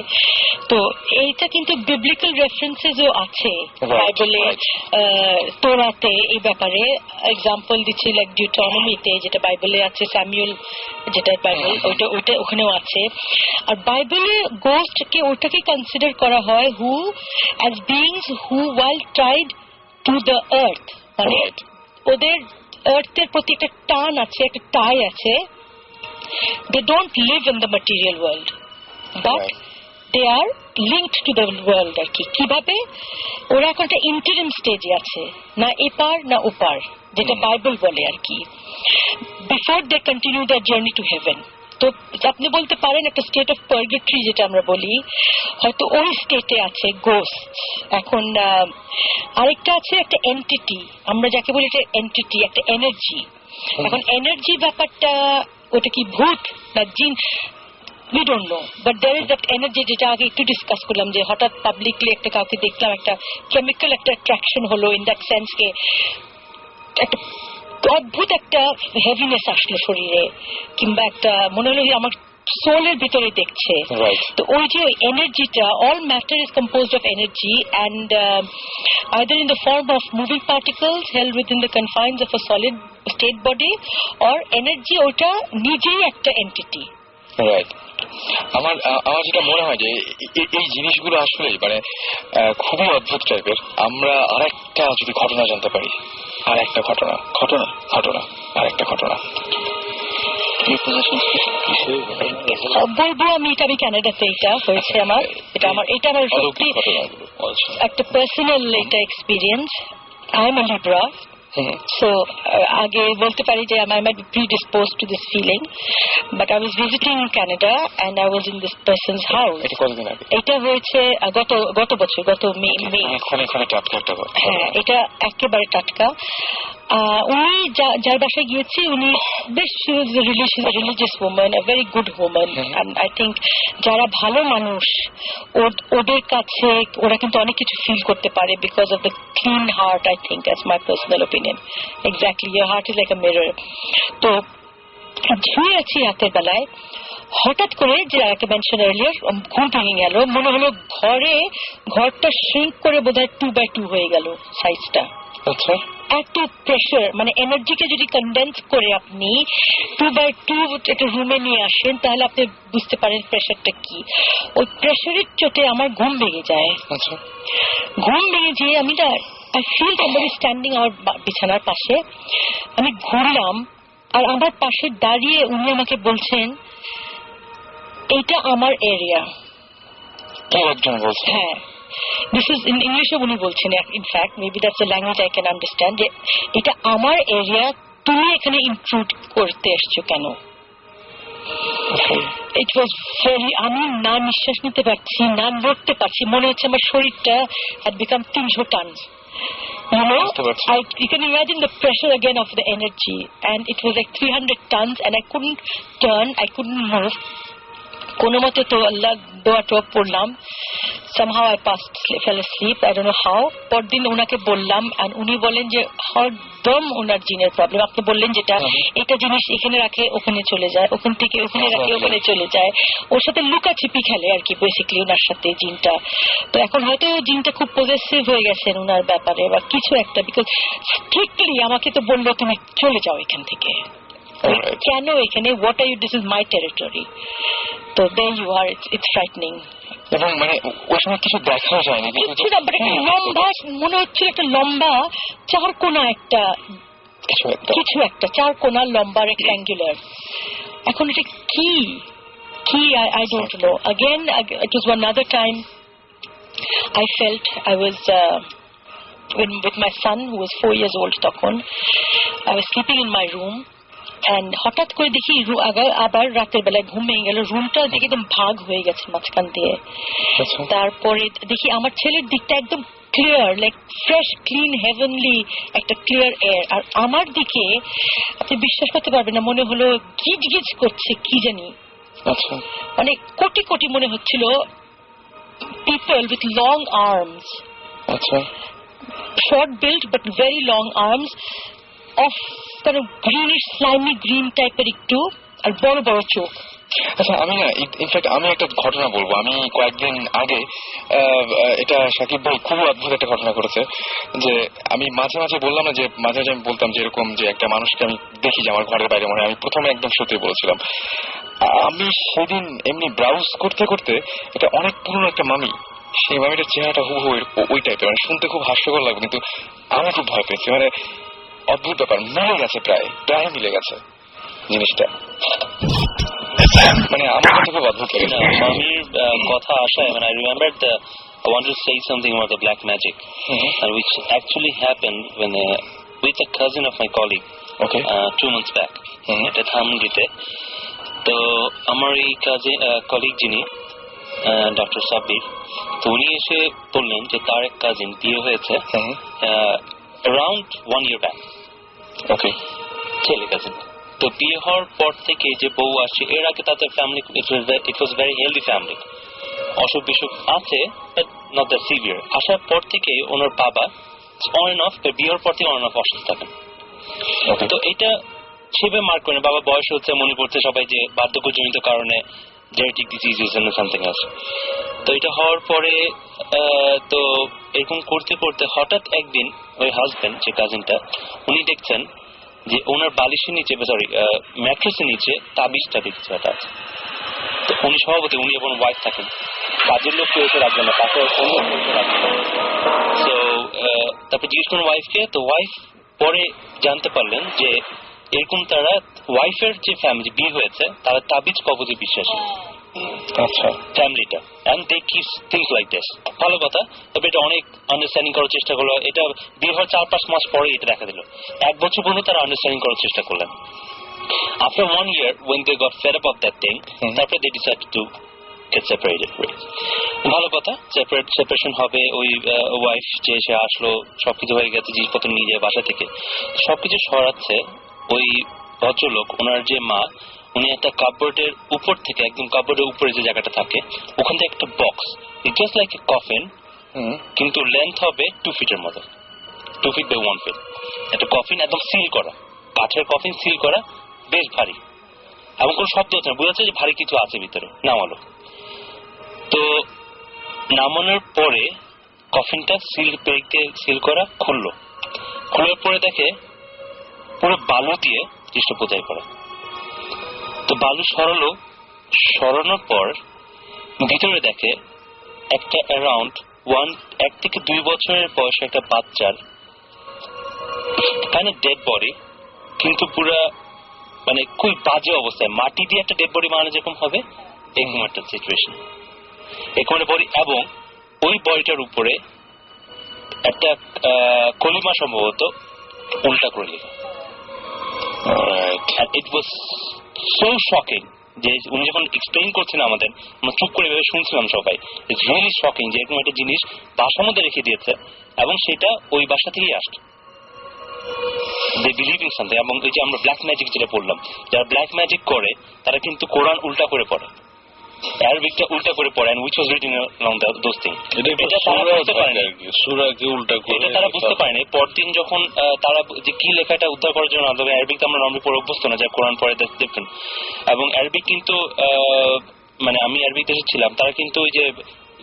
তো এইটা কিন্তু বিবলিক্যাল রেফারেন্সেসও আছে বাইবেলে, তোরাতে এই ব্যাপারে এক্সাম্পল দিচ্ছি, লাইক ডিউটোনমিতে যেটা বাইবেলে আছে, স্যামুয়েল যেটা বাইবেল, ওইটা ওখানেও আছে। আর বাইবেলে গোস্টকে ওটাকে কনসিডার করা হয় who as beings who while tied to the earth, মানে ওদের আর্থের প্রতি একটা টান আছে, একটা টাই আছে। They don't live in the material world, but they are linked to the world. আর কি কিভাবে ওরা এখন একটা ইন্টারিম স্টেজে আছে, না এপার না ওপার, যেটা বাইবেল বলে আর কি, before they continue the journey to heaven. তো আপনি বলতে পারেন একটা স্টেট অফ পার্গেটরি যেটা আমরা বলি, হয়তো ওই স্টেটে আছে গোস্ট। এখন আরেকটা আছে একটা এন্টিটি, আমরা যাকে বলি একটা এন্টিটি, একটা এনার্জি। এখন এনার্জি ব্যাপারটা ওটা কি ভূত না জিন, we don't know, but there is that energy, যেটা আগে একটু ডিসকাস করলাম, যে হঠাৎ পাবলিকলি একটা কাউকে দেখলাম, একটা কেমিক্যাল একটা অ্যাট্রাকশন হলো, ইন দ্যাট সেন্স কে একটা অদ্ভুত একটা হেভিনেস আসলো শরীরে, কিংবা একটা মনে হলো আমার সোলের ভিতরে দেখছে। তো ওই যে এনার্জিটা, all matter is composed of energy, and either in the form of moving particles held within the confines of a solid state body, or energy ওটা নিজেই একটা এন্টিটি। রাইট। আমার যেটা মনে হয় যে এই জিনিসগুলো আসলে মানে খুবই অদ্ভুত টাইপের। আমরা আরেকটা যদি ঘটনা জানতে পারি, আর একটা ঘটনা বলবো আমি, এটা আমি ক্যানাডাতে এটা হয়েছে আমার, এটা আমার সত্যি একটা পার্সোনাল এটা experience. I am a Libra, so আগে বলতে পারি যে I might be predisposed to this feeling, but I was visiting Canada and I was in this person's house. এটা হয়েছে গত বছর, গত মে। হ্যাঁ, এটা একেবারে টাটকা। উনি যার বাসায় গিয়েছি উনি বেশ religious woman, a very good woman, and I think যারা ভালো মানুষ ওদের কাছে ওরা কিন্তু অনেক কিছু ফিল করতে পারে because of the clean heart, I think, as my personal opinion. Exactly, your heart is like a mirror. তো শুয়ে আছি রাতের বেলায়, হঠাৎ করে যে মেনশন আর্লিয়ার ঘুম ভেঙে গেল, মনে হলো ঘরটা শ্রিঙ্ক করে বোধহয় 2x2 হয়ে গেল সাইজটা। আচ্ছা, এত প্রেশার, মানে এনার্জিকে যদি কনডেন্স করে আপনি 2x2 একটা রুমে নিয়ে আসেন তাহলে আপনি বুঝতে পারেন প্রেশারটা কি। ওই প্রেশারের চোটে আমার ঘুম ভেঙে যায়। ঘুম ভেঙে যেয়ে আমি না আই ফিল সামবডি স্ট্যান্ডিং আমার বিছানার পাশে। আমি ঘুরলাম আর আমার পাশে দাঁড়িয়ে উনি আমাকে বলছেন এইটা আমার এরিয়া। হ্যাঁ, দিস ইজ ইন ইংলিশে উনি বলছেন, in fact maybe that's the language I can understand, যে এটা আমার এরিয়া, তুমি এখানে ইন্ট্রুড করতে এসছো কেন। ইট ওয়াজ ভেরি, আমি না নিঃশ্বাস নিতে পারছি না লড়তে পারছি, মনে হচ্ছে আমার শরীরটা had become 300 ton. You know, you can imagine the pressure again of the energy, and it was like 300 tons, and I couldn't turn, I couldn't move. কোনো মতে তো আল্লাহ দোয়া টোয়া পড়লাম, somehow I fell asleep, I don't know how. পরদিন ওনাকে বললাম, and উনি বলেন যে হরদম ওনার জিনের প্রবলেম। আপনি বললেন যেটা, এটা জিনিস এখানে রাখে ওখানে চলে যায়, ওখান থেকে ওখানে রাখে ওখানে চলে যায়, ওর সাথে লুকাছিপি খেলে আর কি বেসিক্যালি ওনার সাথে জিনটা। তো এখন হয়তো জিনটা খুব পজেসিভ হয়ে গেছেন ওনার ব্যাপারে বা কিছু একটা, বিকজ স্ট্রিক্টলি আমাকে তো বললো তুমি চলে যাও এখান থেকে, কেন এখানে, what are you, this is my territory. তো there you are, it's frightening. এবং মানে ওই সময় কিছু দেখা যায়নি, কিছু না, বাট একটা লম্বা মনে হচ্ছিল, একটা লম্বা 4 কোণা একটা কিছু একটা 4 কোণা লম্বা রেক্ট্যাঙ্গুলার। এখন এটা কি I don't know. Again, it was one other time I felt I was with my son who was 4 years old তখন। I was sleeping in my room, and হঠাৎ করে দেখি আবার রাতের বেলায় ঘুম ভেঙে গেল, রুমটা দেখি একদম ভাগ হয়ে গেছে মাঝখান দিয়ে। তারপরে দেখি আমার ছেলের দিকটা একদম clear, like fresh clean heavenly একটা ক্লিয়ার এয়ার, আর আমার দিকে আপনি বিশ্বাস করতে পারবেন না, মনে হলো গিজ গিজ করছে কি জানি, মানে কোটি কোটি মনে হচ্ছিল people with long arms, short built but very long arms of kind of greenish slimy green টাইপের একটু, আর বড় বড় চোখ। আচ্ছা, আমি না ইনফ্যাক্ট আমি একটা ঘটনা বলবো। আমি কয়েকদিন আগে, এটা সাকিব ভাই খুব অদ্ভুত একটা ঘটনা করেছে, যে আমি মাঝে মাঝে বললাম না, যে মাঝে মাঝে আমি বলতাম যে এরকম যে একটা মানুষকে আমি দেখি যে আমার ঘরের বাইরে, মানে আমি প্রথমে একদম সত্যি বলেছিলাম। আমি সেদিন এমনি ব্রাউজ করতে করতে এটা অনেক পুরনো একটা মামি, সেই মামিটার চেহারাটা হুবহু ওই টাইপের, মানে শুনতে খুব হাস্যকর লাগবে, কিন্তু আমি খুব ভয় পেয়েছি। মানে অদ্ভুত ব্যাপার, মিলে গেছে, প্রায় মিলে গেছে জিনিসটা, মানে আমার কাছে খুব অদ্ভুত লাগে। মামির কথা আসায়, মানে I remembered I want to say something about the black magic, which actually happened when with a cousin of my colleague, 2 months back at Hamdite. তো আমার এই কলিগ যিনি ডক্টর সাব্বির, তো উনি এসে বললেন যে তার এক কাজিন বিয়ে হয়েছে around 1 year back, ছেলে কাজিন। তো বিয়ে হওয়ার পর থেকে যে বউ আসছে, এর আগে তাদের family it was very healthy family, অসুখ বিসুখ আছে বাট নট দ্যাট সিভিয়ার। আসার পর থেকে ওনার বাবা অন এন্ড অফ, বিয়ে হওয়ার পর থেকে অন এন্ড অফ অসুস্থ থাকেন। তো এটা সেভাবে মার্ক করেন, বাবা বয়স হচ্ছে, মনে পড়ছে সবাই যে বার্ধক্যজনিত কারণে জেনেটিক ডিজিজেস এন্ড সামথিং আছে। তো এটা হওয়ার পরে তো এরকম করতে করতে হঠাৎ একদিন ওই হাজবেন্ড, যে কাজিনটা, উনি দেখছেন যে ওনার বালিশের নিচে, সরি ম্যাট্রেসের নিচে তাবিজটা দেখছে হঠাৎ। তো উনি সভাপতি, উনি এবং ওয়াইফ থাকেন, কাজের লোক কেউ এসে রাখবেন না, তাকে তো তারপর জিজ্ঞেস করেন ওয়াইফকে। তো ওয়াইফ পরে জানতে পারলেন যে এরকম তারা ওয়াইফের যে ফ্যামিলি বিয়ে হয়েছে তারা তাবিজ কবজে বিশ্বাসী, ফ্যামিলিটা, and they keep things like this. ভালো কথা, তবে এটা অনেক আন্ডারস্ট্যান্ডিং করার চেষ্টা করলো। এটা বিয়ে হওয়ার 4-5 মাস পরে এটা দেখা দিল, 1 বছর পর্যন্ত তারা আন্ডারস্ট্যান্ডিং করার চেষ্টা করলেন। After 1 year, when they got fed up of that thing, তারপরে they decided to get separated. ভালো কথা, সেপারেশন হবে। ওই ওয়াইফ যে সে আসলো, সবকিছু হয়ে গেছে, জিনিসপত্র নিয়ে যায় বাসা থেকে, সবকিছু সরাচ্ছে। ওই ভদ্রলোক, ওনার যে মা, উনি একটা কাপবোর্ডের উপর থেকে, একদম কাপবোর্ডের উপরে যে জায়গাটা থাকে, ওখান থেকে একটা box, just like a coffin, কিন্তু লেন্থ হবে 2 ফিটের মতো, 2 ফিট বাই 1 ফিট। একটা কফিন একদম সিল করা, কাঠের কফিন সিল করা, বেশ ভারী, এবং কোনো শব্দ হচ্ছে না, বোঝা যাচ্ছে যে ভারী কিছু আছে ভিতরে। নামালো, তো নামানোর পরে কফিনটা সিল করা খুললো, খোলার পরে দেখে পুরো বালু দিয়ে জিনিসটা বোঝাই করা। তো বালু সরানোর পর ভিতরে দেখে একটা অ্যারাউন্ড 1 থেকে 2 বছরের বয়সে একটা বাচ্চার কাইন্ড অফ ডেড বডি, কিন্তু পুরা মানে খুব বাজে অবস্থায়, মাটি দিয়ে একটা ডেড বডি বানানো যেরকম হবে এরকম একটা সিচুয়েশন, এরকম একটা বডি, এবং ওই বডিটার উপরে একটা কলিমা সম্ভবত উল্টা করে লেখা। ইট ওয়াজ সো শকিং যে উনি যখন এক্সপ্লেইন করছেন আমাদের, আমরা চুপ করে ভেবে শুনছিলাম সবাই। ইটস রিয়েলি শকিং যে এরকম একটা জিনিস বাসার মধ্যে রেখে দিয়েছে, এবং সেটা ওই বাসা থেকেই আসছে। They believe in something. এবং এই যে আমরা ব্ল্যাক ম্যাজিক যেটা পড়লাম, যারা ব্ল্যাক ম্যাজিক করে তারা কিন্তু কোরআন উল্টা করে পড়ে, অ্যারাবিকটা উল্টা করে পড়ে, and which was written along those things. এটা তারা বুঝতে পারেনি, সূরাকে উল্টা করে এটা তারা বুঝতে পারেনি। পরদিন যখন তারা যে কি লেখাটা উদ্ধার করার জন্য, অ্যারাবিক তো আমরা নর্মালি পড়ে অভ্যস্ত না, যা কোরআন পড়ে দেখবেন। এবং অ্যারাবিক কিন্তু মানে আমি অ্যারাবিক দেশে ছিলাম, তারা কিন্তু ওই যে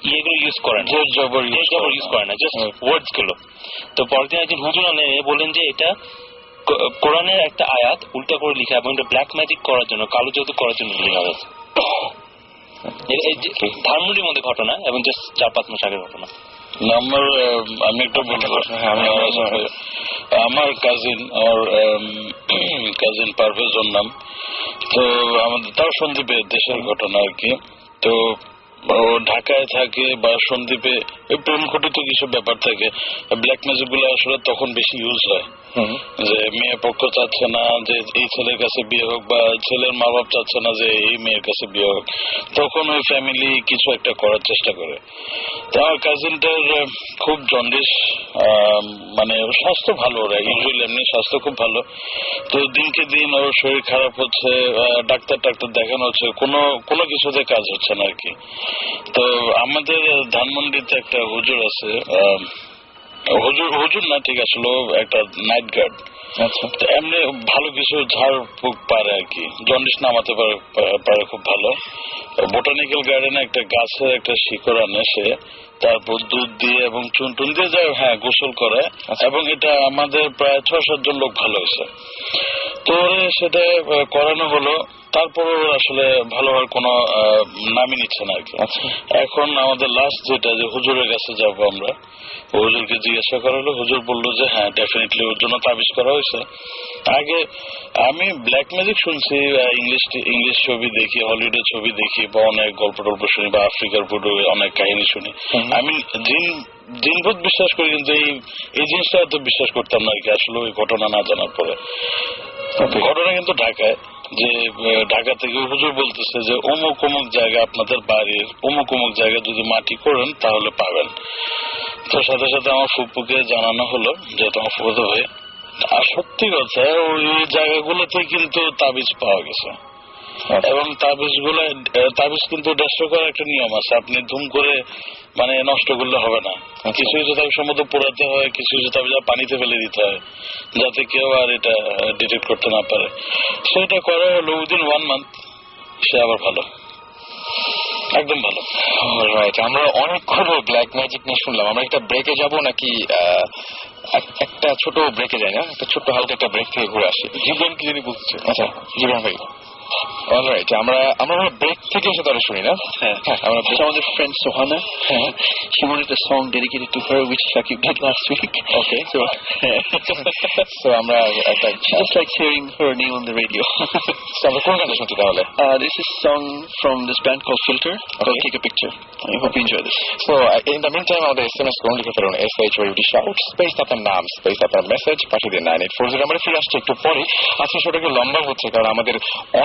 ইয়েগুলো ইউজ করে না, জবর ইউজ করে না, জাস্ট ওয়ার্ডস গুলো। তো পরদিন একজন হুজুর বলেন যে এটা কোরআনের একটা আয়াত উল্টা করে লেখা, এবং এটা ব্ল্যাক ম্যাজিক করার জন্য, কালো জাদু করার জন্য লেখা হয়েছে। ধানমন্ডির মধ্যে ঘটনা, এবং জাস্ট 4-5 মাস আগের ঘটনা। আমি একটা বলবো, আমার কাজিন পারভেজর নাম, তো আমাদের তাও সন্দীপে দেশের ঘটনা আর কি। তো ও ঢাকায় থাকে বা সন্দীপে প্রেম ঘটিত কিছু ব্যাপার থাকে। ব্ল্যাক ম্যাজিক গুলো আসলে তখন বেশি ইউজ হয়, যে মেয়ে পক্ষ চাচ্ছে না যে এই ছেলের কাছে বিয়ে হোক, বা ছেলের মা বাপ চাচ্ছে না যে এই মেয়ের কাছে বিয়ে হোক, তখন ওই ফ্যামিলি কিছু একটা করার চেষ্টা করে। তো আমার কাজিনটার খুব জন্ডিস, মানে স্বাস্থ্য ভালো, ওরা ইউজুয়ালি এমনি স্বাস্থ্য খুব ভালো। তো দিনকে দিন ওর শরীর খারাপ হচ্ছে, ডাক্তার দেখানো হচ্ছে, কোনো কিছুতে কাজ হচ্ছে না আর কি। তো আমাদের ধানমন্ডিতে একটা হুজুর আছে, হুজুর না ঠিক আসলে একটা নাইট গার্ড। আচ্ছা, এমনি ভালো কিছু ঝাড় ফুক পারে আর কি, জন্ডিস নামাতে পারে খুব ভালো। বোটানিক্যাল গার্ডেনে একটা গাছের একটা শিকড় আনে সে, তারপর দুধ দিয়ে এবং চুন দিয়ে যায়, হ্যাঁ, গোসল করে। এবং এটা আমাদের প্রায় 6-7 জন লোক ভালো হয়েছে। তো সেটা করানো হলো, তারপর আসলে ভালো হওয়ার কোনো নামই নিচ্ছে না আর কি। এখন আমাদের লাস্ট যেটা, যে হুজুরের কাছে যাবো আমরা, হুজুরকে জিজ্ঞাসা করা হলো, হুজুর বললো যে হ্যাঁ ডেফিনেটলি ওর জন্য তাবিজ করা হয়েছে। আগে আমি ব্ল্যাক ম্যাজিক শুনছি, ইংলিশ ছবি দেখি, হলিউডের ছবি দেখি, বা অনেক গল্প টল্প শুনি, বা আফ্রিকার পুরো অনেক কাহিনী শুনি। আমি জিনভূত বিশ্বাস করি, কিন্তু এই জিনিসটা এত বিশ্বাস করতাম না আর কি, আসলে ওই ঘটনা না জানার পরে। ঘটনা কিন্তু ঢাকায়, যে ঢাকা থেকে হুজুর বলতেছে যে অমুক জায়গা, আপনাদের বাড়ির অমুক জায়গা যদি মাটি করেন তাহলে পাবেন। তো সাথে সাথে আমার ফুপুকে জানানো হলো, যে তোমার ফুপুতে হয়ে, আর সত্যি কথা ওই জায়গাগুলোতে কিন্তু তাবিজ পাওয়া গেছে। এবং তাবিজ কিন্তু ডেস্ট্রয় করার একটা নিয়ম আছে, আপনি ধুম করে মানে নষ্ট করলে হবে না। কিছু কিছু তাবিজ সম্ভবত পোড়াতে হয়, কিছু কিছু তাবিজ পানিতে ফেলে দিতে হয়, যাতে কেউ আর এটা ডিটেক্ট করতে না পারে। সেটা করা হলো উইদিন 1 মান্থ, সে আবার ভালো, একদম ভালো। রাইট, আমরা অনেকক্ষণ ব্ল্যাক ম্যাজিক নিয়ে শুনলাম। আমরা একটা ব্রেকে যাব নাকি? একটা ছোট ব্রেকে যাই না, একটা ছোট্ট হালকা একটা ব্রেক থেকে ঘুরে আসি। জীবন কি জানি বলছে। আচ্ছা জীবন ভাই, অলরাইট, আমরা ব্রেক থেকে এসে তাহলে শুনি না? হ্যাঁ, আমাদের friend Sohana, she wanted a song dedicated to her which Shakib did last week. Okay, so আমরা একটা, she just likes hearing her name on the radio. So আমরা কোন গানটা শুনছি তাহলে? This is a song from this band called Filter, called Take a Picture. I hope you enjoy this. So in the meantime, আমাদের SMS করুন, লিখে ফেলুন SHOUT shout space আপনার নাম স্পেস আপনার মেসেজ পাঠিয়ে দিন 9840। আমরা ফিরে আসছি একটু পরে। আজকে সেটা একটু লম্বা হচ্ছে, কারণ আমাদের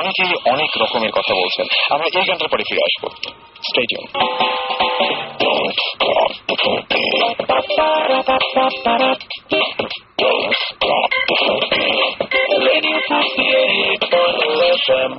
অনেকেই অনেক রকমের কথা বলছেন। আমরা এই গানটার পরে ফিরে আসবো। Stay tuned. Radio 58.0 FM.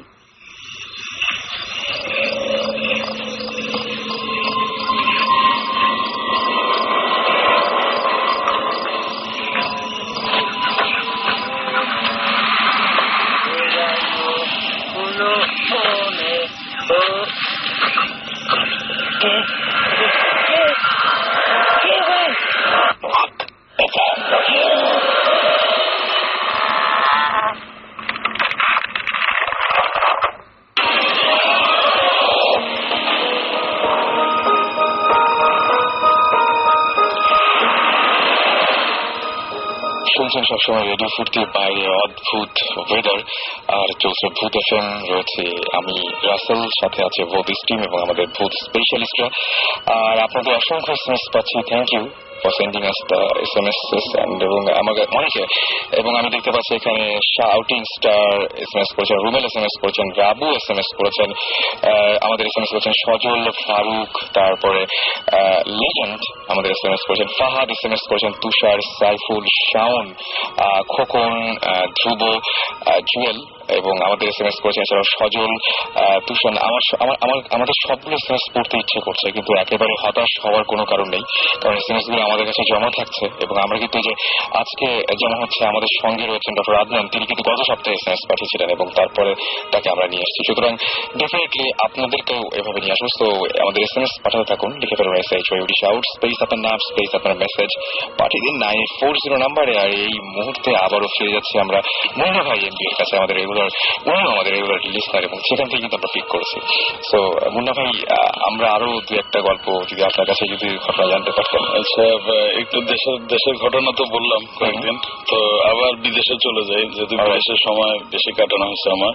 শুনছেন সবসময় রেডিও ফুর্তির বাইরে অদ্ভুত ওয়েদার, আর চলছে ভূত এফএম। রয়েছে আমি রাসেল, সাথে আছে ভূত টিম এবং আমাদের ভূত স্পেশালিস্টরা। আর আপনাদের অসংখ্য এসএমএস পাচ্ছি, thank you for sending us the SMS. এবং আমাকে অনেকে, এবং আমি দেখতে পাচ্ছি এখানে শাউটিং স্টার এসএমএস করেছেন, রুমেল এসএমএস করেছেন, রাবু এসএমএস করেছেন, আমাদের এসএমএস করেছেন সজল, ফারুক, তারপরে লেজেন্ড আমাদের এসএমএস করেছেন, ফাহাদ এসএমএস করেছেন, তুষার, সাইফুল, শাওন, খোকন, ধ্রুব, জুয়েল, এবং আমাদের এসএমএস করেছেন এছাড়াও সজল, তুষার। আমাদের সবগুলো এসএমএস পড়তে ইচ্ছে করছে, কিন্তু একেবারে হতাশ হওয়ার কোনো কারণ নেই, কারণ এসএমএস গুলো আমাদের কাছে জমা থাকছে। এবং আমরা কিন্তু যে আজকে যেমন হচ্ছে আমাদের সঙ্গে রয়েছেন ডক্টর আদনান, তিনি কিন্তু গত সপ্তাহে এসএমএস পাঠিয়েছিলেন এবং তারপরে তাকে আমরা নিয়ে এসেছি। সুতরাং ডেফিনেটলি আপনাদেরকেও এভাবে নিয়ে আসবো। তো আমাদের এসএমএস পাঠাতে থাকুন, লিখে ফেলুন SHOUT শাউট স্পেস আপনার নাম স্পেস আপনার মেসেজ পাঠিয়ে দিন 9840 নাম্বারে। আর এই মুহূর্তে আবারও ফিরে যাচ্ছি আমরা মুন্না ভাই এমডি এর কাছে, আমাদের রেগুলার লিসনার, এবং সেখান থেকে কিন্তু আমরা পিক করেছি। সো মুন্না ভাই, আমরা আরো দু একটা গল্প যদি আপনার কাছে যদি ঘটনা জানতে পারতাম। আচ্ছা, একটু দেশের ঘটনা তো বললাম কয়েকদিন, তো আবার বিদেশে চলে যাই, যেহেতু বিদেশের সময় বেশি কাটানো হয়েছে আমার।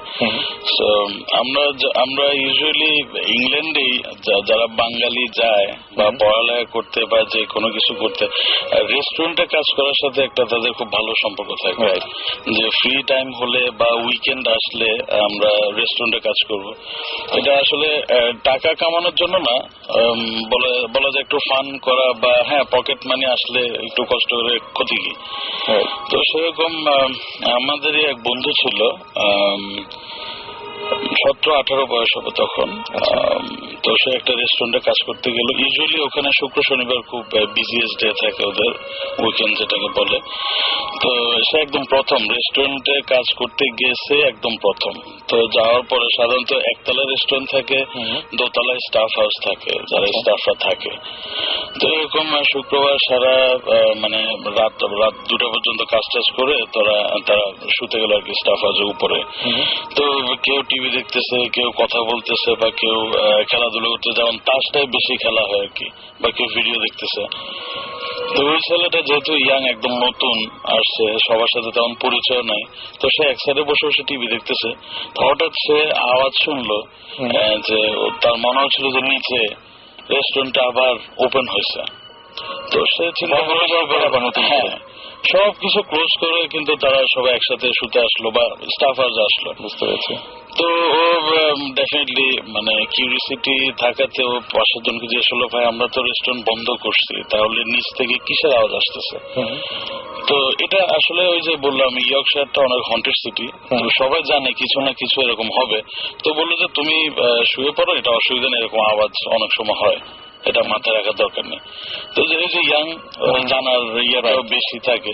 আমরা ইউজুয়ালি ইংল্যান্ডেই যারা বাঙালি যায় বা পড়ালেখা করতে বা যে কোনো কিছু করতে, রেস্টুরেন্টে কাজ করার সাথে একটা তাদের খুব ভালো সম্পর্ক থাকে, যে ফ্রি টাইম হলে বা উইকেন্ড আসলে আমরা রেস্টুরেন্টে কাজ করব। এটা আসলে টাকা কামানোর জন্য না, বলা যায় একটু ফান করা, বা হ্যাঁ পকেট মানি আসলে একটু কষ্ট করে ক্ষতি কি। তো সেরকম আমাদেরই এক বন্ধু ছিল, 17-18 বয়স হবে তখন। তো সে একটা রেস্টুরেন্টে কাজ করতে গেল। ইউজুয়ালি ওখানে শুক্র শনিবার খুব বিজিয়েস্ট ডে থাকে ওদের, উইকেন্ড যেটাকে বলে। তো সে একদম প্রথম রেস্টুরেন্টে কাজ করতে গেছে, একদম প্রথম। তো যাওয়ার পরে সাধারণত একতলা রেস্টুরেন্ট থাকে, দোতলায় স্টাফ হাউস থাকে, যারা স্টাফরা থাকে। তো এরকম শুক্রবার সারা মানে রাত 2টা পর্যন্ত কাজ টাজ করে তারা শুতে গেল আর কি, স্টাফ হাউসের উপরে। তো কেউ টিভি দেখতেছে, কেউ কথা বলতেছে, বা কেউ খেলাধুলা করতে, যেমন তাসটাই বেশি খেলা হয় আর কি, বা কেউ ভিডিও দেখতেছে। তো ওই ছেলেটা যেহেতু ইয়াং, একদম নতুন আসছে, সবার সাথে তেমন পরিচয় নাই, তো সে এক সাইডে বসে বসে টিভি দেখতেছে। হঠাৎ সে আওয়াজ শুনলো, যে তার মনে হচ্ছিল যে নিচে রেস্টুরেন্টটা আবার ওপেন হয়েছে। তো সে চিন্তা করলো, হ্যাঁ সবকিছু ক্লোজ করে কিন্তু তারা সবাই একসাথে শুতে আসলো, বা স্টাফ হাউসে আসলো, বুঝতে পেরেছি। তো ও ডেফিনেটলি মানে কিউরিসিটি থাকাতে ও পাশের জনকে জিজ্ঞেস করলো, ভাই আমরা তো রেস্টুরেন্ট বন্ধ করছি, তাহলে নিচ থেকে কিসের আওয়াজ আসতেছে? তো এটা আসলে ওই যে বললাম, ইয়র্কশায়ারটা অনেক হন্টেড সিটি, তো সবাই জানে কিছু না কিছু এরকম হবে। তো বললো যে তুমি শুয়ে পড়ো, এটা অসুবিধা নেই, এরকম আওয়াজ অনেক সময় হয়, এটা মাথায় রাখার দরকার নেই। তো যে ইয়াং জানার ইয়াটাও বেশি থাকে,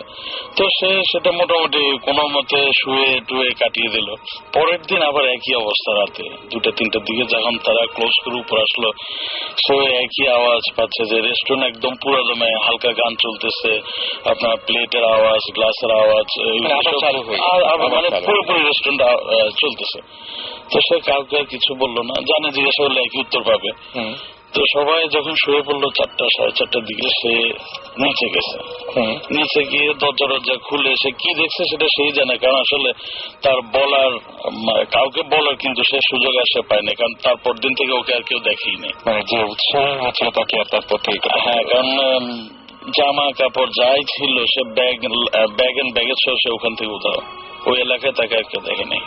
তো সে সেটা মোটামুটি কোনো মতে শুয়ে টুয়ে কাটিয়ে দিল। পরের দিন আবার একই অবস্থা, রাতে 2-3টার দিকে যখন তারা ক্লোজ করে উপর আসলো, সে একই আওয়াজ পাচ্ছে, যে রেস্টুরেন্ট একদম পুরো দমে হালকা গান চলতেছে, আপনার প্লেটের আওয়াজ, গ্লাসের আওয়াজ, মানে পুরোপুরি রেস্টুরেন্ট চলতেছে। তো সে কাউকে কিছু বললো না, জানে জিজ্ঞাসা করলে একই উত্তর পাবে। তো সবাই যখন শুয়ে পড়লো 4টা-4:30 দিকে, সে নিচে গেছে। নিচে গিয়ে দরজা খুলে সে কি দেখছে সেটা সেই জানে, কারণ আসলে তার বলার, কাউকে বলার কিন্তু সে সুযোগ আসে পায়নি, কারণ তারপর দিন থেকে ওকে আর কেউ দেখেই নেই, মানে যে উৎসাহ হচ্ছিল তাকে আর তারপর থেকে। হ্যাঁ, কারণ জামা কাপড় যাই ছিল, সে ব্যাগ এন্ড ব্যাগেজ সহ সে ওখান থেকে উধাও, ওই এলাকায় তাকে আর কেউ দেখে নেই।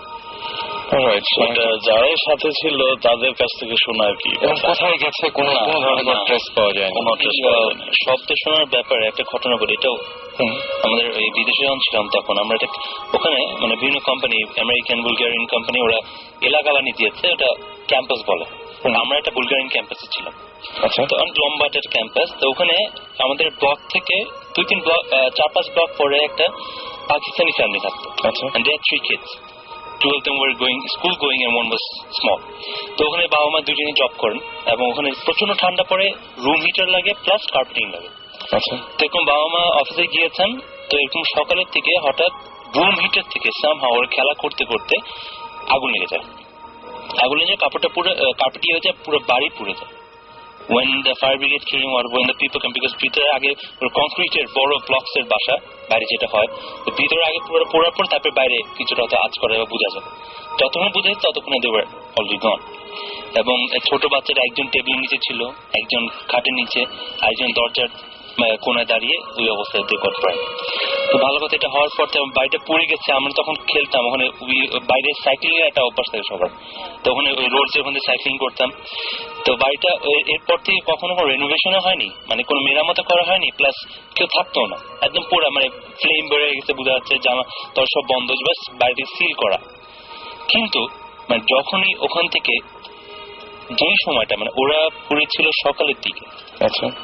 সেটা যারাই সাথে ছিল তাদের কাছ থেকে শোনা আর কি। কোথায় গেছে কোনো ধরনের ট্রেস পাওয়া যায় না। শব্দ শোনার ব্যাপারে একটা ঘটনা বলি। এটাও আমাদের এই বিদেশে যখন ছিলাম তখন আমরা এটা ওখানে মানে বিভিন্ন কোম্পানি, আমেরিকান বুলগেরিয়ান কোম্পানি, ওরা এলাকা বানিয়ে দিয়েছে, ওটা ক্যাম্পাস বলে। আমরা একটা বুলগেরিয়ান ক্যাম্পাসে ছিলাম। তো অনেক লম্বা একটা ক্যাম্পাস। তো ওখানে আমাদের ব্লক থেকে 2-3 ব্লক 4-5 ব্লক পরে একটা পাকিস্তানি ফ্যামিলি থাকতো। And they had 3 kids. 2 of them were school going and one was small. তো ওখানে বাবা মা দুজনেই জব করেন এবং ওখানে প্রচন্ড ঠান্ডা পড়ে, রুম হিটার লাগে প্লাস কার্পেটিং লাগে। তো এরকম বাবা মা অফিসে গিয়েছেন, তো এরকম সকালের থেকে হঠাৎ রুম হিটার থেকে সামহাও ওরা খেলা করতে করতে আগুন লেগে যায়। আগুন লেগে কাপড়টা পুরো কার্পেটি হয়ে যায়, পুরো বাড়ি পুড়ে যায়। When the fire brigade came or when the people came, because ভিতরে আগে কংক্রিটের বড় ব্লকস এর বাসা, বাইরে যেটা হয়, তো ভিতরে আগে পুরো পোড়ার পর তারপরে বাইরে কিছুটা হয়তো আঁচ করে বা বোঝা যায়। যতক্ষণ বোঝা যায় ততক্ষণে they were already gone. এবং ছোট বাচ্চারা একজন টেবিলের নিচে ছিল, একজন খাটের নিচে, একজন দরজার কোনায় দাঁড়িয়ে, ওই অবস্থায় they got burned. তো ভালো কথা, এটা হওয়ার পর বাড়িটা পুড়ে গেছে। আমরা তখন খেলতাম ওখানে, বাইরে সাইক্লিং এর একটা অভ্যাস থাকে সবার, তো ওখানে ওই রোডসের ওখানে সাইক্লিং করতাম। তো বাড়িটা এরপর থেকে কখনো কোনো রেনোভেশনও হয়নি, মানে কোনো মেরামত করা হয়নি, প্লাস কেউ থাকতো না, একদম পুরো মানে ফ্লেম বেড়ে গেছে, বোঝা যাচ্ছে জামা তোর সব বন্ধ, বাস বাড়িতে সিল করা। কিন্তু মানে যখনই ওখান থেকে যেই সময়টা মানে ওরা পুড়েছিল সকালের দিকে,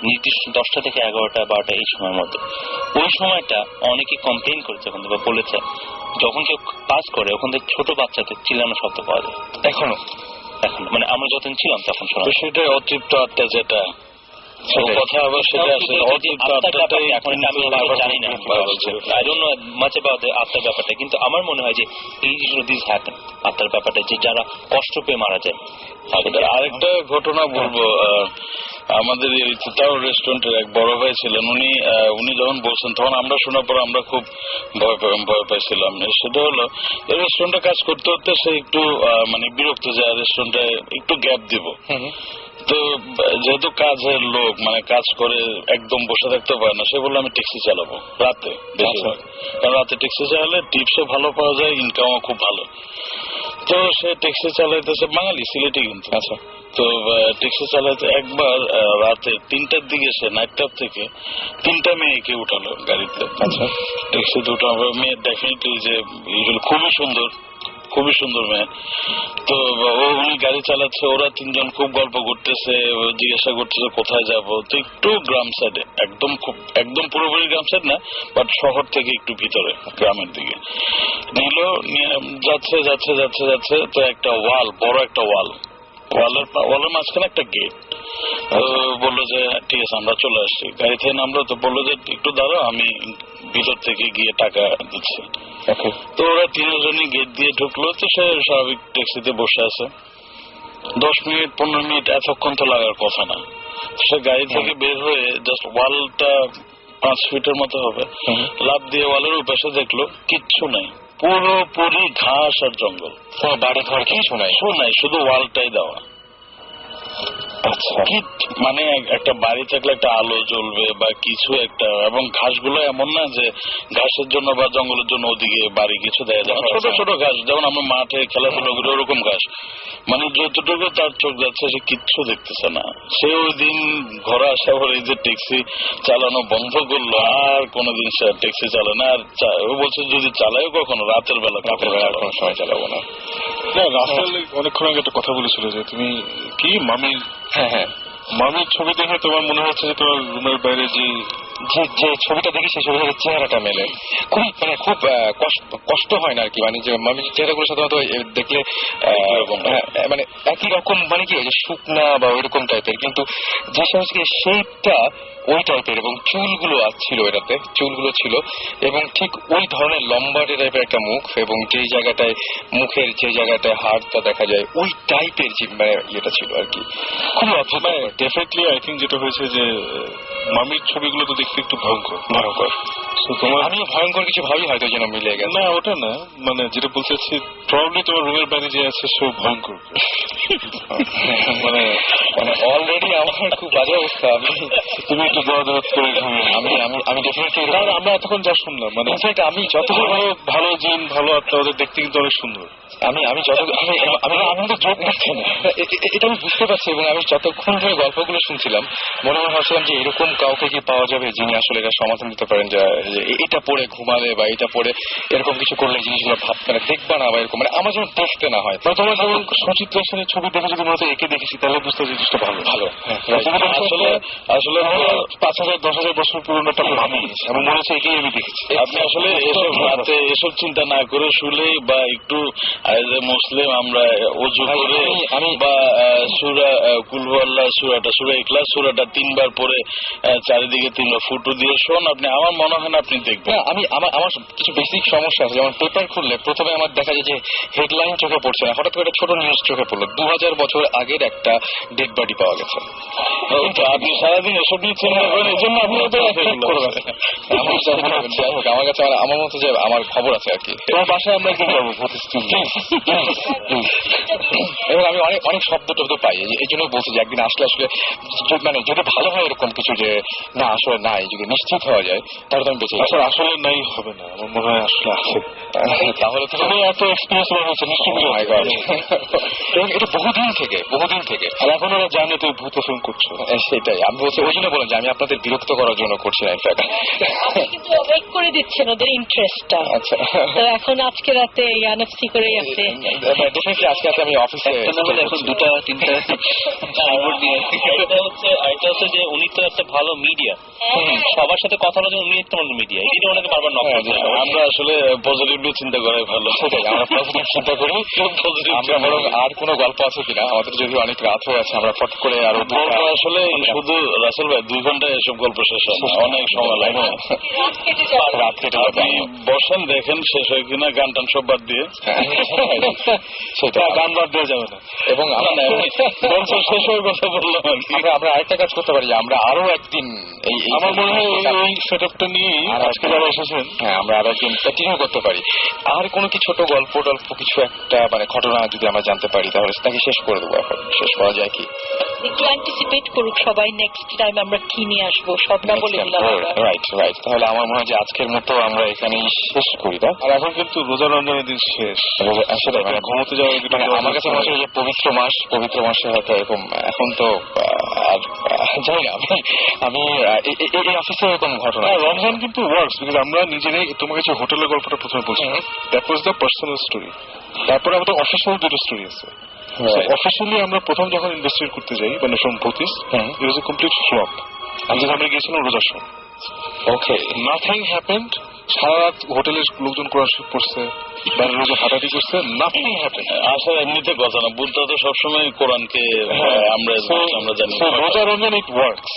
নির্দিষ্ট 10টা থেকে 11টা 12টা এই সময়ের মধ্যে, ওই সময়টা অনেকে কমপ্লেন করেছে ওখান থেকে, বলেছে যখন কেউ পাস করে ওখান থেকে ছোট বাচ্চাদের চিল্লানো শব্দ পাওয়া যায় এখনো মানে আমরা যতদিন ছিলাম তখন শোনা। সেটাই অতৃপ্ত আত্মা, যেটা কথা আবার সেটা আসলে অতৃপ্ত আত্মাটাই এখন আমি জানি না, I don't no much about আত্মার ব্যাপারটা, কিন্তু আমার মনে হয় যে এই জিনিসগুলো দিস হ্যাপেন, আত্মার ব্যাপারটা, যে যারা কষ্ট পেয়ে মারা যায়। আরেকটা ঘটনা বলবো, আমাদের তাও রেস্টুরেন্টের এক বড় ভাই ছিলেন, উনি যখন বলছেন তখন আমরা শোনার পর আমরা খুব ভয় পাইছিলাম। সেটা হলো এই রেস্টুরেন্টে কাজ করতে করতে সে একটু মানে বিরক্ত, যে রেস্টুরেন্টে একটু গ্যাপ দিব। তো যেহেতু কাজের লোক, মানে কাজ করে একদম বসে থাকতে পারে না, সে বললো আমি ট্যাক্সি চালাবো রাতে, বেশিরভাগ, কারণ রাতে ট্যাক্সি চালালে টিপসও ভালো পাওয়া যায়, ইনকামও খুব ভালো। তো সে ট্যাক্সি চালাইতেছে, বাঙালি সিলেটি কিন্তু। তো ট্যাক্সি চালাইতে একবার রাতে 3টার দিকে সে নাইট ক্লাব থেকে 3টা মেয়েকে উঠালো গাড়িতে। ট্যাক্সিতে উঠানো মেয়ে ডেফিনেটলি যে খুবই সুন্দর মেয়ে। তো উনি গাড়ি চালাচ্ছে, ওরা 3জন খুব গল্প করতেছে, জিজ্ঞাসা করতেছে কোথায় যাবো। তো একটু গ্রাম সাইডে, একদম পুরোপুরি গ্রাম সাইড না, বাট শহর থেকে একটু ভিতরে গ্রামের দিকে নিল। যাচ্ছে যাচ্ছে যাচ্ছে যাচ্ছে তো একটা ওয়াল, বড় একটা ওয়ালের মাঝখানে একটা গেট। বললো যে ঠিক আছে আমরা চলে আসছি। গাড়ি থেকে নামলো, তো বললো যে একটু দাঁড়াও, আমি ভিতর থেকে গিয়ে টাকা দিচ্ছি। তো ওরা 3জনই গেট দিয়ে ঢুকলো। তো সে স্বাভাবিক ট্যাক্সিতে বসে আছে। 10 মিনিট 15 মিনিট এতক্ষণ তো লাগার কথা না। সে গাড়ি থেকে বের হয়ে জাস্ট ওয়ালটা 5 ফিটের মতো হবে, লাফ দিয়ে ওয়ালের উপাশে দেখলো কিচ্ছু নাই, পুরোপুরি ঘাস আর জঙ্গল, বাড়ি ঘর কিছু নাই, শুধু ওয়ালটাই দেওয়া। মানে একটা বাড়ি থাকলে একটা আলো জ্বলবে বা কিছু একটা, এবং ঘাসগুলো এমন না যে ঘাসের জন্য বা জঙ্গলের জন্য ওদিকে বাড়ি কিছু দেয়, ছোট ছোট ঘাস, যেমন আমরা মাঠে খেলাধুলা করি ওরকম ঘাস। মানে যতটুকু তার চোখ যাচ্ছে সে কিচ্ছু দেখতেছে না। সে ওই দিন ঘরে আসা পরে এই যে ট্যাক্সি চালানো বন্ধ করলো, আর কোনোদিন সে ট্যাক্সি চালায় না। আর ও বলছে যদি চালায়ও কখনো রাতের বেলা কোনো সময় চালাবো না। রাসেল অনেকক্ষণ আগে একটা কথা বলেছিল যে তুমি কি মামির মামির ছবি দেখে তোমার মনে হচ্ছে যে তোমার রুমের বাইরে যে ছবিটা দেখি সেই ছবিটার চেহারাটা মেলে, খুব মানে খুব কষ্ট হয় না আর কি। মানে যে মামির চেহারাগুলো সাধারণত দেখলে মানে একই রকম, মানে কি শুকনা বা ওইরকম টাইপের, কিন্তু যে সমস্ত শেপটা ওই টাইপের, এবং চুলগুলো ছিল, এটাতে চুলগুলো ছিল, এবং ঠিক ওই ধরনের লম্বাটে টাইপের একটা মুখ, এবং যেই জায়গাটায় মুখের যে জায়গাটায় হাড়টা দেখা যায় ওই টাইপের মানে ইয়েটা ছিল আর কি। খুব অদ্ভুত। ডেফিনেটলি আই থিঙ্ক যেটা হয়েছে যে মামির ছবিগুলো তো দেখতে একটু ভয়ঙ্কর। আমিও ভয়ঙ্কর কিছু ভাবি হয়তো যেন মিলে গেছে। না ওটা না, মানে যেটা বলতে চাচ্ছি প্রবলি তোমার রুমের বাইরে যে আছে সে ভয়ঙ্কর। মানে অলরেডি আমার খুব বাজে অবস্থা। তুমি একটু দরদ করে আমি ডেফিনেটলি আমরা এতক্ষণ যা শুনলাম মানে আমি যতক্ষণ ভালো জিন ভালো আত্মা ওদের দেখতে কিন্তু অনেক সুন্দর। আমি তো যোগ করছি না, এটা আমি বুঝতে পারছি। এবং আমি যতক্ষণ ধরে গল্পগুলো শুনছিলাম মনে ভাবছিলাম যে এরকম কাউকে কি পাওয়া যাবে যিনি আসলে এটা সমাধান দিতে পারেন, যে এটা পড়ে ঘুমালে বা এটা পড়ে এরকম কিছু করলে জিনিসগুলো ভাবতে না, দেখবা না বা এরকম, মানে আমার যেমন দেখতে না হয়। তোমার যেমন সুচিত্রা সেনের ছবি দেখে যদি মনে হতো একে দেখেছি তাহলে বুঝতে জিনিসটা ভালো ভালো। আসলে 5,000-10,000 বছর পুরনো একটা আমি মনে হচ্ছে একেই আমি দেখেছি। আপনি আসলে এসব রাতে এসব চিন্তা না করে শুলে বা একটু মুসলিম আমরা অজু করে বা সূরা কুল হুয়াল্লাহ সূরা ইখলাস সূরাটা 3 বার পরে চারিদিকে 3 বার ফুটো দিয়ে শোন, আপনি আমার মনে হয় না আপনি দেখবেন। আমার কিছু বেসিক সমস্যা আছে, যেমন পেপার খুললে প্রথমে আমার দেখা যায় যে হেডলাইন চোখে পড়ছে না, হঠাৎ করে একটা ছোট নিউজ চোখে পড়লো 2000 বছর আগের একটা ডেড বডি পাওয়া গেছে। আপনি সারাদিন এসব নিয়ে চিন্তা করেন, এই জন্য আপনি যাই হোক, আমার কাছে আমার মতো যে আমার খবর আছে আর কি। তোমার বাসায় আমরা কি যাবো এবং আমি অনেক শব্দ টব্দ পাই, এই জন্য বলছি যে একদিন আসলে মানে যদি ভালো হয় এরকম কিছু যে না আসলে নাই, যদি নিশ্চিত হওয়া যায় তাহলে তো আমি বেঁচে যাবো। আসলে নাই হবে না, আমার মনে হয় আসলে আছে। তাহলে তো এত এক্সপিরিয়েন্স হয়েছে নিশ্চয়ই। এবং এটা বহুদিন থেকে আর এখন ওরা জানে তুই ভূত ফোন করছো। সেটাই আমি বলছি, ওই জন্য বলেন যে আমি আপনাদের বিরক্ত করার জন্য করছি না, ইনফ্যাক্ট কিন্তু ওয়েট করে দিচ্ছেন ওদের ইন্টারেস্টটা। আচ্ছা, তো এখন আজকে রাতে এনএফসি করে আছে, ডেফিনেটলি আজকে রাতে আমি অফিসে এখন 2-3টা এটা হচ্ছে যে উনি তো একটা ভালো মিডিয়া, সবার সাথে কথা বলার জন্য উনি একটা মিডিয়া, এটা ওনাকে বারবার নক করতে হয়। আমরা আসলে পজিটিভলি চিন্তা করাই ভালো। আমরা পজিটিভ চিন্তা করি। আমরা বরং আর কোনো গল্প আছে কিনা, আমাদের যদি অনেক রাত হয়ে আছে আমরা ফট করে আরো আসলে শুধু রাসেল ভাই 2 ঘন্টায় এসব গল্প শেষ হয়, অনেক সময় লাগে। রাত কেটে আপনি বসেন দেখেন শেষ হয় কিনা, গান টান সব বাদ দিয়ে। সেটা গান বাদ দিয়ে যাবে না। এবং শেষ হয়ে কথা বললাম আর কি। আমরা আরেকটা কাজ করতে পারি, আমরা আরো একদিন আমার মনে হয় এই সেটআপটা নিয়ে আজকে যারা এসেছেন, হ্যাঁ আমরা আরো একদিন কন্টিনিউ করতে পারি। আর কোনো কি ছোট গল্প টল্প কিছু একটা মানে ঘটনা যদি আমরা জানতে পারি তাহলে তাকে শেষ করে দেবো। এখন শেষ করা যায় কি? একটু অ্যান্টিসিপেট করুক সবাই, নেক্সট টাইম আমরা কি নিয়ে আসবো সব না বলে দিলাম। রাইট। তাহলে আমার মনে হয় যে আজকের মতো আমরা এখানেই শেষ করি। আর এখন কিন্তু রোজা রমজানের দিন শেষ, আসলে মানে ঘুমোতে যাওয়া মানে আমার কাছে মনে হয় যে পবিত্র মাসে হয়তো এরকম এখন তো জানি না আমি এই অফিসে এরকম ঘটনা। রমজান কিন্তু ওয়ার্কস, বিকজ আমরা নিজেরাই তোমার কাছে হোটেলের গল্পটা প্রথমে বলছি, that was the personal story. তারপরে আমাদের অফিসিয়াল 2টা স্টোরি আছে। অফিসিয়ালি আমরা প্রথম যখন ইনভেস্টিগেট করতে যাই মানে ফ্রম ভূতিস, it was a complete flop. আমরা গিয়েছিলাম রোজার সময়। ওকে, নাথিং হ্যাপেন্ড। সারা রাত হোটেলের লোকজন কোরআন পড়ছে, বাইরে লোকজন হাঁটাহাঁটি করছে, নাথিং হ্যাপেন্ড। আসলে এমনিতে কথা না, বুদ্ধা তো সবসময় কোরআনকে আমরা জানি। রোজা রমজান ইট ওয়ার্কস।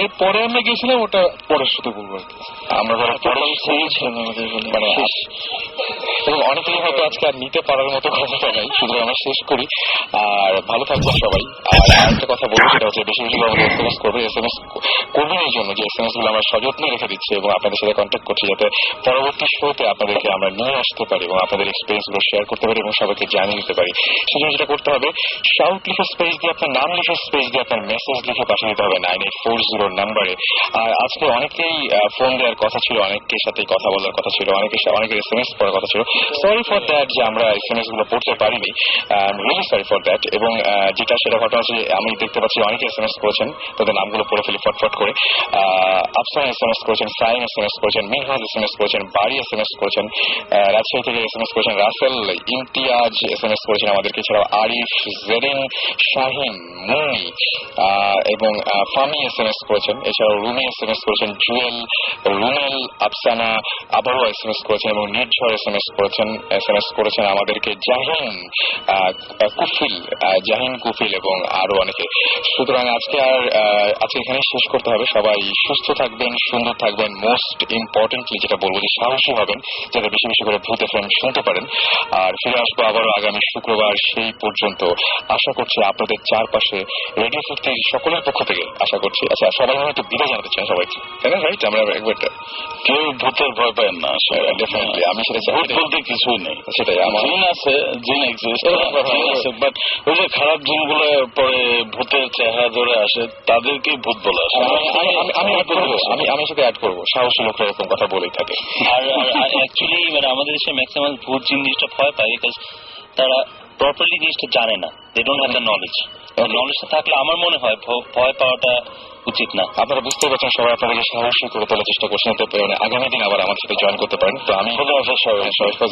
এরপরে আমরা গেছিলাম, ওটা পরের সাথে বলবো আর কি। আমরা মানে এবং অনেকেই হয়তো আজকে আর নিতে পারার মতো ক্ষমতা নাই, শুধু আমরা শেষ করি। আর ভালো থাকবেন সবাই। আর একটা কথা বলবো, সেটা হচ্ছে বেশি বেশি আমাদের SMS করবে। SMS করবেন এই জন্য যে SMS গুলো আমরা সযত্নে রেখে দিচ্ছি এবং আপনাদের সাথে কন্ট্যাক্ট করছি, যাতে পরবর্তী শোতে আপনাদেরকে আমরা নিয়ে আসতে পারি এবং আপনাদের এক্সপিরিয়েন্স গুলো শেয়ার করতে পারি এবং সবাইকে জানিয়ে দিতে পারি। সেজন্য যেটা করতে হবে, শাউট লিখে স্পেস দিয়ে আপনার নাম লিখে স্পেস দিয়ে আপনার মেসেজ লিখে পাঠিয়ে দিতে হবে 9840 নাম্বারে। আর আজকে অনেকেই ফোন দেওয়ার কথা ছিল, অনেকের সাথে কথা বলার কথা ছিল, অনেকের SMS পড়ার কথা ছিল। সরি ফর দ্যাট যে আমরা SMS গুলো পড়তে পারিনি, রিয়েলি সরি ফর দ্যাট। এবং যেটা সেটা ঘটনা আছে, আমি দেখতে পাচ্ছি অনেকে SMS করেছেন, তাদের নামগুলো পড়ে ফেলি ফটফট করে। আফসান SMS করেছেন, সাইম SMS করেছেন, মিনহাজ SMS করেছেন, বাড়ি SMS করেছেন, রাজশাহী থেকে SMS করেছেন, রাসেল, ইমতিয়াজ SMS করেছেন আমাদেরকে, এছাড়াও আরিফ, জেরিন, শাহিন, মুন্নি এবং ফামি SMS করেছেন, এছাড়াও রুমি SMS করেছেন, জুয়েল, রুমেল, আফসানা আবারও SMS করেছেন এবং নির্ঝর SMS করেছেন আমাদেরকে জাহিন কুফিল এবং আরো অনেকে। সুতরাং আজকে এখানে শেষ করতে হবে। সবাই সুস্থ থাকবেন, সুন্দর থাকবেন, মোস্ট ইম্পর্টেন্টলি যেটা বলবো যে সাহসী হবেন, যাতে বেশি বেশি করে ভূত FM শুনতে পারেন। আর ফিরে আসবো আবারও আগামী শুক্রবার। সেই পর্যন্ত আশা করছি আপনাদের চারপাশে ভারতবর্ষে রেডিও ফুর্তির সকলের পক্ষ থেকে আশা করছি। আচ্ছা, সবাই হয়তো বিদায় জানাতে চান সবাইকে, তাই না? রাইট, আমরা একবার কেউ ভূতের ভয় পায় না, ডেফিনেটলি আমি সেটা চাই। ভূত বলতে কিছুই নেই, সেটাই আমার জিন আছে, জিন এক্সিস্ট, বাট ওই যে খারাপ জিনগুলো পরে ভূতের চেহারা ধরে আসে তাদেরকে ভূত বলে আসে। আমি সেটা অ্যাড করবো, সাহসী লোকরা এরকম কথা বলেই থাকে। আর অ্যাকচুয়ালি মানে আমাদের দেশে ম্যাক্সিমাম ভূত জিনিসটা ভয় পায় বিকজ তারা প্রপারলি জিনিসটা জানে না, they don't have the knowledge. নলেজটা থাকলে আমার মনে হয় ভয় পাওয়াটা উচিত না। আপনারা বুঝতে পারছেন, সবাই আপনাদেরকে সাহসী করে তোলার চেষ্টা করছেন, আগামী দিন আবার আমার সাথে জয়েন করতে পারেন। তো আমি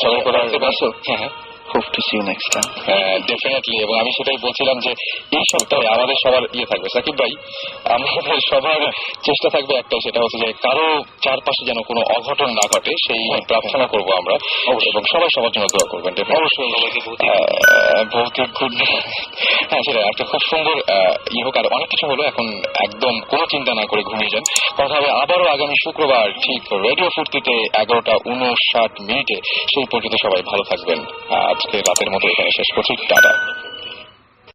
সবাই করে আসতে পারছো। হ্যাঁ, hope to see you next time. Definitely. এবং আমি সেটাই বলছিলাম যে এই সপ্তাহে আমাদের সবার থাকবে সাকিব ভাই, আমাদের সবার চেষ্টা থাকবে একটাই, সেটা হচ্ছে যে কারো চারপাশে যেন কোনো অঘটন না ঘটে সেই প্রার্থনা করবো আমরা, এবং সবাই সবার জন্য দোয়া করবেন। অবশ্যই ভৌতিক হ্যাঁ, সেটা একটা খুব সুন্দর হোক। আর অনেক কিছু হলো, এখন একদম কোনো চিন্তা না করে ঘুমিয়ে যান। কথা হবে আবারও আগামী শুক্রবার ঠিক রেডিও ফুর্তিতে 11:59 সেই পর্যন্ত সবাই ভালো থাকবেন। আজকে রাতের মতো এখানে শেষ করছি, টাটা।